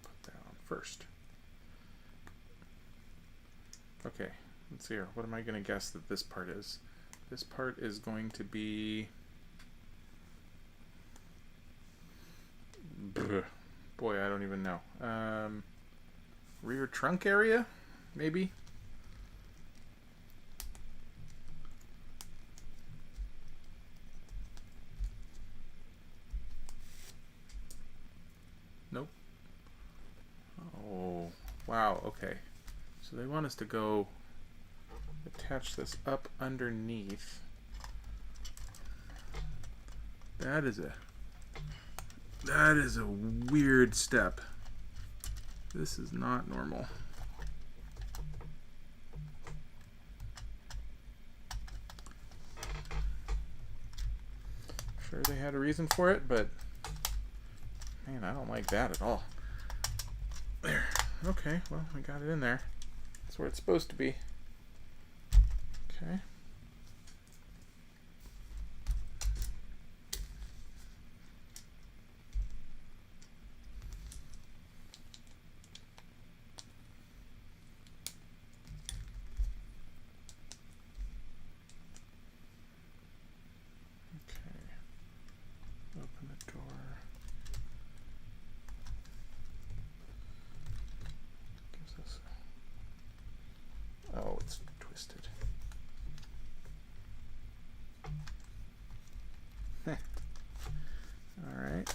Speaker 1: Put that on first. Okay, let's see here. What am I going to guess that this part is? This part is going to be... Boy, I don't even know. Rear trunk area? Maybe? Nope. Oh, wow, okay. So they want us to go attach this up underneath. That is a weird step. This is not normal. Sure they had a reason for it, but man, I don't like that at all. There. Okay, well, I got it in there. That's where it's supposed to be. Okay. Open the door. Gives us. Oh, it's twisted. All right.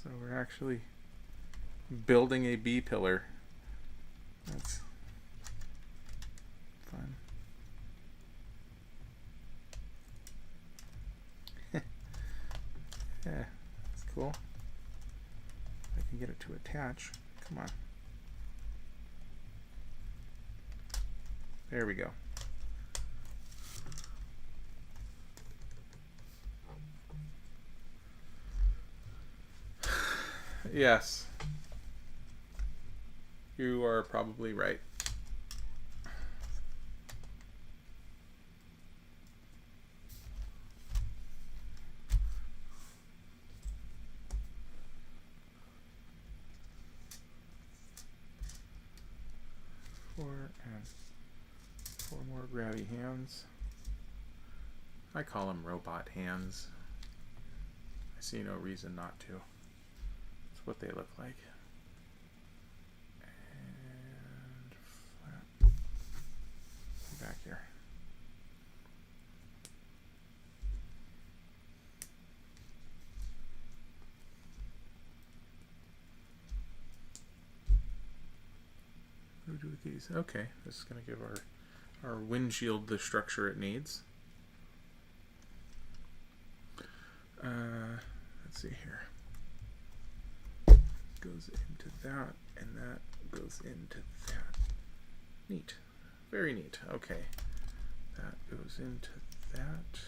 Speaker 1: So we're actually building a B pillar. That's fun. Yeah, that's cool. I can get it to attach. Come on. There we go. Yes. You are probably right. Four more grabby hands. I call them robot hands. I see no reason not to. That's what they look like. And flat. Back here. What do we do with these? Okay, this is going to give our windshield the structure it needs. Let's see here. Goes into that, and that goes into that. Neat. Very neat. Okay. That goes into that.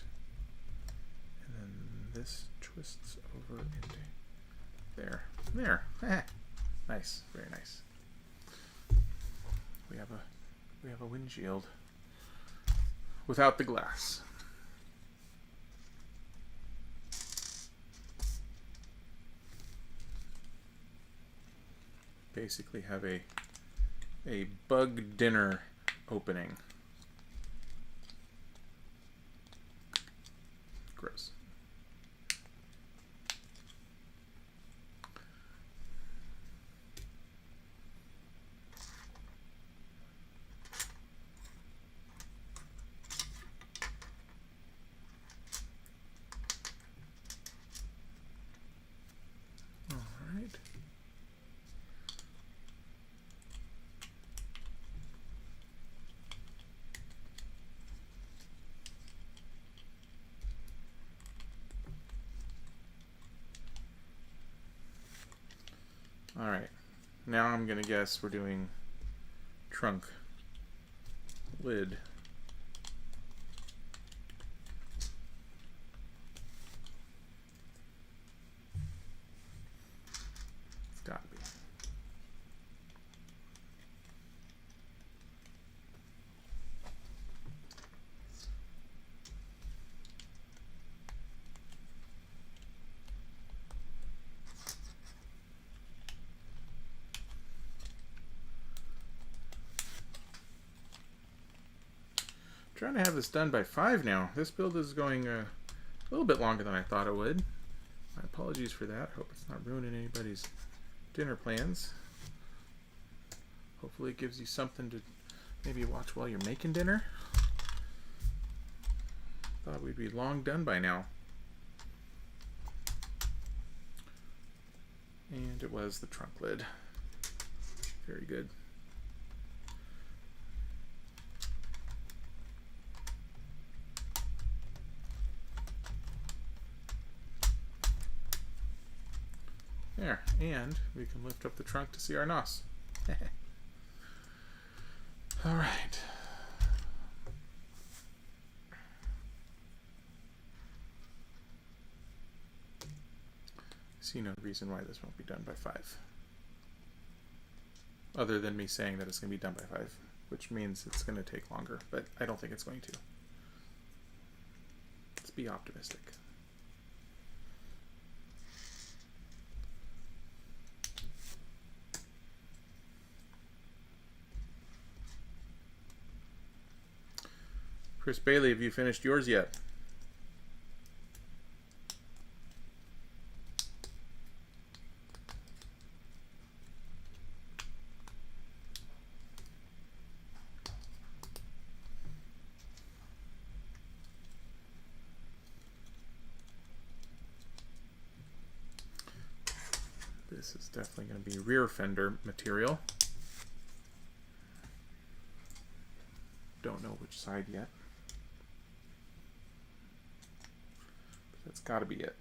Speaker 1: And then this twists over into there. There. Nice. Very nice. We have a windshield without the glass. Basically have a bug dinner opening. Gross. Alright, now I'm going to guess we're doing trunk lid. It's got to be. Trying to have this done by 5 now. This build is going a little bit longer than I thought it would. My apologies for that. Hope it's not ruining anybody's dinner plans. Hopefully it gives you something to maybe watch while you're making dinner. Thought we'd be long done by now. And it was the trunk lid. Very good. There, and we can lift up the trunk to see our NOS. All right. See no reason why this won't be done by 5. Other than me saying that it's going to be done by 5, which means it's going to take longer, but I don't think it's going to. Let's be optimistic. Chris Bailey, have you finished yours yet? This is definitely going to be rear fender material. Don't know which side yet. But that's got to be it.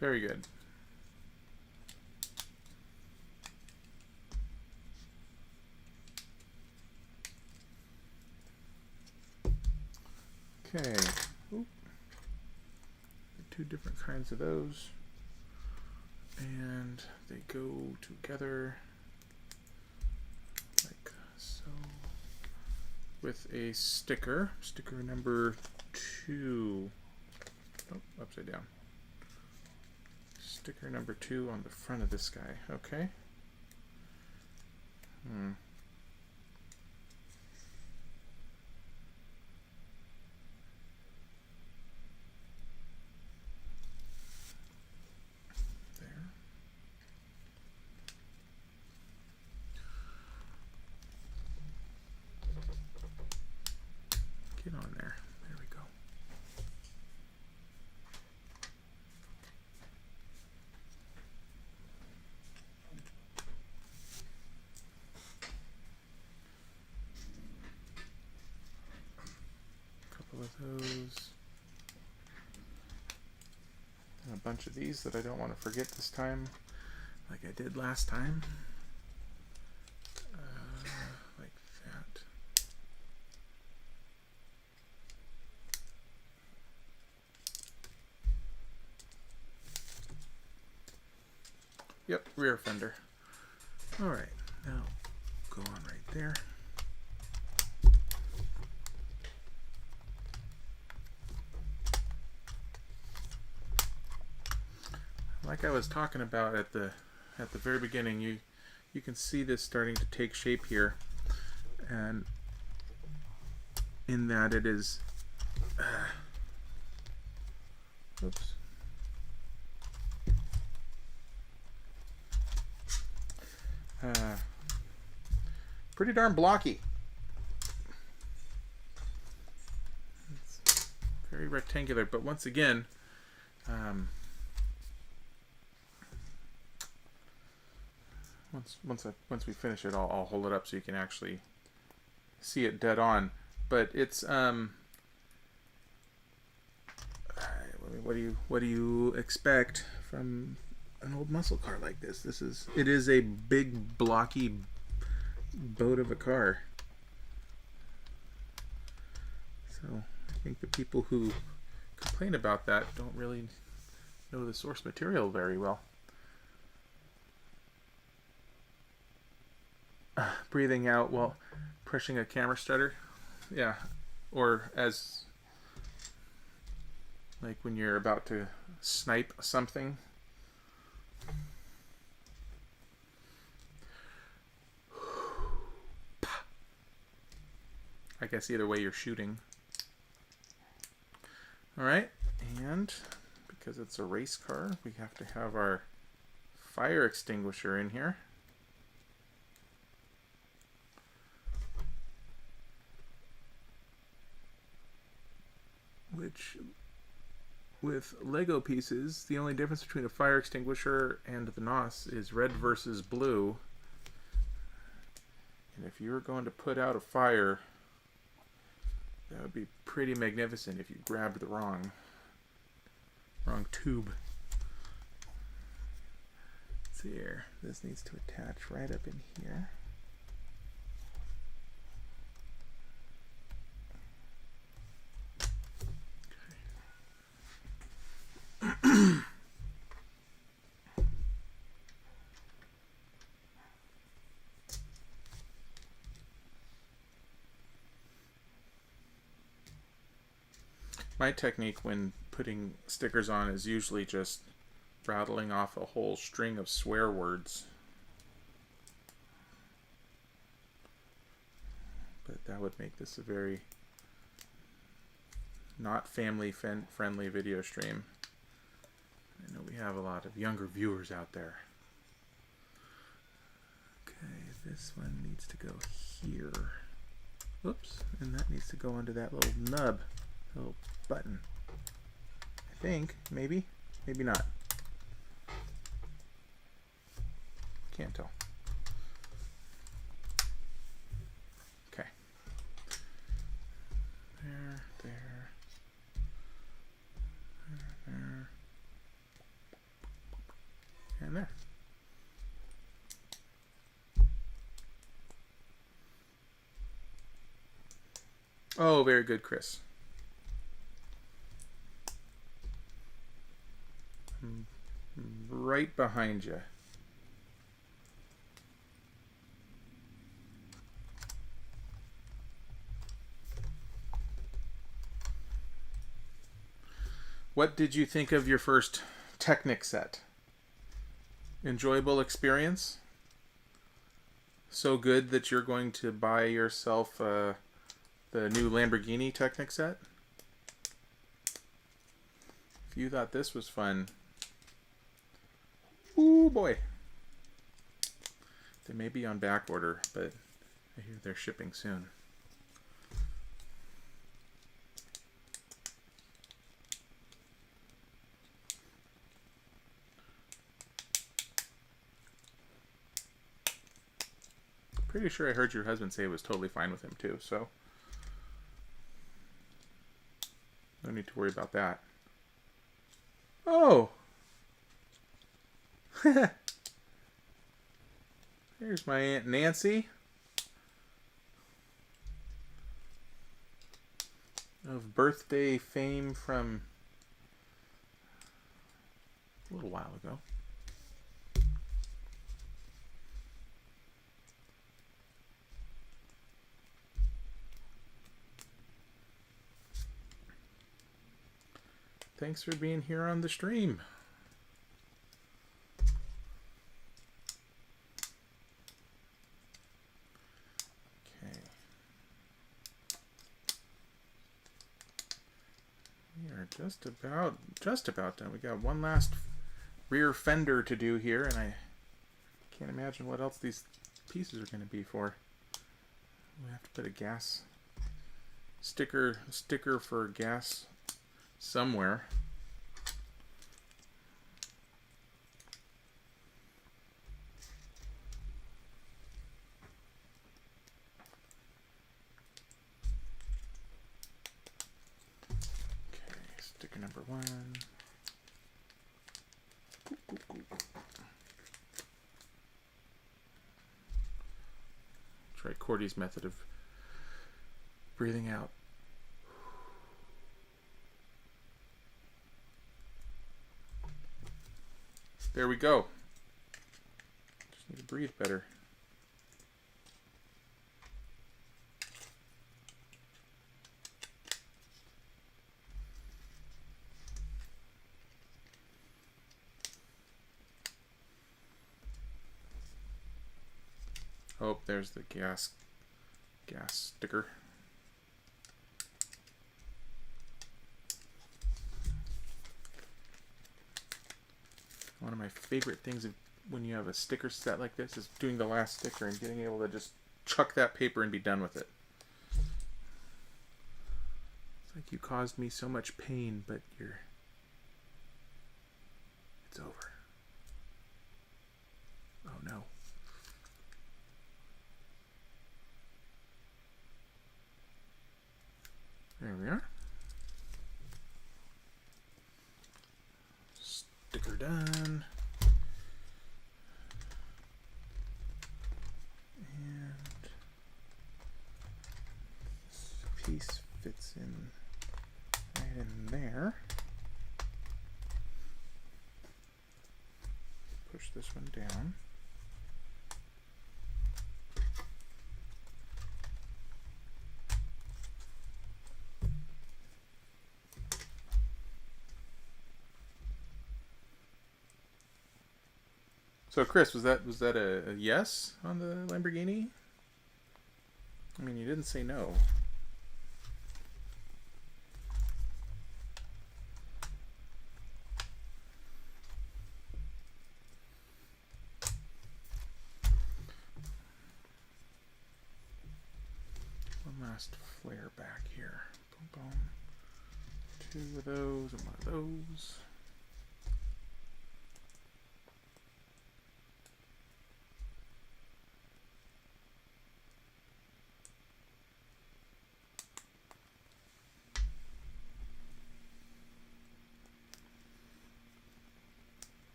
Speaker 1: Very good. Okay. Oop. 2 different kinds of those. And they go together like so with a sticker. Sticker number 2. Oh, upside down. Sticker number 2 on the front of this guy. Okay. There. Get on there. There we go. Of those, and a bunch of these that I don't want to forget this time, like I did last time, like that. Yep, rear fender. All right, now go on right there. Like I was talking about at the very beginning, you can see this starting to take shape here, and in that it is oops, pretty darn blocky. It's very rectangular, but once again, once we finish it, I'll hold it up so you can actually see it dead on. But it's what do you expect from an old muscle car like this? It is a big blocky boat of a car. So I think the people who complain about that don't really know the source material very well. Breathing out while pushing a camera stutter, yeah, or as like when you're about to snipe something. I guess either way you're shooting. All right, and because it's a race car, we have to have our fire extinguisher in here. Which, with Lego pieces, the only difference between a fire extinguisher and the NOS is red versus blue. And if you were going to put out a fire, that would be pretty magnificent if you grabbed the wrong tube. Let's see here. This needs to attach right up in here. My technique when putting stickers on is usually just rattling off a whole string of swear words. But that would make this a very not family friendly video stream. I know we have a lot of younger viewers out there. Okay, this one needs to go here. Oops, and that needs to go under that little nub, little button. I think, maybe not. Can't tell. Okay. There. And there. Oh, very good, Chris. Right behind you. What did you think of your first Technic set? Enjoyable experience? So good that you're going to buy yourself the new Lamborghini Technic set? If you thought this was fun, ooh boy. They may be on back order, but I hear they're shipping soon. Pretty sure I heard your husband say it was totally fine with him too, so no need to worry about that. Oh! There's my Aunt Nancy of birthday fame from a little while ago. Thanks for being here on the stream. Okay. We are just about done. We got one last rear fender to do here, and I can't imagine what else these pieces are going to be for. We have to put a gas sticker for gas somewhere. Okay, sticker number 1. Try Cordy's method of breathing out. There we go. Just need to breathe better. Oh, there's the gas sticker. One of my favorite things when you have a sticker set like this is doing the last sticker and getting able to just chuck that paper and be done with it. It's like you caused me so much pain, but it's over. Oh no. There we are. Sticker done. And this piece fits in right in there. Push this one down. So Chris, was that a yes on the Lamborghini? I mean, you didn't say no. One last flare back here. Boom, boom. 2 of those and 1 of those.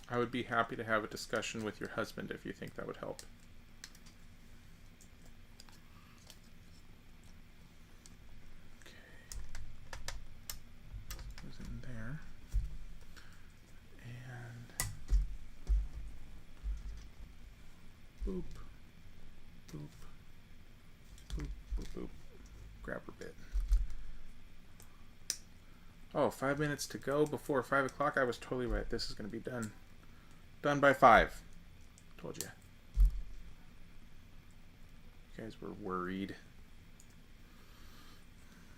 Speaker 1: I would be happy to have a discussion with your husband if you think that would help. Okay. Goes in there. And boop. Boop. Boop, boop, boop. Grabber bit. Oh, 5 minutes to go before 5 o'clock. I was totally right. This is going to be done. Done by 5. Told you. You guys were worried.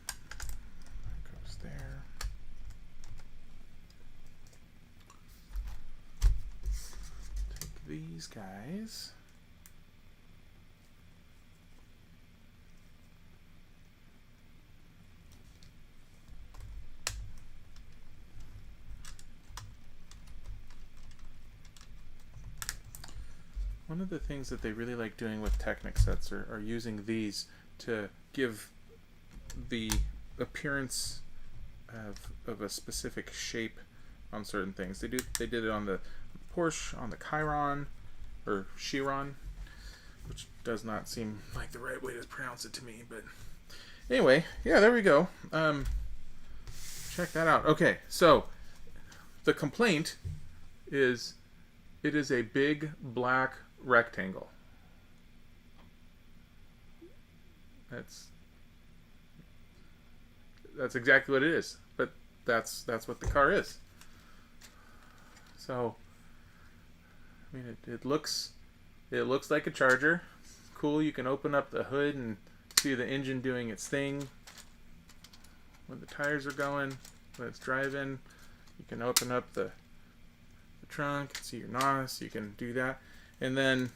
Speaker 1: That goes there. Take these guys. One of the things that they really like doing with Technic sets are using these to give the appearance of a specific shape on certain things. They did it on the Porsche, on the Chiron, or Chiron, which does not seem like the right way to pronounce it to me, but anyway, yeah, there we go. Check that out. Okay, so the complaint is it is a big black rectangle. That's exactly what it is, but that's what the car is. So I mean, it looks like a Charger. Cool. You can open up the hood and see the engine doing its thing when the tires are going, when it's driving. You can open up the trunk, see your NOS. You can do that. And then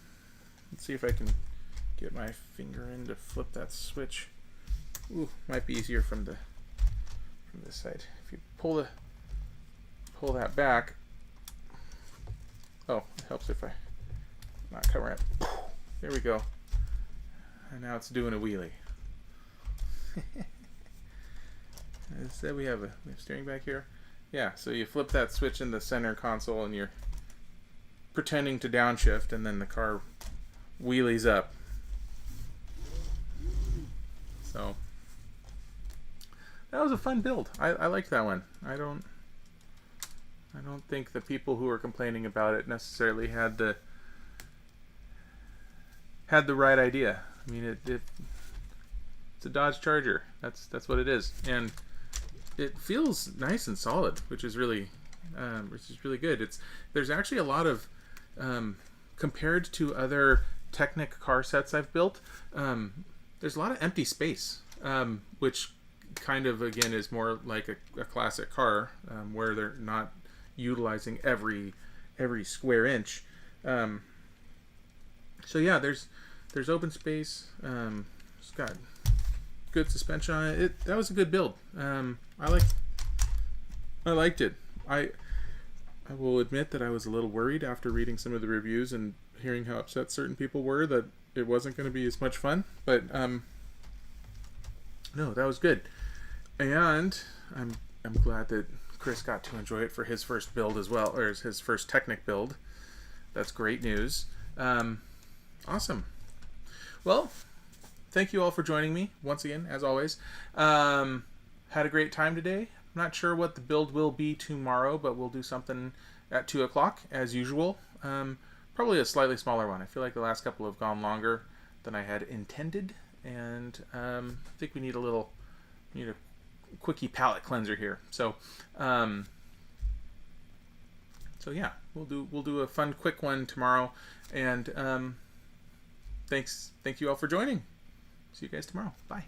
Speaker 1: let's see if I can get my finger in to flip that switch. Ooh, might be easier from this side. If you pull that back. Oh, it helps if I not cover it. There we go. And now it's doing a wheelie. Instead we have steering back here. Yeah, so you flip that switch in the center console and you're pretending to downshift, and then the car wheelies up. So that was a fun build. I liked that one. I don't think the people who were complaining about it necessarily had the right idea. I mean, it's a Dodge Charger. That's what it is, and it feels nice and solid, which is really good. There's actually a lot of compared to other Technic car sets I've built, there's a lot of empty space, which kind of again is more like a classic car, where they're not utilizing every every square inch. So yeah, there's open space. It's got good suspension on it. That was a good build. I liked it. I will admit that I was a little worried after reading some of the reviews and hearing how upset certain people were that it wasn't going to be as much fun. But no, that was good. And I'm glad that Chris got to enjoy it for his first build as well, or his first Technic build. That's great news. Awesome. Well, thank you all for joining me once again, as always. Had a great time today. I'm not sure what the build will be tomorrow, but we'll do something at 2 o'clock as usual. Probably a slightly smaller one. I feel like the last couple have gone longer than I had intended, and I think we need a quickie palate cleanser here. So yeah, we'll do a fun quick one tomorrow, and thank you all for joining. See you guys tomorrow. Bye.